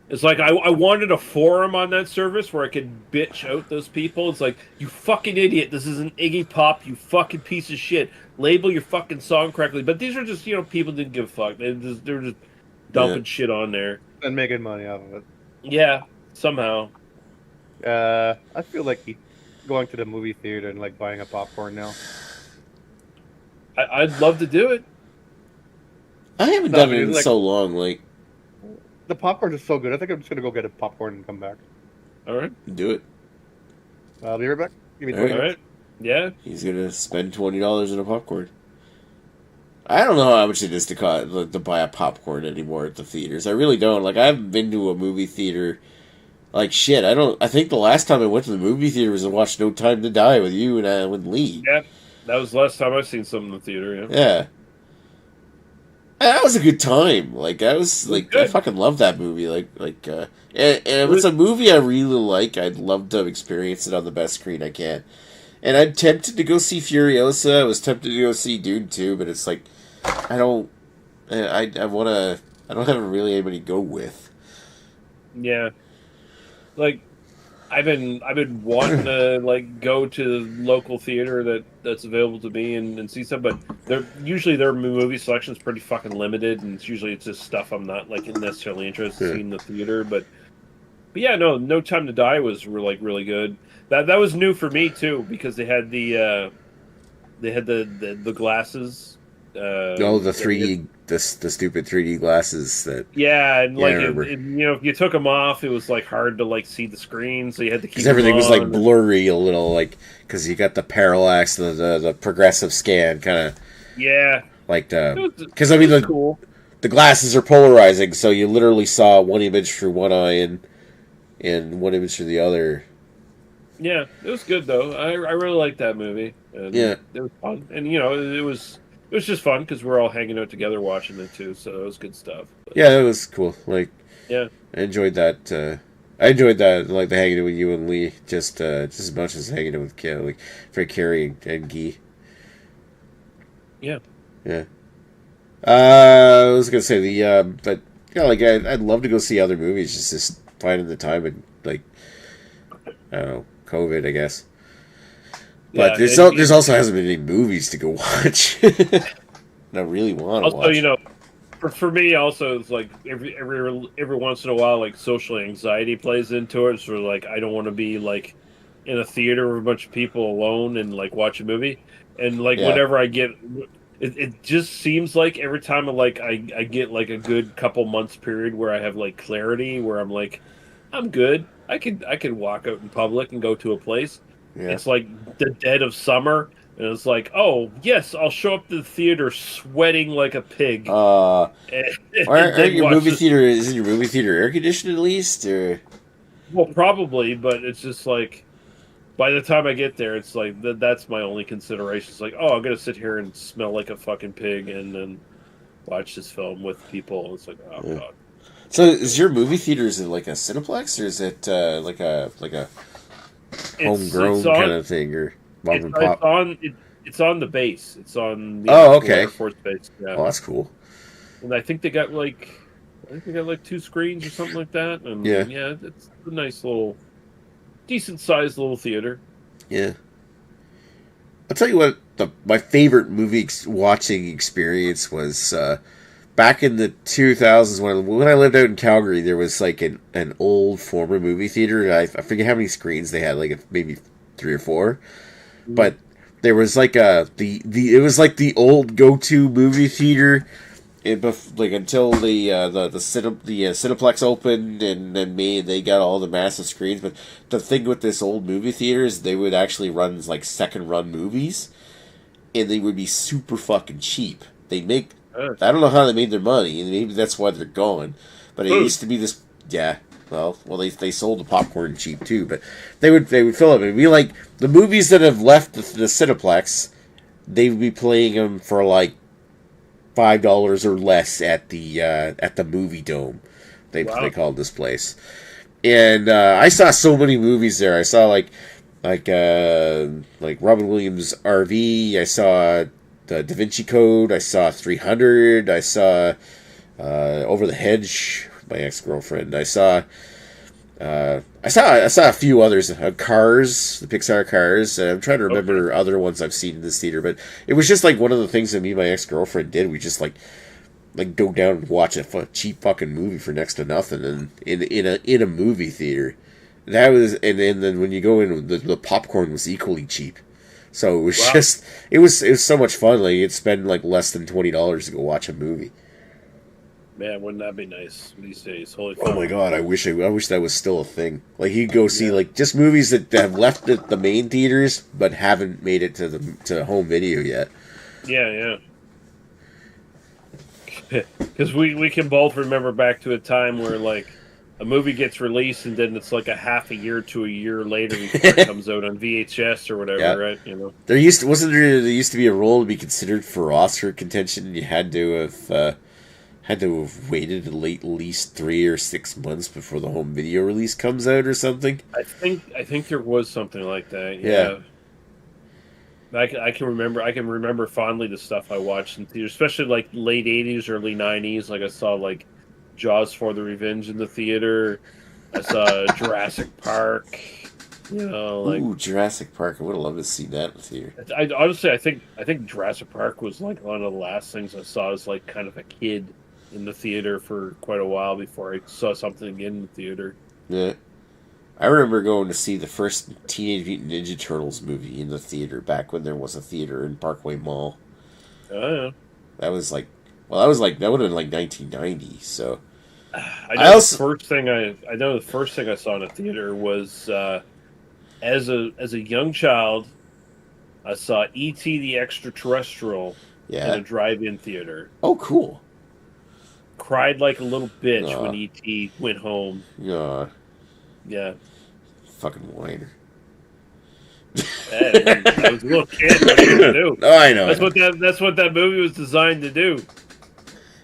It's like I wanted a forum on that service where I could bitch out those people. It's like, you fucking idiot, this isn't Iggy Pop, you fucking piece of shit. Label your fucking song correctly. But these are just, people didn't give a fuck. They were just dumping shit on there.
And making money off of it.
Yeah, somehow.
I feel like going to the movie theater and like buying a popcorn now.
I'd love to do it.
I haven't done it in so long, like...
The popcorn is so good. I think I'm just going to go get a popcorn and come back.
All right.
Do it.
I'll be right back. Give me
$20. All right. Yeah.
He's going to spend $20 on a popcorn. I don't know how much it is to buy a popcorn anymore at the theaters. I really don't. Like, I haven't been to a movie theater. Like, shit, I think the last time I went to the movie theater was to watch No Time to Die with you and with Lee.
Yeah. That was the last time I've seen something in the theater,
Yeah. That was a good time. Like, I fucking love that movie. And if it's a movie I really like, I'd love to experience it on the best screen I can. And I'm tempted to go see Furiosa. I was tempted to go see Dune 2, but it's like, I don't have really anybody to go with.
Yeah. Like, I've been wanting to like go to the local theater that's available to me and see stuff, but their movie selection is pretty fucking limited, and it's just stuff I'm not like necessarily interested in seeing in the theater. But yeah, No Time to Die was really good. That was new for me too because they had the glasses
Oh, the 3D, the stupid 3D glasses that.
Yeah, and
Yeah, I
like
remember.
if you took them off, it was like hard to like see the screen, so you had to keep
Because
them
everything was like
on.
blurry a little, like because you got the parallax, the progressive scan, kind of
Yeah,
like
it
the.
was
Because I
it
mean
was
the
cool.
the glasses are polarizing, so you literally saw one image through one eye and one image through the other.
Yeah, it was good though. I really liked that movie, and
Yeah,
it was fun. And it was just fun because we're all hanging out together watching it too. So it was good stuff. But,
yeah, it was cool. Like
yeah,
I enjoyed that. I enjoyed that, like the hanging out with you and Lee, just as much as hanging out with like Frank Carey and Guy.
yeah.
Yeah. I was gonna say but yeah, like I'd love to go see other movies. Just finding the time and like I don't know, COVID, I guess. But
Yeah,
there's also hasn't been any movies to go watch. I really want to
also,
watch.
for me, also it's like every once in a while, like social anxiety plays into it. So like I don't want to be like in a theater with a bunch of people alone and like watch a movie. And like
Yeah.
whenever I get, it just seems like every time I get like a good couple months period where I have like clarity where I'm like I'm good. I could walk out in public and go to a place.
Yeah.
It's like the dead of summer, and it's like, oh yes, I'll show up to the theater sweating like a pig,
Uh,
and,
aren't,
and
aren't
then
your
watch
movie
this.
theater? Isn't your movie theater air conditioned at least? Or
Well, probably, but it's just like by the time I get there, it's like that's my only consideration. It's like, oh, I'm gonna sit here and smell like a fucking pig, and then watch this film with people. It's like, oh
yeah.
god.
So is your movie theater, is it like a Cineplex or is it like a
It's
homegrown kind
on
of thing or mom
it's
and
it's
pop?
on it's on the base. It's on the
Oh,
actual
okay.
Air Force base. Yeah.
Oh, that's cool.
And I think they got like 2 screens or something like that.
Yeah,
And yeah, it's a nice little, decent sized little theater.
yeah. I'll tell you what. My favorite movie watching experience was back in the 2000s when I lived out in Calgary. There was like an old former movie theater. I forget how many screens they had, like maybe 3 or 4. But there was like it was like the old go to movie theater. Like until the Cineplex opened and then they got all the massive screens. But the thing with this old movie theater is they would actually run like second run movies, and they would be super fucking cheap. They make I don't know how they made their money, and maybe that's why they're gone. But it used to be this, yeah. Well, they sold the popcorn cheap too, but they would fill up. It'd be like the movies that have left the Cineplex. They would be playing them for like $5 or less at the movie dome. They called this place, and I saw so many movies there. I saw like Robin Williams' RV. I saw the Da Vinci Code. I saw 300. I saw Over the Hedge. My ex-girlfriend. I saw a few others. Cars, the Pixar Cars. I'm trying to remember other ones I've seen in this theater, but it was just like one of the things that me and my ex-girlfriend did. We just like go down and watch a cheap fucking movie for next to nothing, and in a movie theater. That was, and then when you go in, the popcorn was equally cheap. So it was just it was so much fun. Like you'd spend like less than $20 to go watch a movie.
Man, wouldn't that be nice these days? Holy
Oh my god, I wish that was still a thing. Like you'd go see like just movies that have left the main theaters but haven't made it to home video yet.
Yeah. Because we can both remember back to a time where like a movie gets released and then it's like a half a year to a year later before it comes out on VHS or whatever, right? You know,
there used to be a rule to be considered for Oscar contention. You had to have waited at least 3 or 6 months before the home video release comes out or something.
I think there was something like that.
Yeah.
I can remember fondly the stuff I watched in theaters, especially like late '80s, early '90s. Like I saw like Jaws for the Revenge in the theater. I saw Jurassic Park. You know, like
ooh, Jurassic Park. I would have loved to see that with you.
I honestly, I think Jurassic Park was like one of the last things I saw as like kind of a kid in the theater for quite a while before I saw something again in the theater.
Yeah. I remember going to see the first Teenage Mutant Ninja Turtles movie in the theater back when there was a theater in Parkway Mall.
Oh, yeah.
That was like, that would have been like 1990. So
I know the first thing I saw in a theater was as a young child. I saw E.T. the Extraterrestrial in a drive-in theater.
Oh, cool.
Cried like a little bitch when E.T. went home.
Yeah. Fucking whiner.
Hey, I was a little kid. What are you gonna do?
Oh, I know.
That's what that movie was designed to do.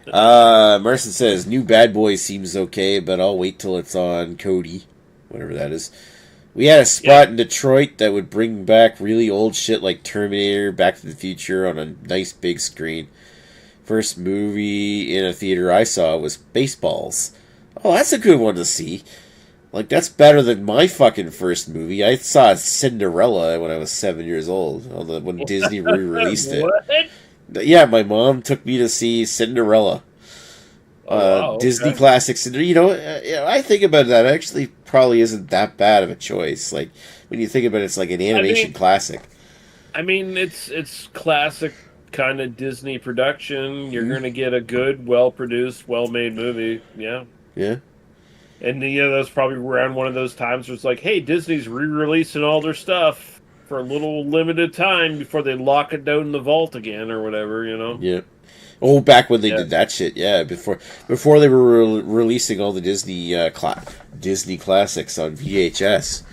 Marson says, new Bad Boys seems okay, but I'll wait till it's on Cody. Whatever that is. We had a spot in Detroit that would bring back really old shit like Terminator, Back to the Future on a nice big screen. First movie in a theater I saw was Baseballs. Oh, that's a good one to see. Like, that's better than my fucking first movie. I saw Cinderella when I was 7 years old, when Disney re-released it. Yeah, my mom took me to see Cinderella. Disney classics. And, I think about that. Actually, probably isn't that bad of a choice. Like, when you think about it, it's like an animation classic.
I mean, it's classic kind of Disney production. You're going to get a good, well-produced, well-made movie. Yeah.
Yeah.
And, that's probably around one of those times where it's like, hey, Disney's re-releasing all their stuff for a little limited time before they lock it down in the vault again or whatever,
Yeah. Oh, back when they did that shit, yeah. Before they were releasing all the Disney Disney classics on VHS.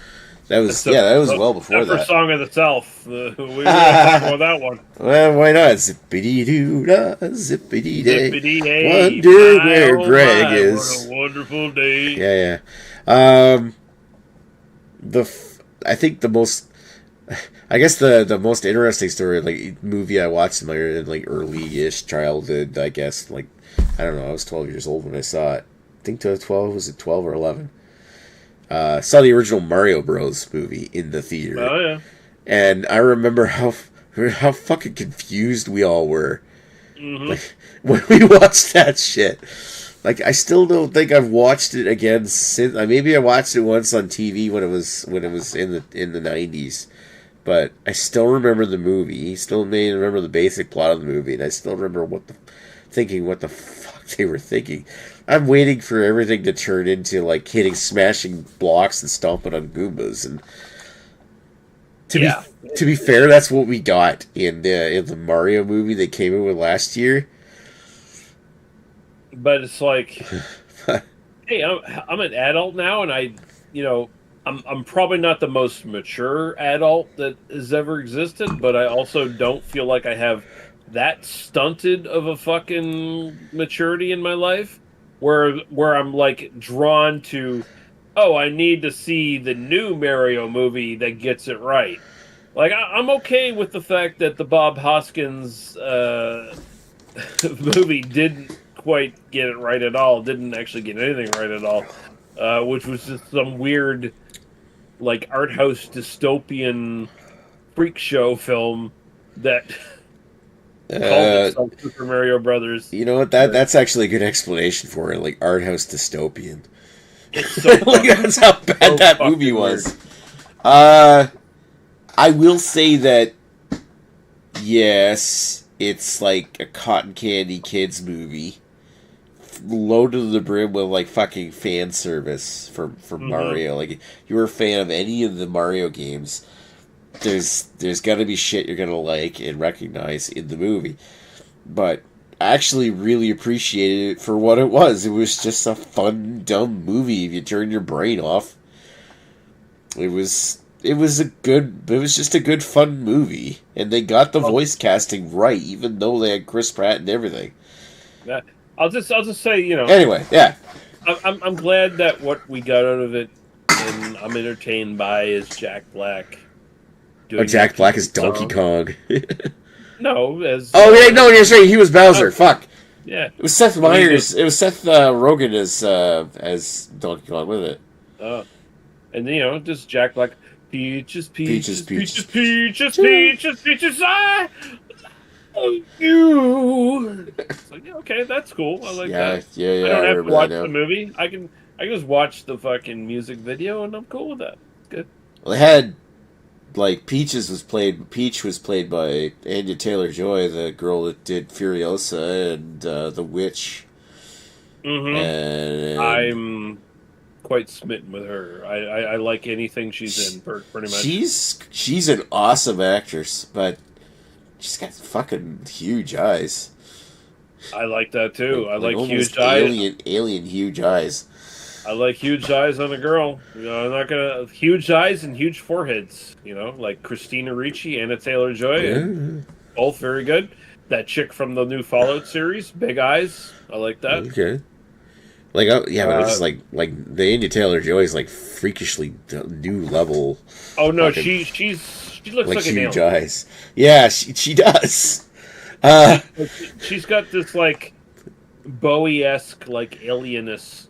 That was well before that.
Song of the South. We were going to talk about that one.
Well, why not? Zippity doo da, zippity day.
Zippity day.
Wonder where Greg is.
What a wonderful day.
Yeah. I think the most. I guess the most interesting story, like movie I watched in my early-ish childhood, I guess, like, I don't know, I was 12 years old when I saw it. I think 12, was it 12 or 11? Saw the original Mario Bros. Movie in the theater.
Oh, yeah.
And I remember how fucking confused we all were.
Mm-hmm.
Like, when we watched that shit. Like, I still don't think I've watched it again since. Maybe I watched it once on TV when it was in the 90s. But I still remember the movie. Still remember the basic plot of the movie, and I still remember what the fuck they were thinking. I'm waiting for everything to turn into like smashing blocks and stomping on Goombas. And to be fair, that's what we got in the Mario movie they came in with last year.
But it's like, hey, I'm an adult now, and I'm probably not the most mature adult that has ever existed, but I also don't feel like I have that stunted of a fucking maturity in my life where I'm like drawn to, I need to see the new Mario movie that gets it right. Like, I'm okay with the fact that the Bob Hoskins movie didn't quite get it right at all, didn't actually get anything right at all, which was just some weird, like, art house dystopian freak show film that called itself Super Mario Brothers.
You know what? That's actually a good explanation for it, like art house dystopian.
It's so
like, that's how bad that movie was. I will say that yes, it's like a cotton candy kids movie, loaded to the brim with like fucking fan service for Mario. Like, if you're a fan of any of the Mario games, there's gotta be shit you're gonna like and recognize in the movie. But I actually really appreciated it for what it was. It was just a fun, dumb movie if you turn your brain off. It was just a good, fun movie. And they got the voice casting right, even though they had Chris Pratt and everything.
Yeah. I'll just say,
Anyway, yeah.
I'm glad that what we got out of it, and I'm entertained by, is Jack Black.
Jack Black is Donkey Kong.
No, as
no, you're saying he was Bowser. Fuck.
Yeah.
It was Seth Meyers. It was Seth Rogen as Donkey Kong, wasn't it?
And just Jack Black. Peaches,
Peaches.
I love you. It's like, okay, that's cool. I like that.
Yeah.
I don't have to watch the movie. I can just watch the fucking music video, and I'm cool with that. It's good.
Well, they had like Peach was played by Anya Taylor-Joy, the girl that did Furiosa and The Witch.
Mm-hmm.
And
I'm quite smitten with her. I like anything she's in, pretty much.
She's an awesome actress, but she's got fucking huge eyes.
I like that too. I like
almost
huge eyes.
Alien huge eyes.
I like huge eyes on a girl. You know, I'm not gonna huge eyes and huge foreheads. You know, like Christina Ricci, Anna Taylor-Joy, both very good. That chick from the new Fallout series, big eyes. I like that.
Okay. Like, but it's just like the Anya Taylor-Joy is like freakishly new level.
Oh no, she looks like an
huge
alien.
eyes. Yeah, she does.
She's got this like Bowie-esque like alienness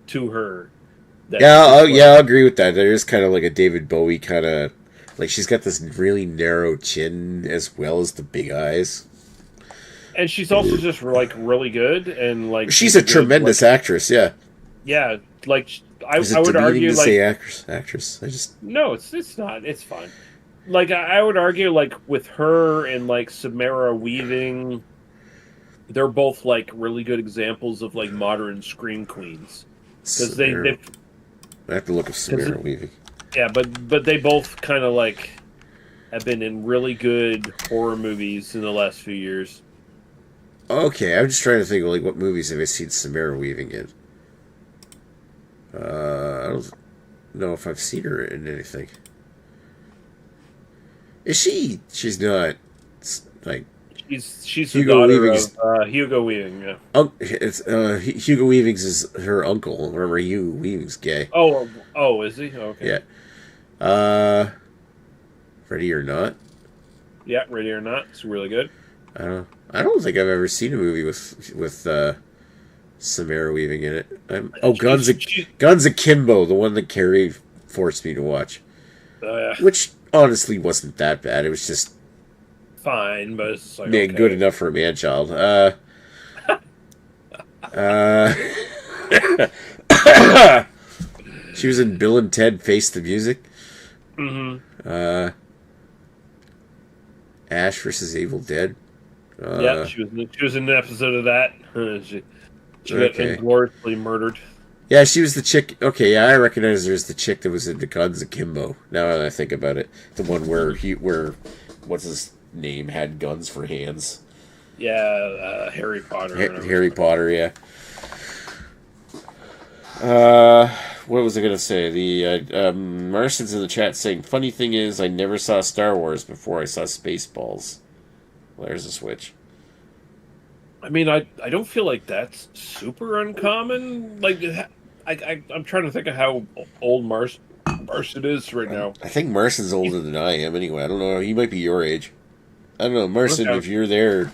to her.
I'll agree with that. There is kind of like a David Bowie kind of like she's got this really narrow chin as well as the big eyes.
And she's also just like really good and like
she's a tremendous actress. Yeah.
Yeah, like I would
demeaning
argue
to
like
say actress. I just
no, it's not. It's fine. Like I would argue, like with her and like Samara Weaving, they're both like really good examples of like modern scream queens because they
I have to look at Samara Weaving.
Yeah, but they both kind of like have been in really good horror movies in the last few years.
Okay, I'm just trying to think of like what movies have I seen Samara Weaving in. I don't know if I've seen her in anything. Is she? She's not. Like
she's
Hugo
the daughter
Weaving's,
of Hugo Weaving. Yeah.
It's Hugo Weaving's is her uncle. Remember, Hugo Weaving's gay.
Oh, is he? Okay.
Yeah. Ready or Not.
Yeah, Ready or Not. It's really good.
I don't think I've ever seen a movie with Samara Weaving in it. Guns Akimbo, the one that Carrie forced me to watch. Which honestly wasn't that bad. It was just
fine, but it's like
good enough for a man-child. She was in Bill and Ted Face the Music.
Mm-hmm.
Ash versus Evil Dead.
Yeah, she was in an episode of that. She got ingloriously murdered.
Yeah, she was the chick. Okay, yeah, I recognize her as the chick that was in the Guns Akimbo. Now that I think about it, the one where what's his name had guns for hands.
Yeah, Harry Potter.
Harry Potter, yeah. What was I gonna say? The Martians in the chat saying, "Funny thing is, I never saw Star Wars before I saw Spaceballs." Well, there's a switch.
I mean, I don't feel like that's super uncommon. Like, I'm trying to think of how old Martian is right now.
I think Martian's older than I am. Anyway, I don't know. He might be your age. I don't know, Martian.
Okay.
If you're there,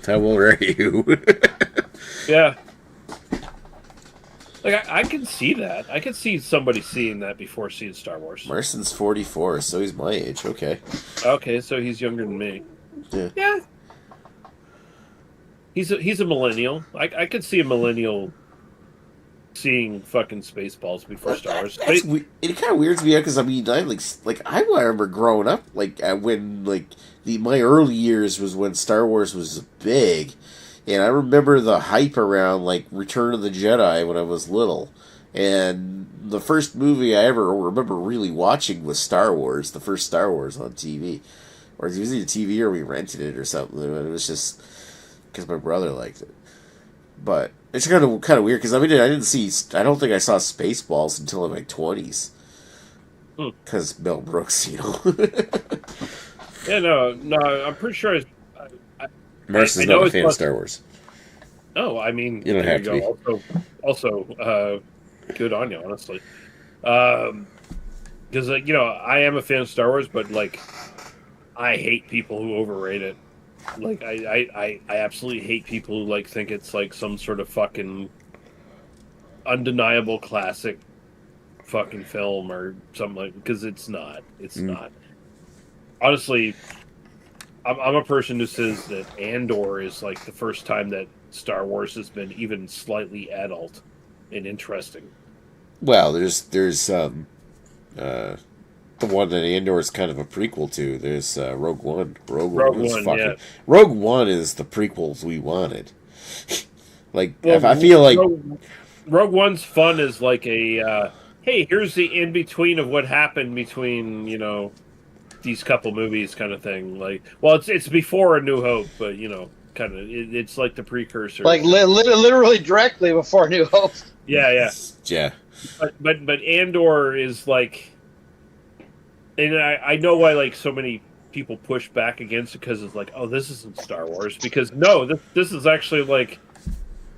how old are you?
Yeah. Like, I can see that. I can see somebody seeing that before seeing Star Wars.
Martian's 44, so he's my age. Okay.
Okay, so he's younger than me.
Yeah.
He's a millennial. I could see a millennial seeing fucking Spaceballs before Star Wars.
It kind of weirds me out because I mean, I I remember growing up when my early years was when Star Wars was big, and I remember the hype around like Return of the Jedi when I was little, and the first movie I ever remember really watching was Star Wars, the first Star Wars on TV, or it was either TV or we rented it or something. And it was just because my brother liked it, but it's kind of weird because I don't think I saw Spaceballs until in my 20s because Mel Brooks, you know.
Yeah, no, I'm pretty sure.
Marcia's not a fan of Star Wars.
No, I mean
you don't have to be.
Also, good on you, honestly. Because I am a fan of Star Wars, but like, I hate people who overrate it. Like, I absolutely hate people who like think it's like some sort of fucking undeniable classic fucking film or something like, because it's not. It's not. Honestly, I'm a person who says that Andor is like the first time that Star Wars has been even slightly adult and interesting.
Well, there's the one that Andor is kind of a prequel to. There's Rogue One.
Rogue One, yeah.
Rogue One is the prequels we wanted. Like,
Well,
I feel like
Rogue One's fun is like a hey, here's the in between of what happened between these couple movies kind of thing. Like, well, it's before A New Hope, but kind of it's like the precursor.
Like literally directly before New Hope.
Yeah. But Andor is like, and I know why like so many people push back against it, because it's like, oh, this isn't Star Wars. Because no, this is actually like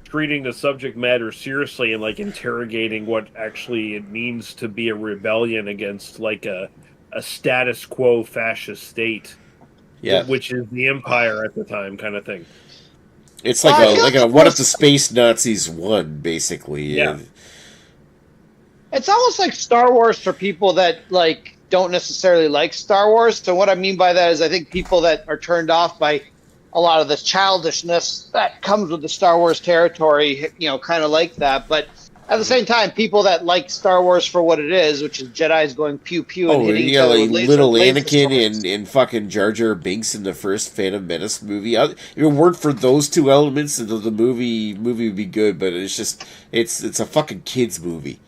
treating the subject matter seriously and like interrogating what actually it means to be a rebellion against like a status quo fascist state, which is the Empire at the time, kind of thing.
It's like a what if the space Nazis won, basically.
Yeah.
It's almost like Star Wars for people that like don't necessarily like Star Wars. So what I mean by that is I think people that are turned off by a lot of the childishness that comes with the Star Wars territory, kind of like that. But at the same time, people that like Star Wars for what it is, which is Jedis going pew pew and hitting each other with
little Anakin and fucking Jar Jar Binks in the first Phantom Menace movie. If it weren't for those two elements, the movie would be good. But it's just it's a fucking kids movie.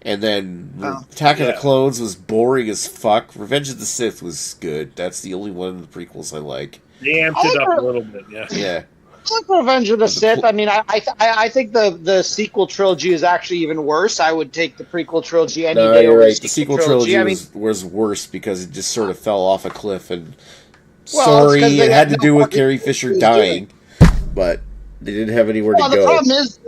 And then Attack of the Clones was boring as fuck. Revenge of the Sith was good. That's the only one of the prequels I like.
They amped it up a little bit, yeah.
Yeah.
I like Revenge of the Sith. I mean, I think the sequel trilogy is actually even worse. I would take the prequel trilogy any day
you're
over
right.
the sequel
trilogy was worse because it just sort of fell off a cliff. And it had to do with Carrie Fisher dying, but they didn't have anywhere to go.
The problem is,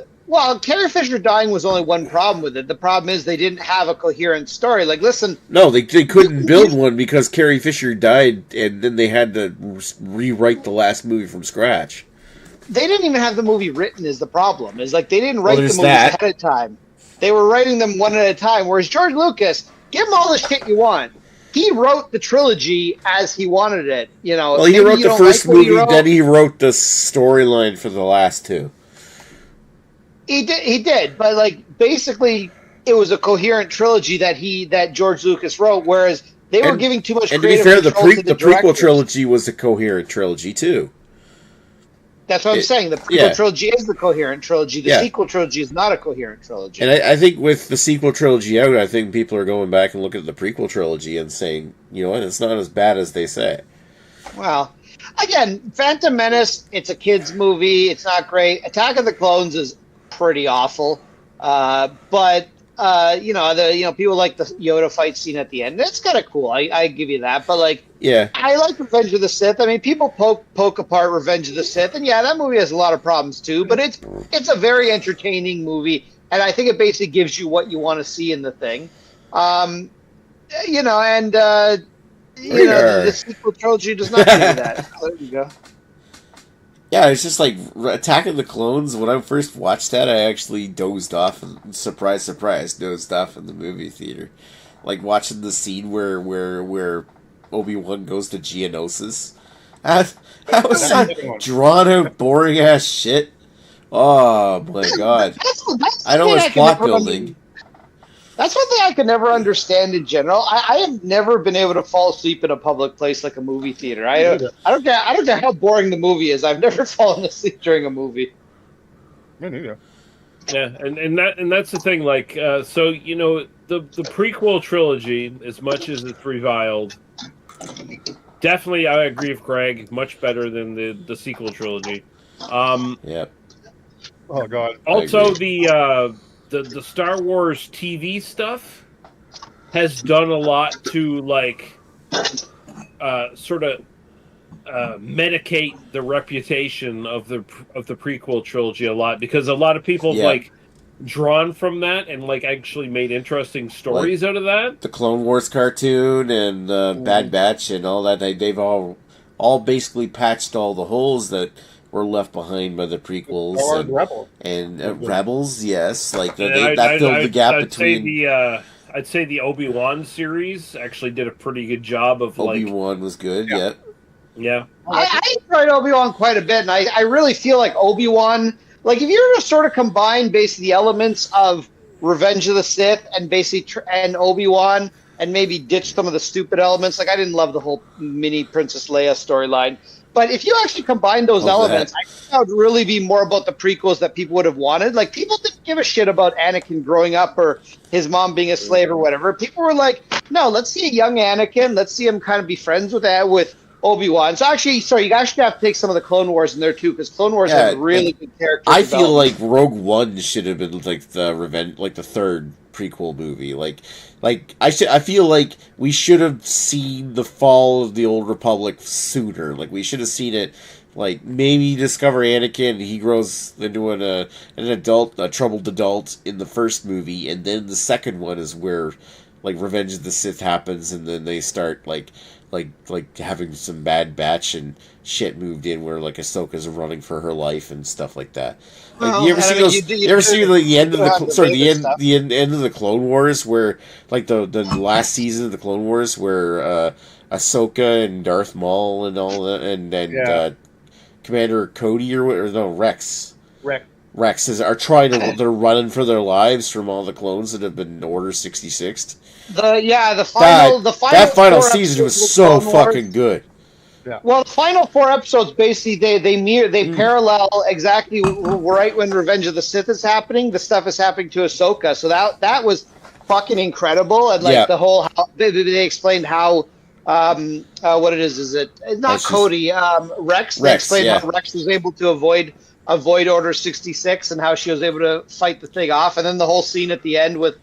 Carrie Fisher dying was only one problem with it. The problem is they didn't have a coherent story. Like, listen...
No, they couldn't build one because Carrie Fisher died, and then they had to rewrite the last movie from scratch.
They didn't even have the movie written is the problem. It's like they didn't write the movies ahead of time. They were writing them one at a time, whereas George Lucas, give him all the shit you want. He wrote the trilogy as he wanted it.
Well, he wrote the first movie, then he wrote the storyline for the last two.
He did, but like basically, it was a coherent trilogy that George Lucas wrote. Whereas they were giving too much. And to be fair, the
prequel trilogy was a coherent trilogy too.
That's what I'm saying. The prequel trilogy is the coherent trilogy. The sequel trilogy is not a coherent trilogy.
And I think with the sequel trilogy out, I think people are going back and looking at the prequel trilogy and saying, you know what, it's not as bad as they say.
Well, again, Phantom Menace, it's a kids movie. It's not great. Attack of the Clones is pretty awful, but people like the Yoda fight scene at the end. That's kind of cool. I give you that, but I like Revenge of the Sith. I mean, people poke apart Revenge of the Sith, and that movie has a lot of problems too. But it's a very entertaining movie, and I think it basically gives you what you want to see in the thing. The sequel trilogy does not do that. There you go.
Yeah, it's just like Attack of the Clones. When I first watched that, I actually dozed off, and surprise, dozed off in the movie theater. Like watching the scene where Obi-Wan goes to Geonosis. That was some drawn out, boring ass shit. Oh my god! I know it's plot building.
That's one thing I could never understand in general. I have never been able to fall asleep in a public place like a movie theater. I don't care how boring the movie is. I've never fallen asleep during a movie.
Me neither.
Yeah, and that's the thing. Like, the prequel trilogy, as much as it's reviled, definitely I agree with Greg. Much better than the sequel trilogy.
Yeah.
Oh god.
Also, the Star Wars TV stuff has done a lot to medicate the reputation of the prequel trilogy a lot, because a lot of people have drawn from that and actually made interesting stories out of that.
The Clone Wars cartoon and Bad Batch and all that, they've all basically patched all the holes that were left behind by the prequels and Rebels, yes, that filled the gap between.
I'd say the Obi-Wan series actually did a pretty good job of
Obi-Wan was good,
yeah.
I enjoyed Obi-Wan quite a bit, and I really feel like Obi-Wan, if you were to sort of combine basically the elements of Revenge of the Sith and basically and Obi-Wan, and maybe ditch some of the stupid elements. Like I didn't love the whole mini Princess Leia storyline. But if you actually combine those elements, I think that would really be more about the prequels that people would have wanted. Like, people didn't give a shit about Anakin growing up or his mom being a slave or whatever. People were like, no, let's see a young Anakin. Let's see him kind of be friends with Obi-Wan. So actually, sorry, you actually have to take some of the Clone Wars in there too, because Clone Wars have really good character
I feel like Rogue One should have been like the revenge, like the third prequel movie. I feel like we should have seen the fall of the Old Republic sooner. Like we should have seen it. Like maybe discover Anakin, he grows into an adult, a troubled adult in the first movie, and then the second one is where like Revenge of the Sith happens, and then they start like having some bad batch and shit moved in where like Ahsoka's running for her life and stuff like that. Like you ever see those? You ever see like the end of the end of the Clone Wars where like the last season of the Clone Wars where Ahsoka and Darth Maul and all that and Commander Cody or no Rex. Rex are trying to they're running for their lives from all the clones that have been Order 66.
The
final season was so fucking good.
Yeah. Well, the final 4 episodes basically they parallel exactly right when Revenge of the Sith is happening. The stuff is happening to Ahsoka, so that was fucking incredible. And like the whole they explained how what it is it not Cody Rex. They explained how Rex was able to avoid Order 66 and how she was able to fight the thing off, and then the whole scene at the end with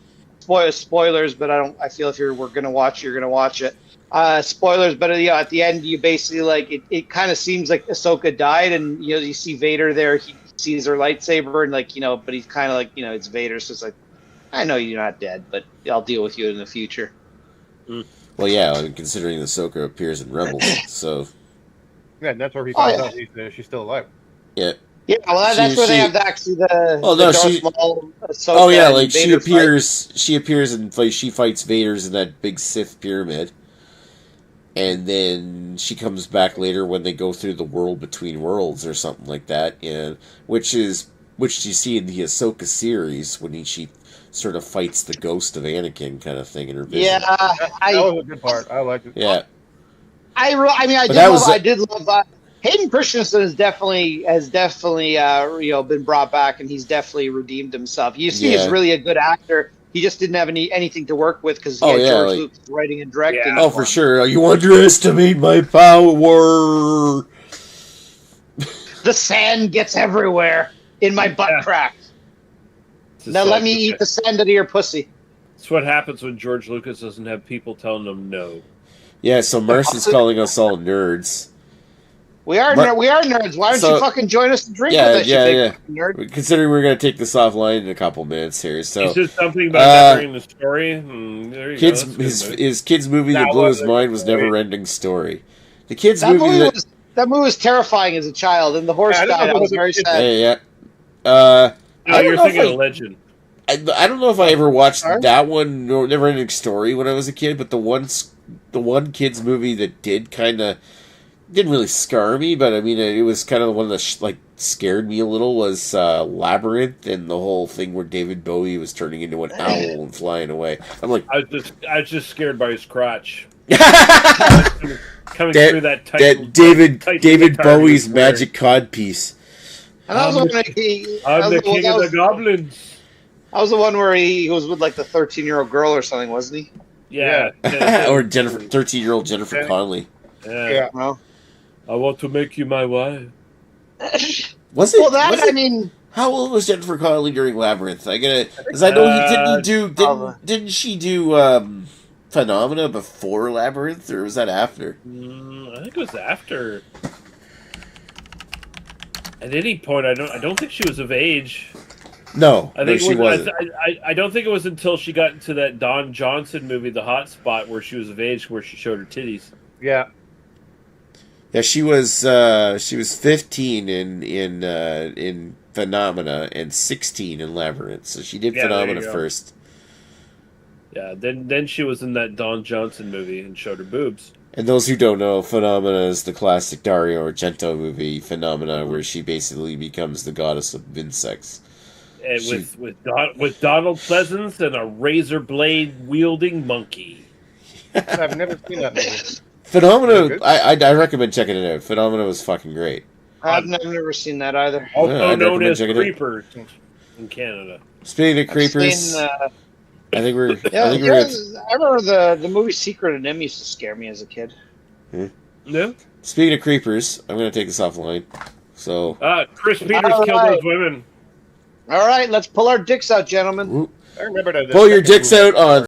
spoilers, but I feel if we're gonna watch, you're gonna watch it. Spoilers, but at the end, you basically like it kind of seems like Ahsoka died, and you see Vader there. He sees her lightsaber, and but he's kind of like it's Vader, so it's like, I know you're not dead, but I'll deal with you in the future.
Well, yeah, considering Ahsoka appears in Rebels, so
yeah, that's where he finds out she's still alive.
Yeah.
Yeah, well, that's where they have actually the.
Oh no,
Ahsoka
she appears. Fight. She appears and she fights Vader's in that big Sith pyramid, and then she comes back later when they go through the world between worlds or something like that, and which you see in the Ahsoka series when she sort of fights the ghost of Anakin kind of thing in her vision.
Yeah, that was a good part. I liked it.
Yeah,
I did love. Hayden Christensen has definitely been brought back, and he's definitely redeemed himself. You see, he's really a good actor. He just didn't have anything to work with because he had George Lucas writing and directing.
Oh, for sure. You underestimate my power.
The sand gets everywhere in my butt crack. Now let me eat the sand out of your pussy.
That's what happens when George Lucas doesn't have people telling him no.
Yeah, so Mercy's calling us all nerds.
We are nerds. Why don't you fucking join us and drink with us?
Nerd? Considering we're going to take this offline in a couple minutes here, so
he said something about that during the story. There you go.
His kids movie that blew his mind was Never-Ending Story. The kids movie
that movie was terrifying as a child, and the horse died. I was very sad.
You're thinking of Legend.
I don't know if I ever watched that one, Never-Ending Story, when I was a kid, but the one kids movie that didn't really scar me, but I mean, it was kind of the one that scared me a little was Labyrinth, and the whole thing where David Bowie was turning into an owl and flying away. I'm like,
I was just scared by his crotch. Coming through that tight.
David Bowie's magic codpiece.
And I'm
the king of the goblins.
That was the one where he was with like the 13-year-old girl or something, wasn't he?
Yeah.
Or 13-year-old Jennifer Connelly.
Yeah. Well, I want to make you my wife.
Was it? Well, how old was Jennifer Connelly during Labyrinth? Because I know didn't she do Phenomena before Labyrinth, or was that after?
I think it was after. At any point, I don't think she was of age.
No, she wasn't.
I don't think it was until she got into that Don Johnson movie, The Hot Spot, where she was of age, where she showed her titties.
Yeah.
Yeah, she was 15 in Phenomena and 16 in Labyrinth. So she did Phenomena first.
Yeah, then she was in that Don Johnson movie and showed her boobs.
And those who don't know, Phenomena is the classic Dario Argento movie, Phenomena, where she basically becomes the goddess of insects.
And with Donald Pleasance and a razor blade wielding monkey.
I've never seen that movie.
Phenomena. I recommend checking it out. Phenomena was fucking great.
I've never seen that either.
Also
I'd
known
recommend
as
checking it out.
Creepers in Canada.
Speaking of creepers,
Seen,
I think we're.
yeah,
I think we're.
I remember the movie Secret of Nim used to scare me as a kid.
Yeah.
Speaking of creepers, I'm gonna take this offline. So.
Chris Peters
All
killed
right.
those women.
All right, let's pull our dicks out, gentlemen.
Whoop.
I remember that.
Pull your dicks out on